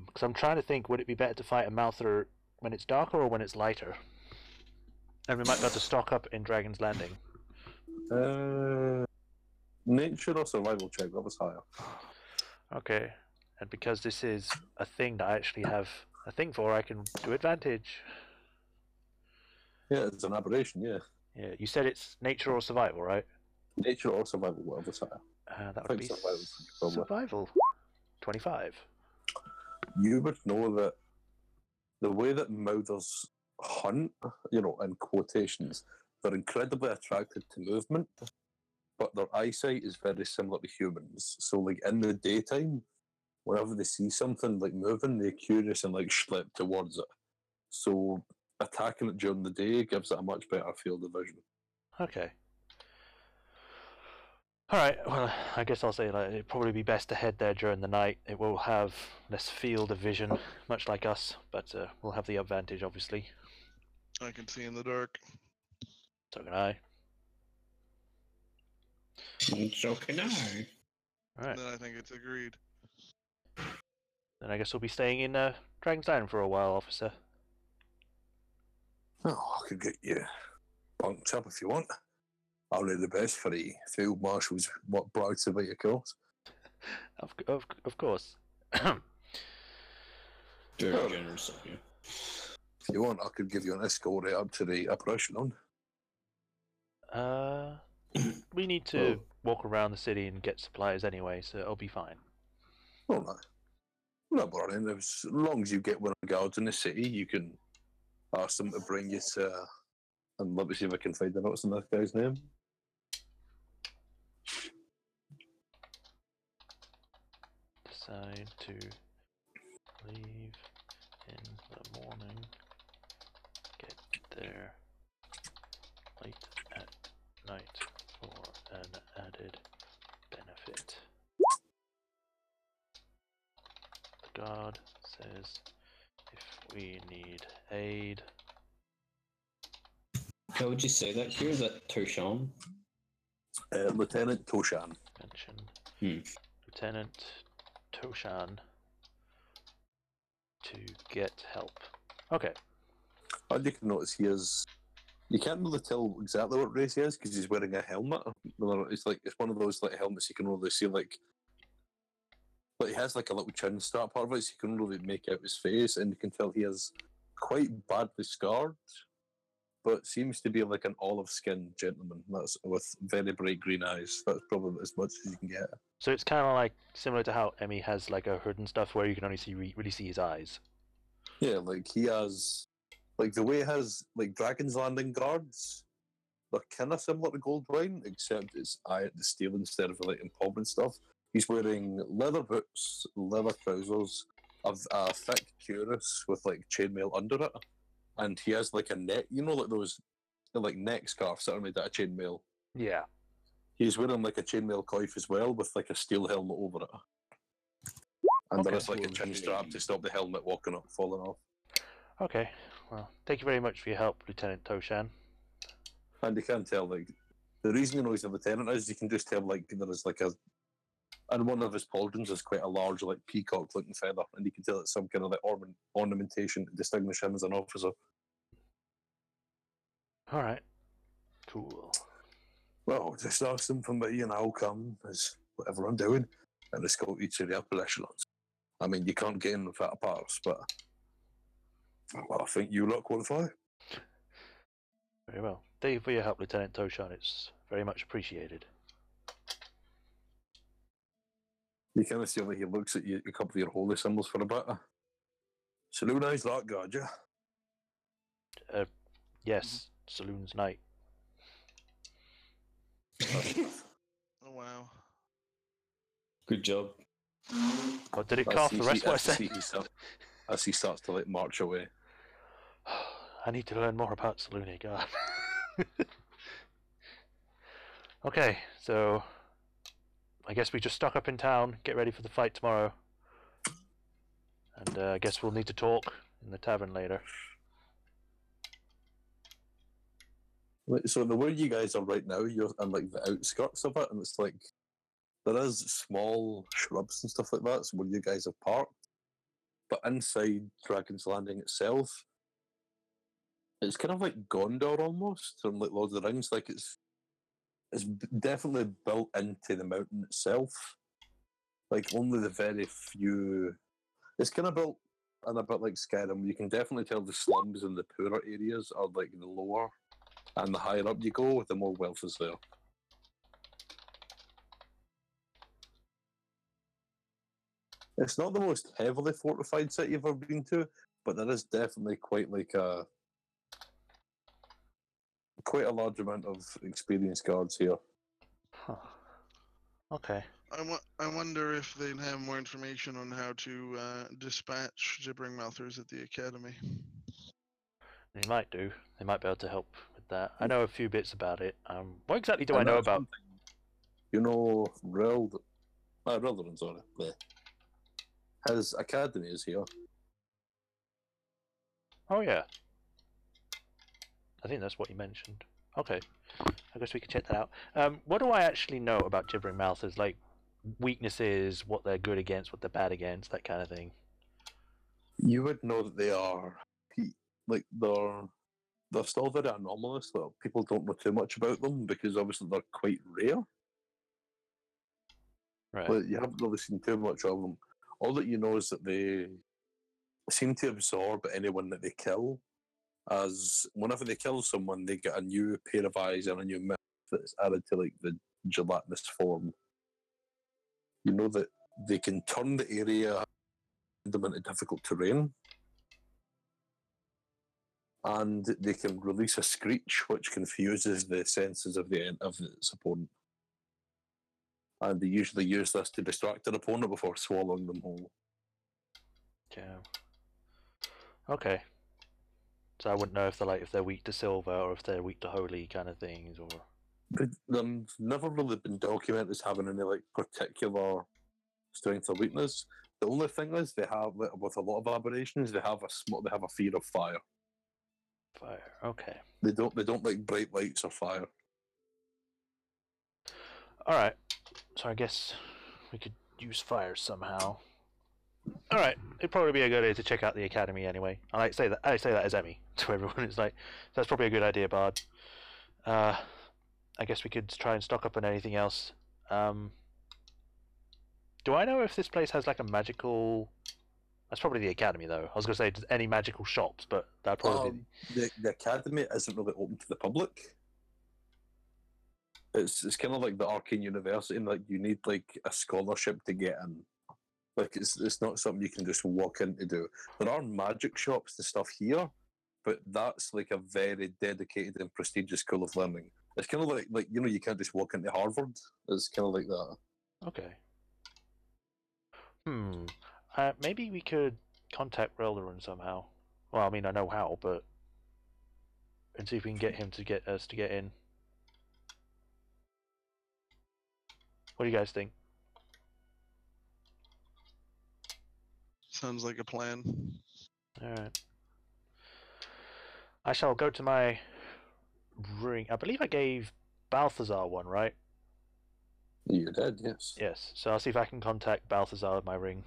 Because I'm trying to think, would it be better to fight a Mouther when it's darker or when it's lighter? And we might be able to stock up in Dragon's Landing. Nature or survival check, that was higher. Okay. And because this is a thing that I actually have a thing for, I can do advantage. Yeah, it's an aberration, yeah. Yeah, you said it's nature or survival, right? Nature or survival, whatever's higher. That I would be think survival's probably. survival. 25. You would know that the way that Mouthers hunt, you know, in quotations, they're incredibly attracted to movement, but their eyesight is very similar to humans. So, like, in the daytime, whenever they see something, like, moving, they're curious and, like, slip towards it. So, attacking it during the day gives it a much better field of vision. Okay. Alright, well, I guess I'll say like, it'd probably be best to head there during the night. It will have less field of vision, much like us, but we'll have the advantage, obviously. I can see in the dark. So can I. So can I. Alright, Then I think it's agreed. then I guess we'll be staying in Dragon's Island for a while, officer. Oh, I could get you bunked up if you want. I'll do the best for the field marshals, what brights about your course. Of course. Very generous of you. If you want, I could give you an escort up to the apparition on. We need to walk around the city and get supplies anyway, so it'll be fine. Oh, no. No worrying. As long as you get one of the guards in the city, you can ask them to bring you to. And let me see if I can find the notes on that guy's name. Decide to leave in the morning. Get there late at night for an added benefit. The guard says if we need aid. How would you say that here? Is that Toshan? Lieutenant Toshan. Mention Lieutenant Toshan to get help. Okay. And you can notice he is. You can't really tell exactly what race he is because he's wearing a helmet. It's one of those like helmets you can only see like he has like a little chin strap part of it, so you can really make out his face, and you can tell he is quite badly scarred, but seems to be like an olive-skinned gentleman. That's with very bright green eyes. That's probably as much as you can get. So it's kind of like similar to how Emmy has like a hood and stuff, where you can only see really see his eyes. Yeah, like he has, like the way he has like Dragon's Landing guards. They're kind of similar to Goldwine, except it's eye at the steel instead of like empowerment stuff. He's wearing leather boots, leather trousers, a thick cuirass with like chainmail under it, and he has like a neck, you know, like those like neck scarves that are made out of chainmail. Yeah. He's wearing like a chainmail coif as well, with like a steel helmet over it, and there is like a chin strap to stop the helmet falling off. Okay. Well, thank you very much for your help, Lieutenant Toshan. And you can tell like the reason you know he's a lieutenant is you can just tell like there is like a. And one of his pauldrons is quite a large, like peacock-looking feather, and you can tell it's some kind of like ornamentation to distinguish him as an officer. All right. Cool. Well, just ask them for me, and I'll come as whatever I'm doing, and escort you to the upper echelons. I mean, you can't get in without a pass, but well, I think you lot qualify. Very well. Thank you for your help, Lieutenant Toshan. It's very much appreciated. You kind of see like he looks at you, a couple of your holy symbols for a bit. Saloonize that guard, yeah? Yes, Saloon's night. Oh wow. Good job. What did it cough? The rest of what I said? As he starts to like march away. I need to learn more about Saloony, God. Okay, so I guess we just stock up in town, get ready for the fight tomorrow. And I guess we'll need to talk in the tavern later. Like, so the way you guys are right now, you're on like the outskirts of it, and it's like there is small shrubs and stuff like that. So where you guys have parked, but inside Dragon's Landing itself, it's kind of like Gondor almost, from like Lord of the Rings. Like it's definitely built into the mountain itself. Like only the very few. It's kind of built and a bit like Skyrim. You can definitely tell the slums and the poorer areas are like the lower, and the higher up you go, the more wealth is there. It's not the most heavily fortified city you've ever been to, but there is definitely quite a large amount of experienced guards here. Huh. Okay. I wonder if they'd have more information on how to dispatch gibbering mouthers at the academy. They might do. They might be able to help with that. I know a few bits about it. What exactly do And I know that's about? one thing. You know, Relderin, sorry. His academy is here. Oh yeah. I think that's what you mentioned. Okay. I guess we could check that out. What do I actually know about gibbering mouthers? Like weaknesses, what they're good against, what they're bad against, that kind of thing. You would know that they are like they're still very anomalous. That people don't know too much about them because obviously they're quite rare. Right. But you haven't really seen too much of them. All that you know is that they seem to absorb anyone that they kill. As whenever they kill someone, they get a new pair of eyes and a new mouth that's added to like the gelatinous form. You know that they can turn the area them into difficult terrain, and they can release a screech which confuses the senses of its opponent. And they usually use this to distract their opponent before swallowing them whole. Yeah. Okay. So I wouldn't know if they're weak to silver or if they're weak to holy kind of things, or. They've never really been documented as having any like particular strength or weakness. The only thing is they have, with a lot of aberrations, they have a fear of fire. Fire. Okay. They don't like bright lights or fire. All right. So I guess we could use fire somehow. All right. It'd probably be a good idea to check out the academy anyway. I say that as Emmy to everyone. It's like that's probably a good idea, Bard. I guess we could try and stock up on anything else. Do I know if this place has like a magical? That's probably the academy, though. I was going to say any magical shops, but that'd probably be The academy isn't really open to the public. It's kind of like the Arcane University, and like you need like a scholarship to get in. Like it's not something you can just walk in to do. There are magic shops and stuff here, but that's like a very dedicated and prestigious school of learning. It's kind of like you can't just walk into Harvard. It's kind of like that. okay. Maybe we could contact Relderin somehow. Well, I mean, I know how, but and see if we can get him to get us to get in. What do you guys think? Sounds like a plan. All right. I shall go to my ring. I believe I gave Balthazar one, right? You did, yes. Yes. So I'll see if I can contact Balthazar with my ring.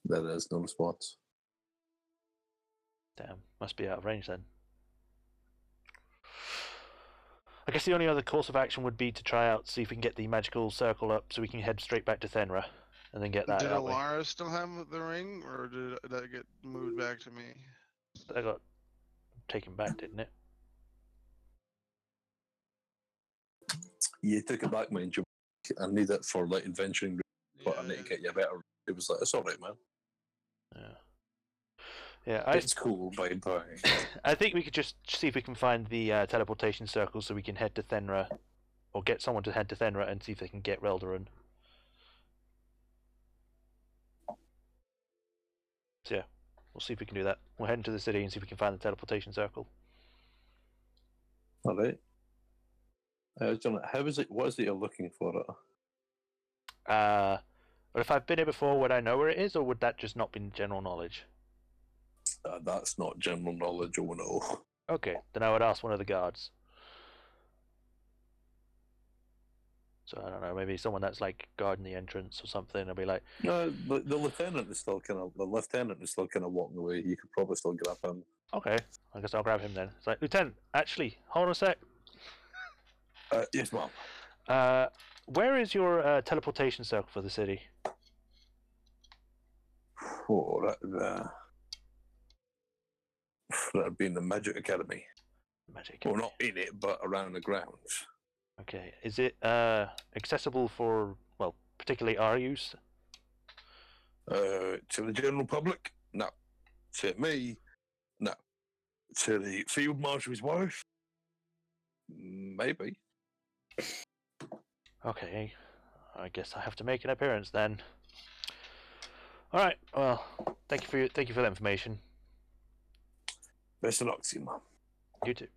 There is no response. Damn, must be out of range then. I guess the only other course of action would be to try out, see if we can get the magical circle up so we can head straight back to Thenra and then get that Did that way. Alara still have the ring, or did that get moved back to me? That got taken back, didn't it? You took it back, mind you. I need it for like adventuring, but I need to get you a better. It was like, it's all right, man. Yeah. Yeah, It's cool, bye. I think we could just see if we can find the teleportation circle so we can head to Thenra, or get someone to head to Thenra and see if they can get Relderin. So yeah, we'll see if we can do that. We'll head into the city and see if we can find the teleportation circle. All right. John, how is it? What is it you're looking for? But if I've been here before, would I know where it is, or would that just not be general knowledge? That's not general knowledge, oh no. Okay, then I would ask one of the guards. So I don't know, maybe someone that's like guarding the entrance or something. I'll be like, No, the lieutenant is still kind of walking away. You could probably still grab him. okay, I guess I'll grab him then. It's like, Lieutenant, actually, hold on a sec. Yes, ma'am. Where is your teleportation circle for the city? Oh, that'd be in the Magic Academy. Magic. Well, not in it, but around the grounds. Okay, is it accessible for, well, particularly our use? To the general public? No. To me? No. To the field marshal's wife? Maybe. Okay, I guess I have to make an appearance then. All right. Well, thank you for that information. Best of luck to you, ma'am. You too.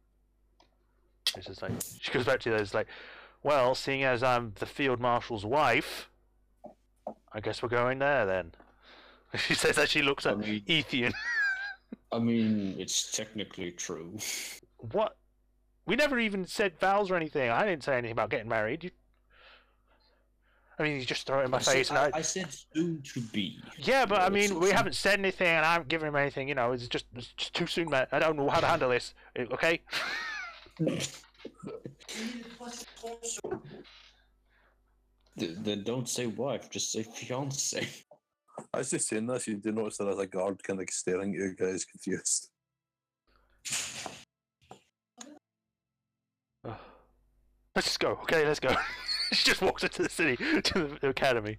It's just like she goes back to this like, well, seeing as I'm the field marshal's wife, I guess we're going there then. She says that she looks at Ethian. I mean, it's technically true. What? We never even said vows or anything. I didn't say anything about getting married. I mean, you just throw it in my face. I said soon to be. Yeah, but I mean, we haven't said anything, and I haven't given him anything. You know, it's just too soon, man. I don't know how to handle this. Okay. Then don't say wife, just say fiance. I was just saying this, you do notice there is a guard kind of staring at you guys confused. Let's just go. Okay, let's go. She just walks into the city, to the academy.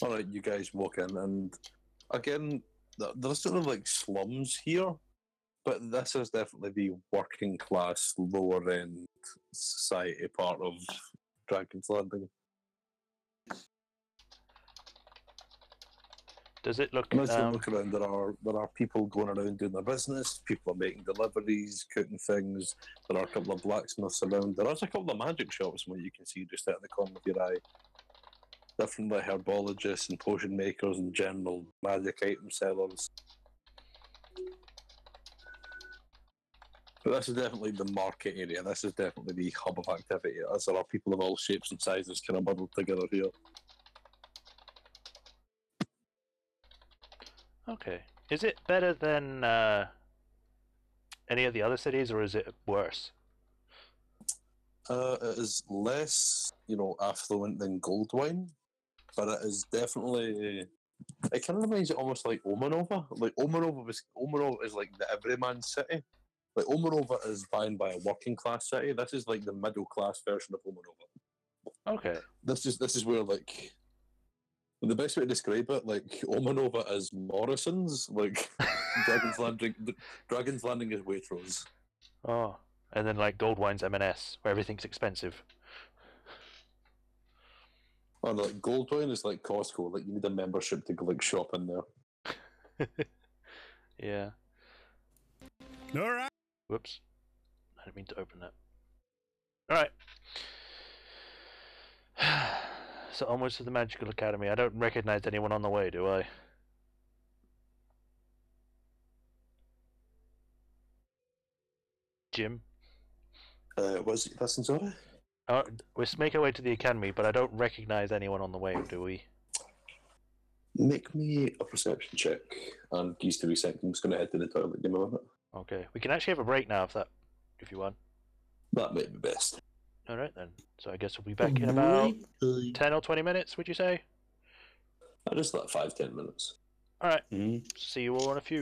Alright, you guys walk in, and again, there's sort of like slums here, but this is definitely the working class, lower end society part of Dragon's Landing. Does it look? And as you look around, there are people going around doing their business. People are making deliveries, cooking things. There are a couple of blacksmiths around. There is a couple of magic shops, from what you can see just out of the corner of your eye. Different like herbologists and potion makers and general magic item sellers. But this is definitely the market area. This is definitely the hub of activity. As there are people of all shapes and sizes kind of muddled together here. Okay. Is it better than any of the other cities, or is it worse? It is less, affluent than Goldwine, but it is definitely. It kind of reminds you almost like Omanova. Like Omanova is like the everyman city. Like Omanova is owned by a working class city. This is like the middle class version of Omanova. Okay. This is where like. The best way to describe it, like Omanova is Morrison's, like Dragon's Landing is Waitrose. Oh, and then like Goldwine's M&S, where everything's expensive. Oh, no, like Goldwine is like Costco. Like you need a membership to go like shop in there. Yeah. All right. Whoops. I didn't mean to open that. All right. So onwards to the Magical Academy. I don't recognize anyone on the way, do I? Jim? Was it Listen, sorry? Let's make our way to the academy, but I don't recognize anyone on the way, do we? Make me a perception check. And used to be second. I'm just going to head to the toilet. Give me a minute. Okay. We can actually have a break now if you want. That may be best. Alright then. So I guess we'll be back in about 10 or 20 minutes, would you say? Just like 5-10 minutes. Alright. See you all in a few.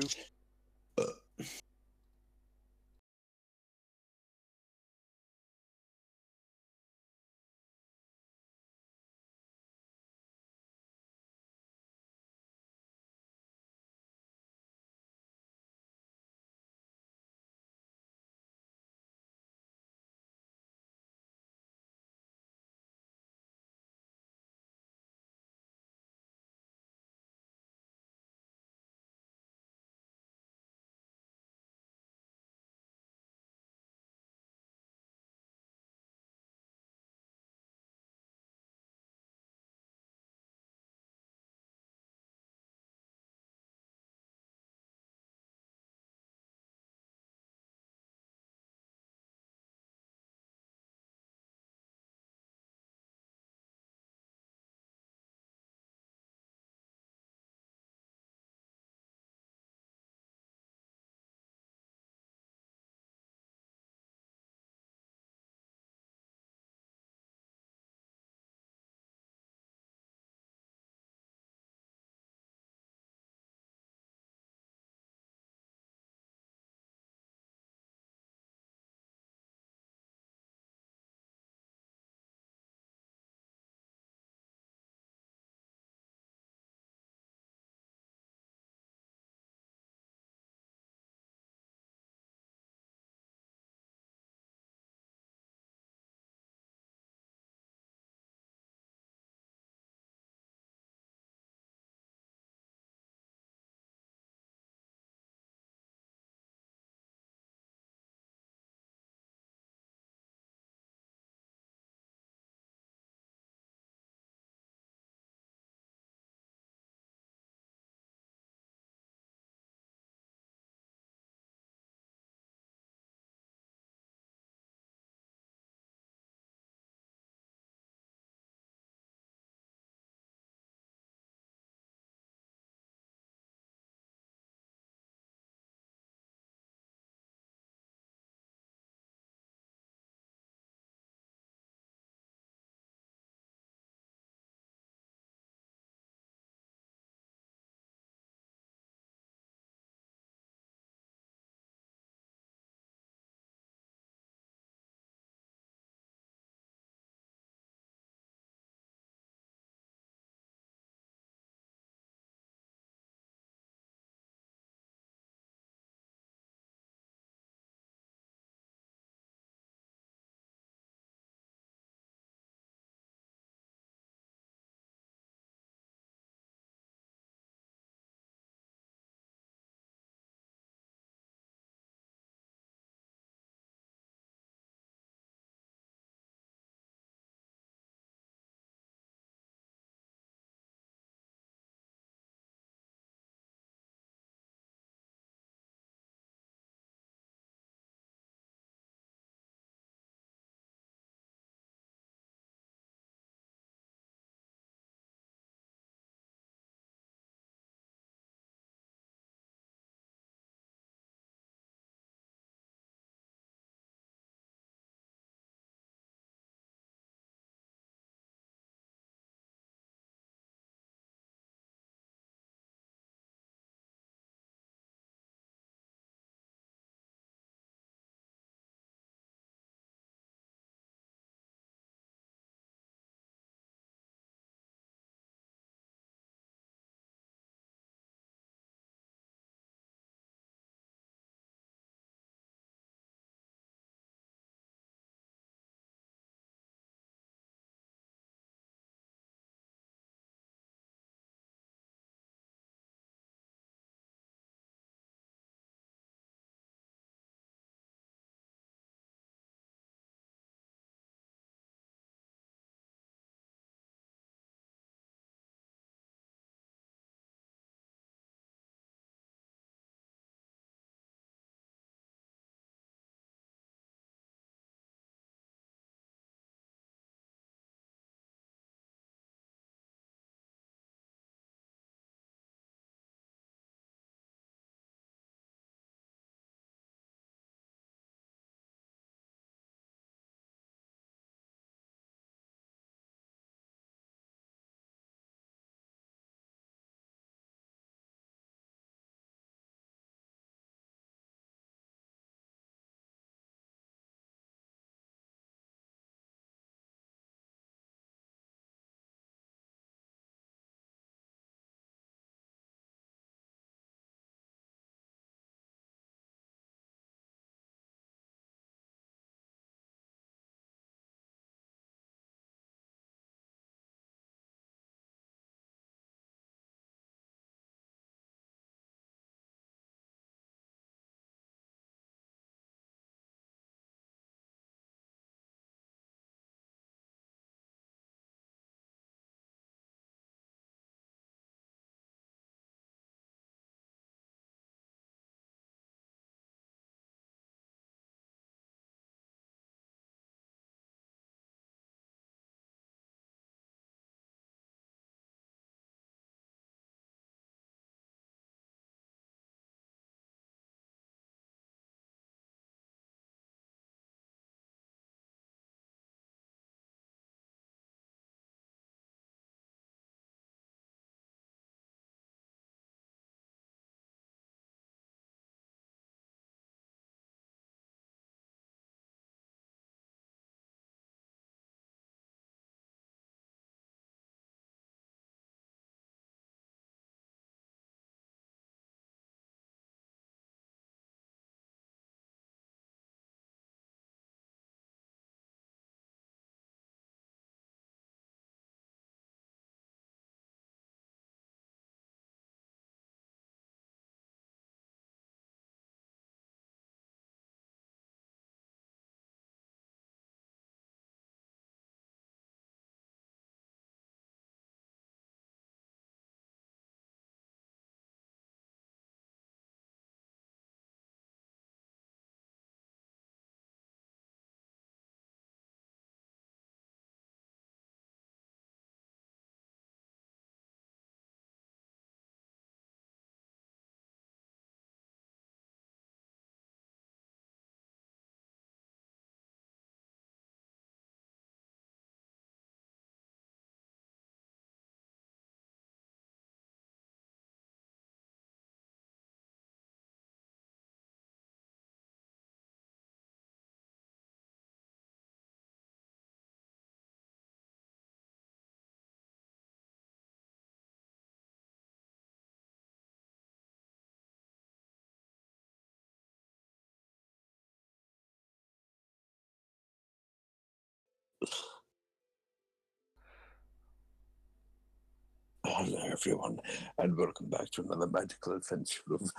Hello, everyone, and welcome back to another magical adventure of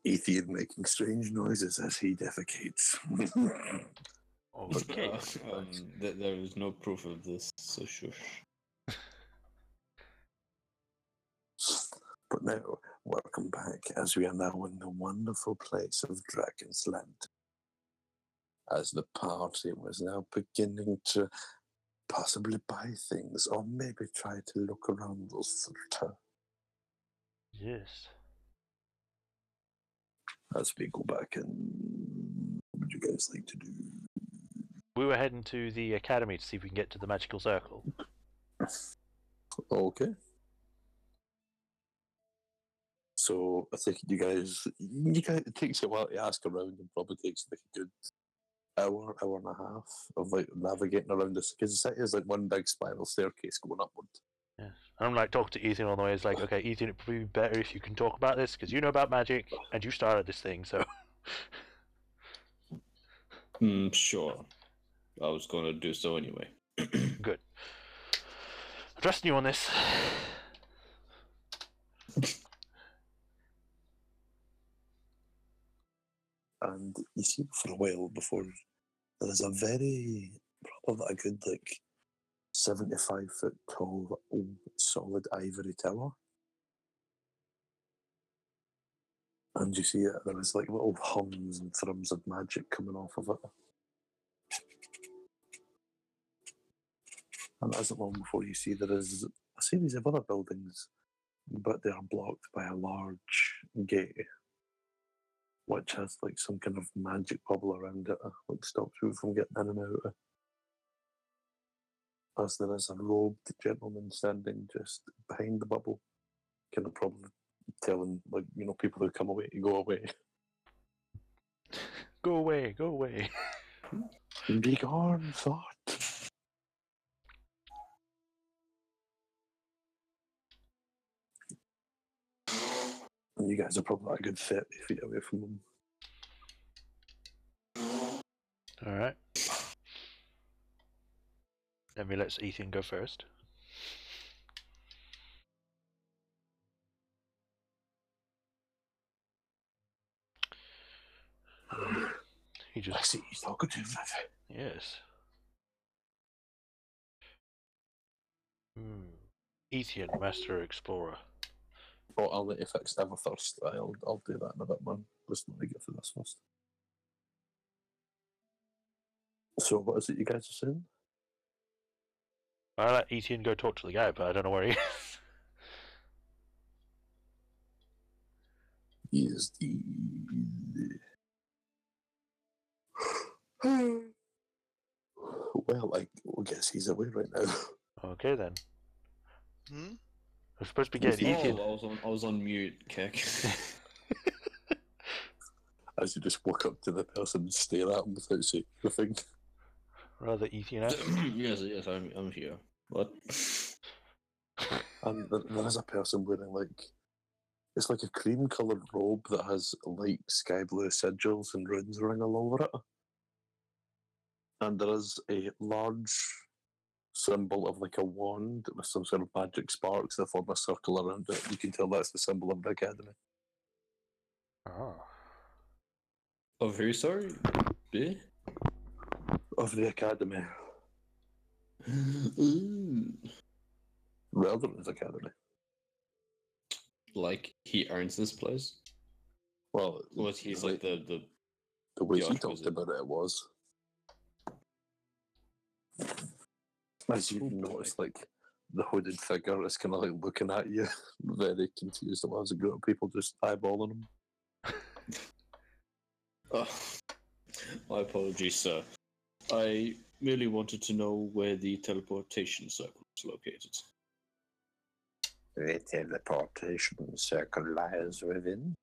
Ethan making strange noises as he defecates. Okay. There is no proof of this, so shush. But now, welcome back, as we are now in the wonderful place of Dragon's Land. As the party was now beginning to possibly buy things, or maybe try to look around those theatre. Yes. As we go back, and what would you guys like to do? We were heading to the academy to see if we can get to the magical circle. Okay. So I think you guys, it takes you a while to ask around, and probably takes like a good hour and a half of like navigating around this, because the city is like one big spiral staircase going upward. Yeah. I'm like talking to Ethan on the way. It's like, okay, Ethan, it'd probably be better if you can talk about this because you know about magic and you started this thing. So. Sure. I was going to do so anyway. Good. I'm trusting you on this. And you see for a while before, there's a very, probably a good like 75-foot tall, old, solid ivory tower. And you see that there is like little hums and thrums of magic coming off of it. And it isn't long before you see there is a series of other buildings, but they are blocked by a large gate, which has like some kind of magic bubble around it, which stops you from getting in and out. As there is a robed gentleman standing just behind the bubble, kind of probably telling people who come away to go away. Go away, go away. Be gone, thought. And you guys are probably a good 30 feet away from them. Alright. Let me let Ethan go first. He just. I see he's talking to him. Yes. Ethan, Master Explorer. Oh, I'll let you fix Ever first. I'll do that in a bit, man. Just let me get through this first. So, what is it you guys are saying? I'll let Ethan go talk to the guy, but I don't know where he is. He is the... Well, I guess he's away right now. Okay then. Hmm? We're supposed to be getting Ethan. I was on mute, Keck. As you just walk up to the person and stare at him without saying anything. Rather Ethan. yes, I'm here. What? And there is a person wearing it's like a cream-coloured robe that has light sky blue sigils and runes running all over it. And there is a large symbol of like a wand with some sort of magic sparks that form a circle around it. You can tell that's the symbol of the academy. Oh. Of who, sorry? B? Of the academy. Ooh. Relevant academy. Like, he owns this place? Well, Or he's like the way the he talked Archwizard. about it was. As you notice, the hooded figure is kind of looking at you, very confused. There was a group of people just eyeballing him. Oh, my apologies, sir. I merely wanted to know where the teleportation circle is located. The teleportation circle lies within.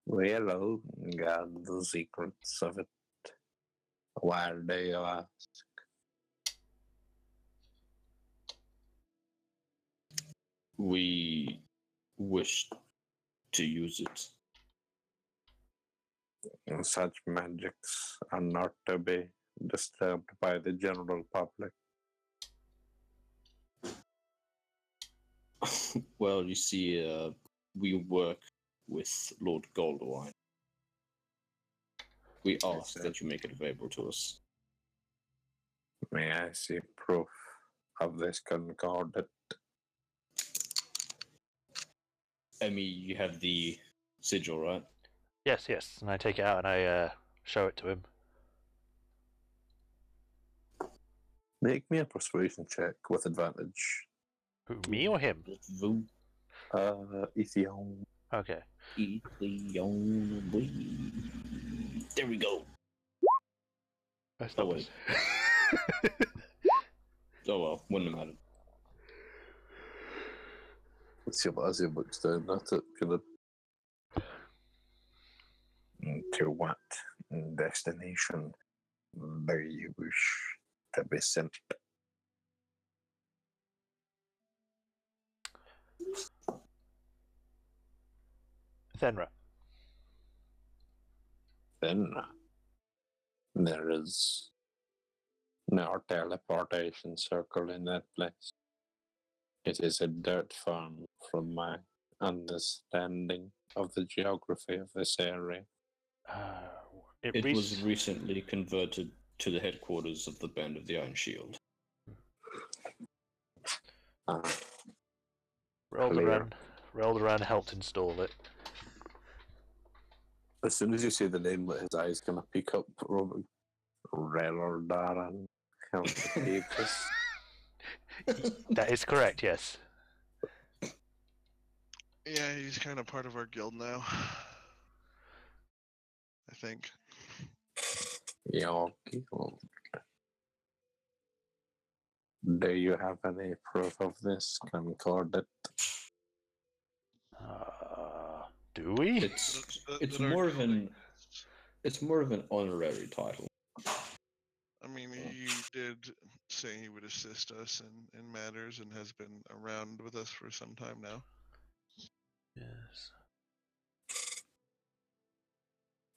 We alone guard the secrets of it. Why do you ask? We wish to use it. Such magics are not to be disturbed by the general public. Well, you see, we work with Lord Goldwine. We ask that you make it available to us. May I see proof of this concordant? Emmy, you have the sigil, right? Yes, yes. And I take it out and I show it to him. Make me a persuasion check with advantage. Who, me or him? Voom. Ethion. Okay. There we go. That's Oh, not wait. Oh well, wouldn't have mattered. Let's see what Azzy looks down at it. Kind of. To what destination do you wish to be sent? Thenra. Then there is no teleportation circle in that place. It is a dirt farm from my understanding of the geography of this area. It was recently converted to the headquarters of the Band of the Iron Shield. Rolled Clear. around, helped install it. As soon as you say the name, let his eyes kind of peek up. Robin. Relordaran Helpus. That is correct, yes. Yeah, he's kind of part of our guild now. I think. Your guild. Do you have any proof of this concordant? Do we? It's more of an honorary title. I mean, he did say he would assist us in matters and has been around with us for some time now. Yes.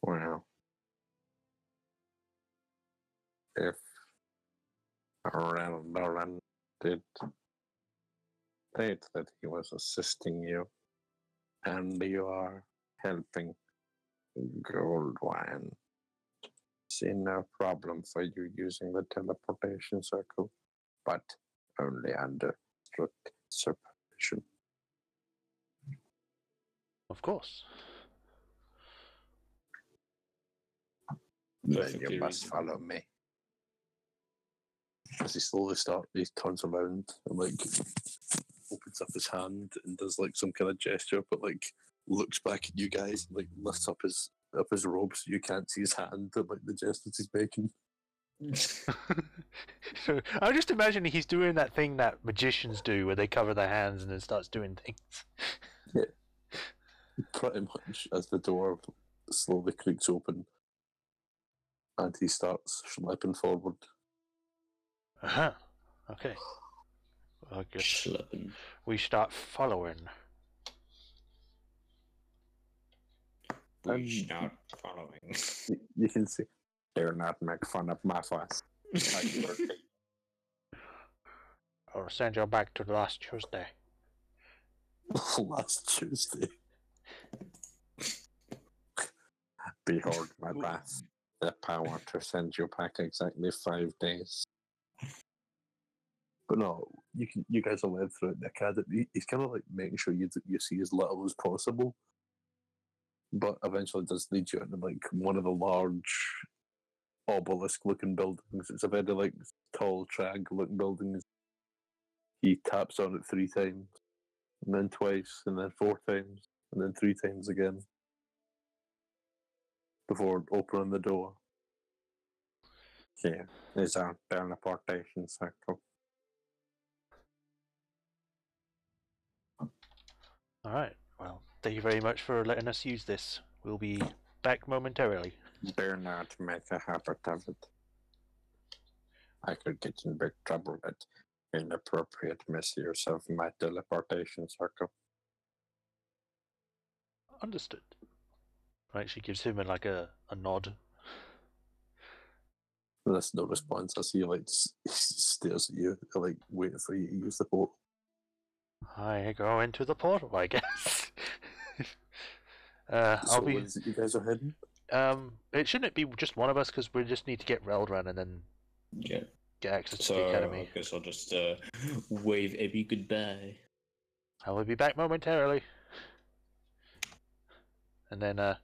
Well, if Reldoran did state that he was assisting you, and you are helping Goldwine, see no problem for you using the teleportation circle, but only under strict supervision. Of course. Then Perfectly you must reasonable. follow me. As he slowly he turns around and like opens up his hand and does like some kind of gesture, but like looks back at you guys and like lifts up his robe so you can't see his hand and like the gestures he's making. So I just imagine he's doing that thing that magicians do where they cover their hands and then starts doing things. Pretty much as the door slowly creaks open and he starts schlepping forward. Uh-huh. Okay. Well, I guess Schlepping. we start following. We start following. You can see Do not make fun of my face. I'll send you back to last Tuesday. last Tuesday. Behold my wrath. The power to send you back exactly 5 days. But no, you guys are led throughout the academy. He's kind of like making sure you see as little as possible, but eventually does lead you into like one of the large obelisk-looking buildings. It's a very like tall, triangle-looking building. He taps on it 3 times, and then twice, and then 4 times, and then 3 times again before opening the door. Here is our teleportation circle. Alright, well, thank you very much for letting us use this. We'll be back momentarily. Do not make a habit of it. I could get in big trouble with inappropriate misuse of my teleportation circle. Understood. Right, she gives him a nod. There's no response. I see he stares at you, like waiting for you to use the portal. I go into the portal, I guess. So I'll be. where is it you guys are heading? It shouldn't be just one of us because we just need to get Reldran and then Yeah. get access to So the academy. I guess I'll just wave Abby goodbye. I will be back momentarily. And then I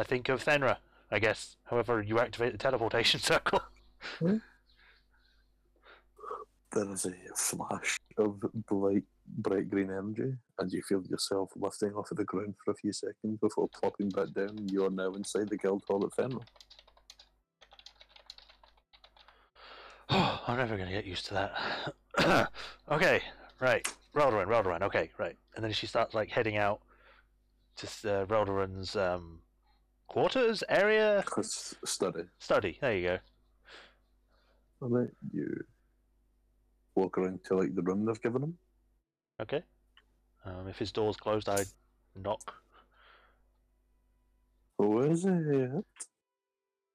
think of Fenra, I guess. However, you activate the teleportation circle. There is a flash of bright green energy, and you feel yourself lifting off of the ground for a few seconds before plopping back down. You are now inside the guild hall at Fenrir. I'm never going to get used to that. Okay, right. Reldoran, okay, right. And then she starts like heading out to Reldoran's quarters, area? Study. There you go. I'll let you walk around to like the room they've given him. Okay. If his door's closed, I knock. Who is it?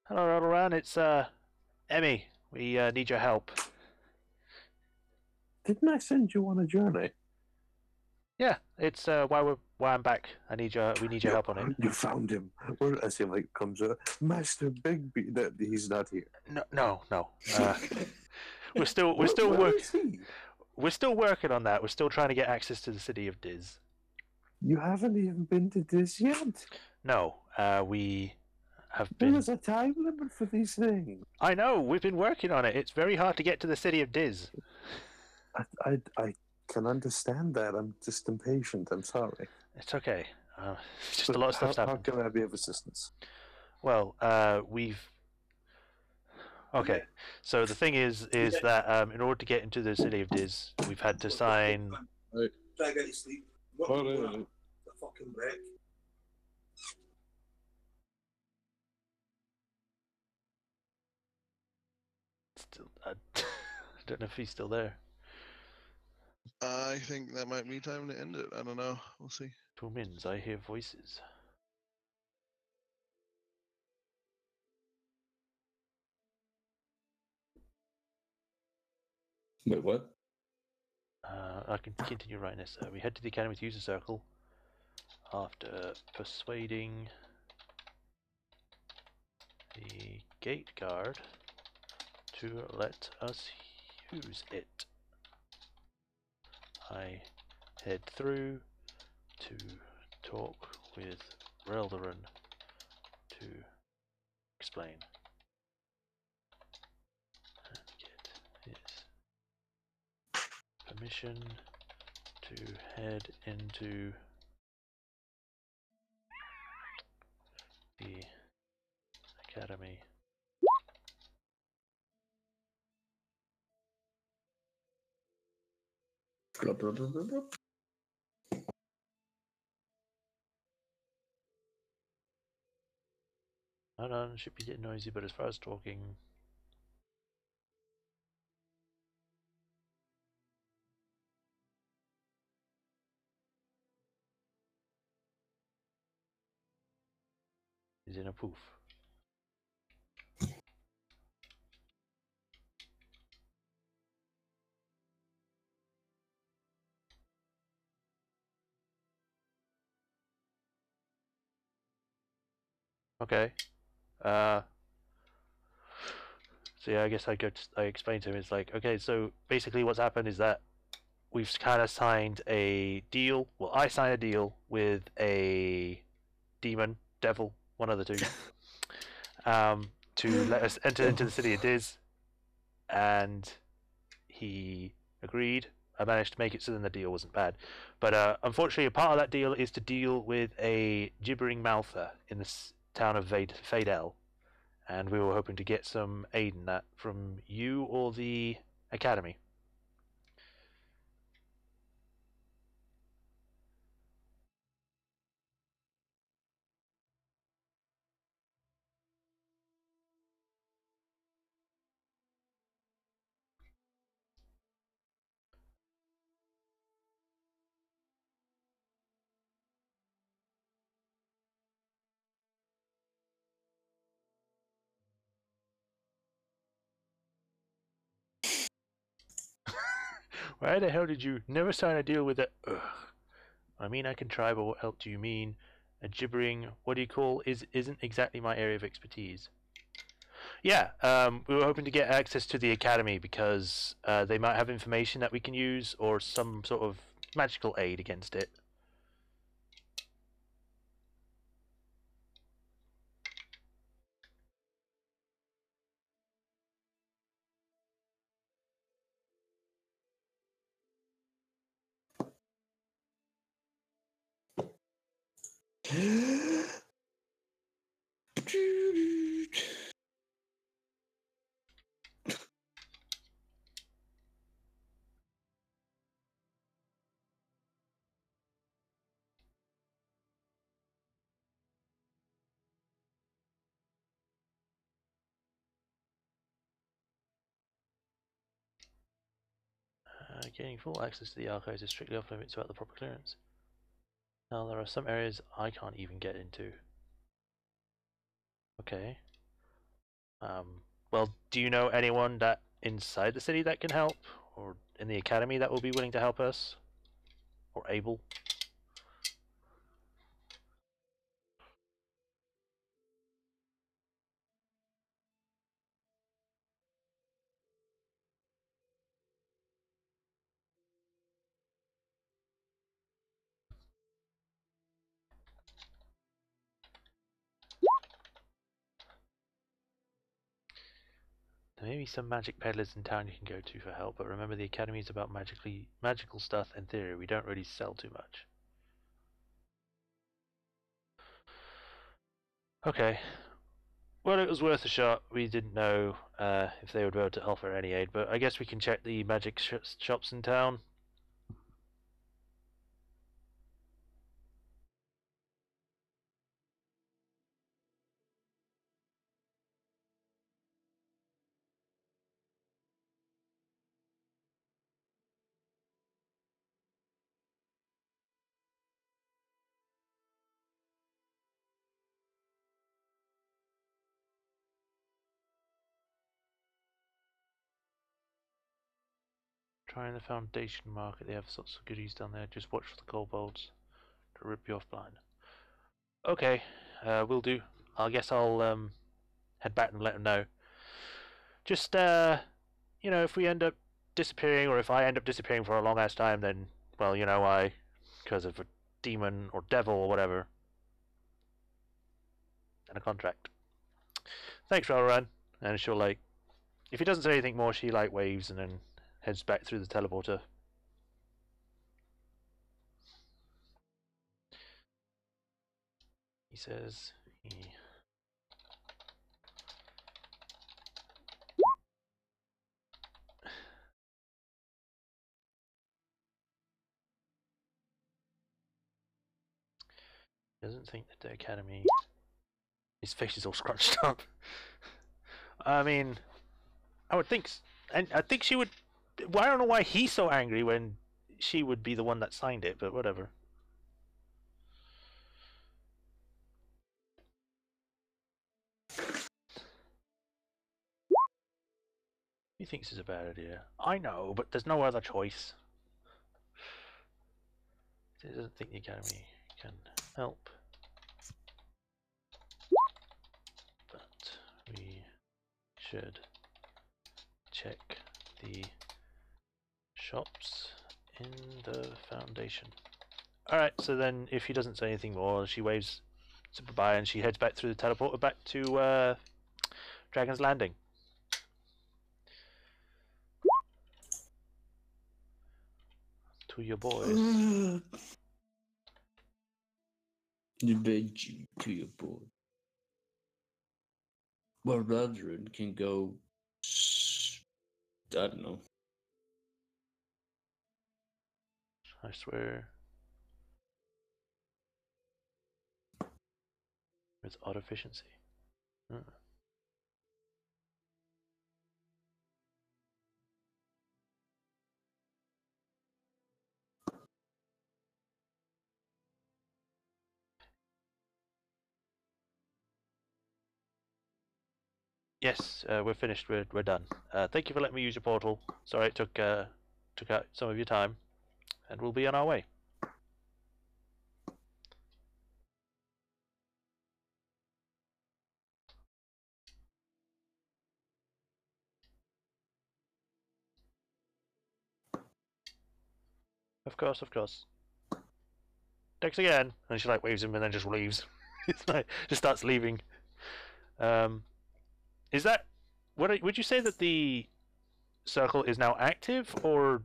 Hello, Reldoran. It's Emmy. We need your help. Didn't I send you on a journey? Yeah, it's why I'm back. We need your help on it. You found him. Where as he like comes out, Master Bigby. That he's not here. No. We're still working on that. We're still trying to get access to the city of Diz. You haven't even been to Diz yet. No, we have been. There's a time limit for these things. I know. We've been working on it. It's very hard to get to the city of Diz. I can understand that. I'm just impatient. I'm sorry. It's okay. Just a lot of stuff's happened. How can I be of assistance? Well, we've. Okay, so the thing is that in order to get into the city of Diz, we've had to sign. Try to get you sleep. What the fucking break? Still, I don't know if he's still there. I think that might be time to end it. I don't know. We'll see. 2 minutes. I hear voices. Wait, what? I can continue writing this. We head to the academy to use the circle after persuading the gate guard to let us use it. I head through to talk with Reldoran to explain and get his permission to head into the academy. Blah, blah, blah, blah, blah. Hold on, should be getting noisy, but as far as talking. He's in a poof. Okay. So yeah, I guess I explained to him. It's like, okay, so basically what's happened is that we've kind of signed a deal. Well, I signed a deal with a devil, one of the two, to let us enter into the city of Diz, and he agreed. I managed to make it so then the deal wasn't bad, but unfortunately, a part of that deal is to deal with a gibbering mouther in the town of Fadel, and we were hoping to get some aid in that from you or the academy. Why the hell did you never sign a deal with it? Ugh. I mean, I can try, but what else do you mean? A gibbering, what do you call, isn't exactly my area of expertise. Yeah, we were hoping to get access to the academy because they might have information that we can use or some sort of magical aid against it. Gaining full access to the archives is strictly off limits without the proper clearance. Now there are some areas I can't even get into. Okay. Well, do you know anyone that inside the city that can help? Or in the academy that will be willing to help us? Or able? There may be some magic peddlers in town you can go to for help, but remember the academy is about magical stuff and theory. We don't really sell too much. Okay. Well, it was worth a shot. We didn't know if they would be able to offer any aid, but I guess we can check the magic shops in town. Try in the Foundation Market. They have sorts of goodies down there. Just watch for the kobolds to rip you off blind. Okay, will do. I guess I'll head back and let them know. Just you know, if we end up disappearing, or if I end up disappearing for a long ass time, then well, you know, because of a demon or devil or whatever, and a contract. Thanks, Ralran. And she'll like, if he doesn't say anything more, she like waves and then heads back through the teleporter. He says he doesn't think that the academy. His face is all scrunched up. I mean, I would think, and I think she would. Well, I don't know why he's so angry when she would be the one that signed it, but whatever. He thinks it's a bad idea. I know, but there's no other choice. He doesn't think the academy can help. But we should check the shops in the Foundation. Alright, so then if he doesn't say anything more, she waves goodbye and she heads back through the teleporter back to Dragon's Landing. To your boys. You beg you to your boy. Well, Radrin can go. I don't know. I swear. With odd efficiency. Yes, we're finished. We're done. Thank you for letting me use your portal. Sorry it took took out some of your time, and we'll be on our way. Of course, of course. Thanks again. And she like waves him and then just leaves. It's like just starts leaving. Is that would you say that the circle is now active or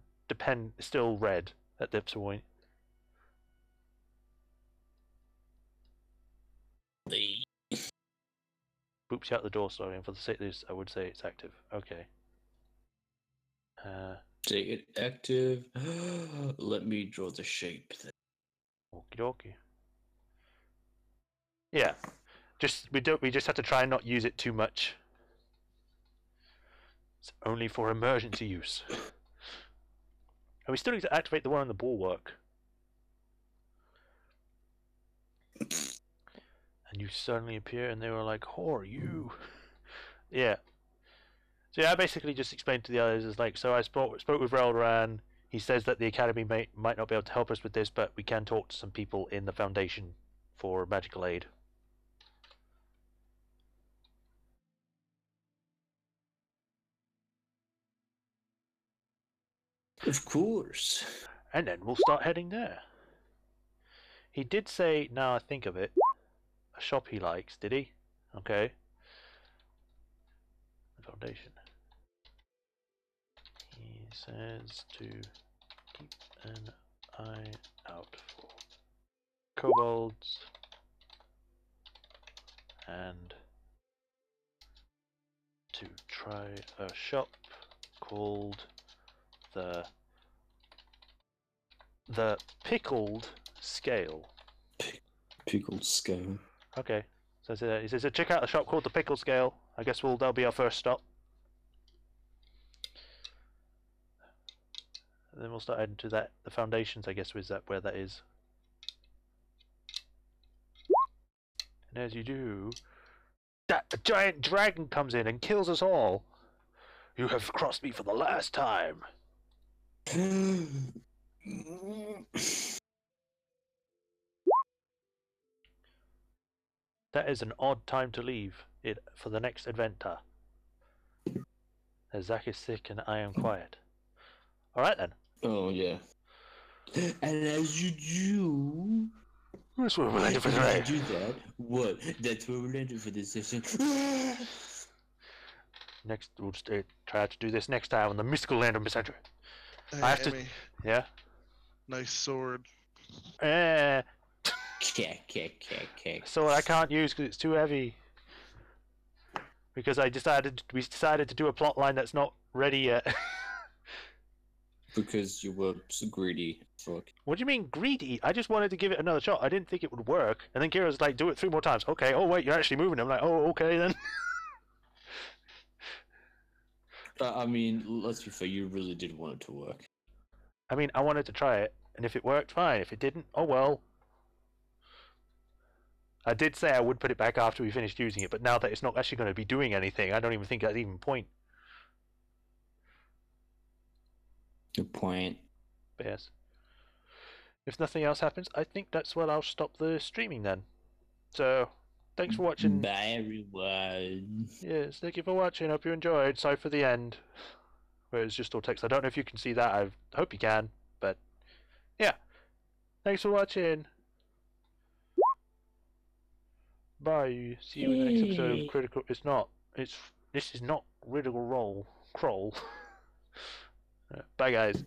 still red at this point? Boops you out the door, sorry, and for the sake of this I would say it's active. Okay. Take it active. Let me draw the shape then. Okie dokie. Yeah. We just have to try and not use it too much. It's only for emergency use. And we still need to activate the one on the bulwark. And you suddenly appear and they were like, who are you? Yeah. So yeah, I basically just explained to the others, is like, so I spoke with Reldoran. He says that the Academy might not be able to help us with this, but we can talk to some people in the Foundation for magical aid. Of course. And then we'll start heading there. He did say, now I think of it, a shop he likes, did he? Okay. The Foundation. He says to keep an eye out for kobolds and to try a shop called the Pickled Scale. Pickled Scale. Okay, so he says check out a shop called the Pickled Scale. I guess that'll be our first stop. And then we'll start heading to the Foundations, I guess, is that where that is. And as you do, a giant dragon comes in and kills us all. You have crossed me for the last time. That is an odd time to leave it for the next adventure. As Zach is sick and I am quiet. Alright then. Oh, yeah. And as you do... That's where we'll end it for today. Do that? What? That's where we'll end it for this session. Next, we'll just try to do this next time on the mystical land of Misandra. Hey, I have Emmy, to... Yeah? nice sword. So I can't use because it's too heavy. Because we decided to do a plot line that's not ready yet. Because you were so greedy. Fuck. What do you mean greedy? I just wanted to give it another shot. I didn't think it would work. And then Kira's like, do it 3 more times. Okay, oh wait, you're actually moving. I'm like, oh, okay then. I mean, let's be fair, you really did want it to work. I mean, I wanted to try it. And if it worked, fine. If it didn't, oh well. I did say I would put it back after we finished using it, but now that it's not actually going to be doing anything, I don't even think that's even point. Good point. But yes. If nothing else happens, I think that's where I'll stop the streaming then. So, thanks for watching. Bye, everyone. Yes, thank you for watching. Hope you enjoyed. Sorry for the end, where it's just all text. I don't know if you can see that. I hope you can, but yeah. Thanks for watching. Bye. See you in the next episode of Critical. This is not Critical Role. Crawl. Bye, guys.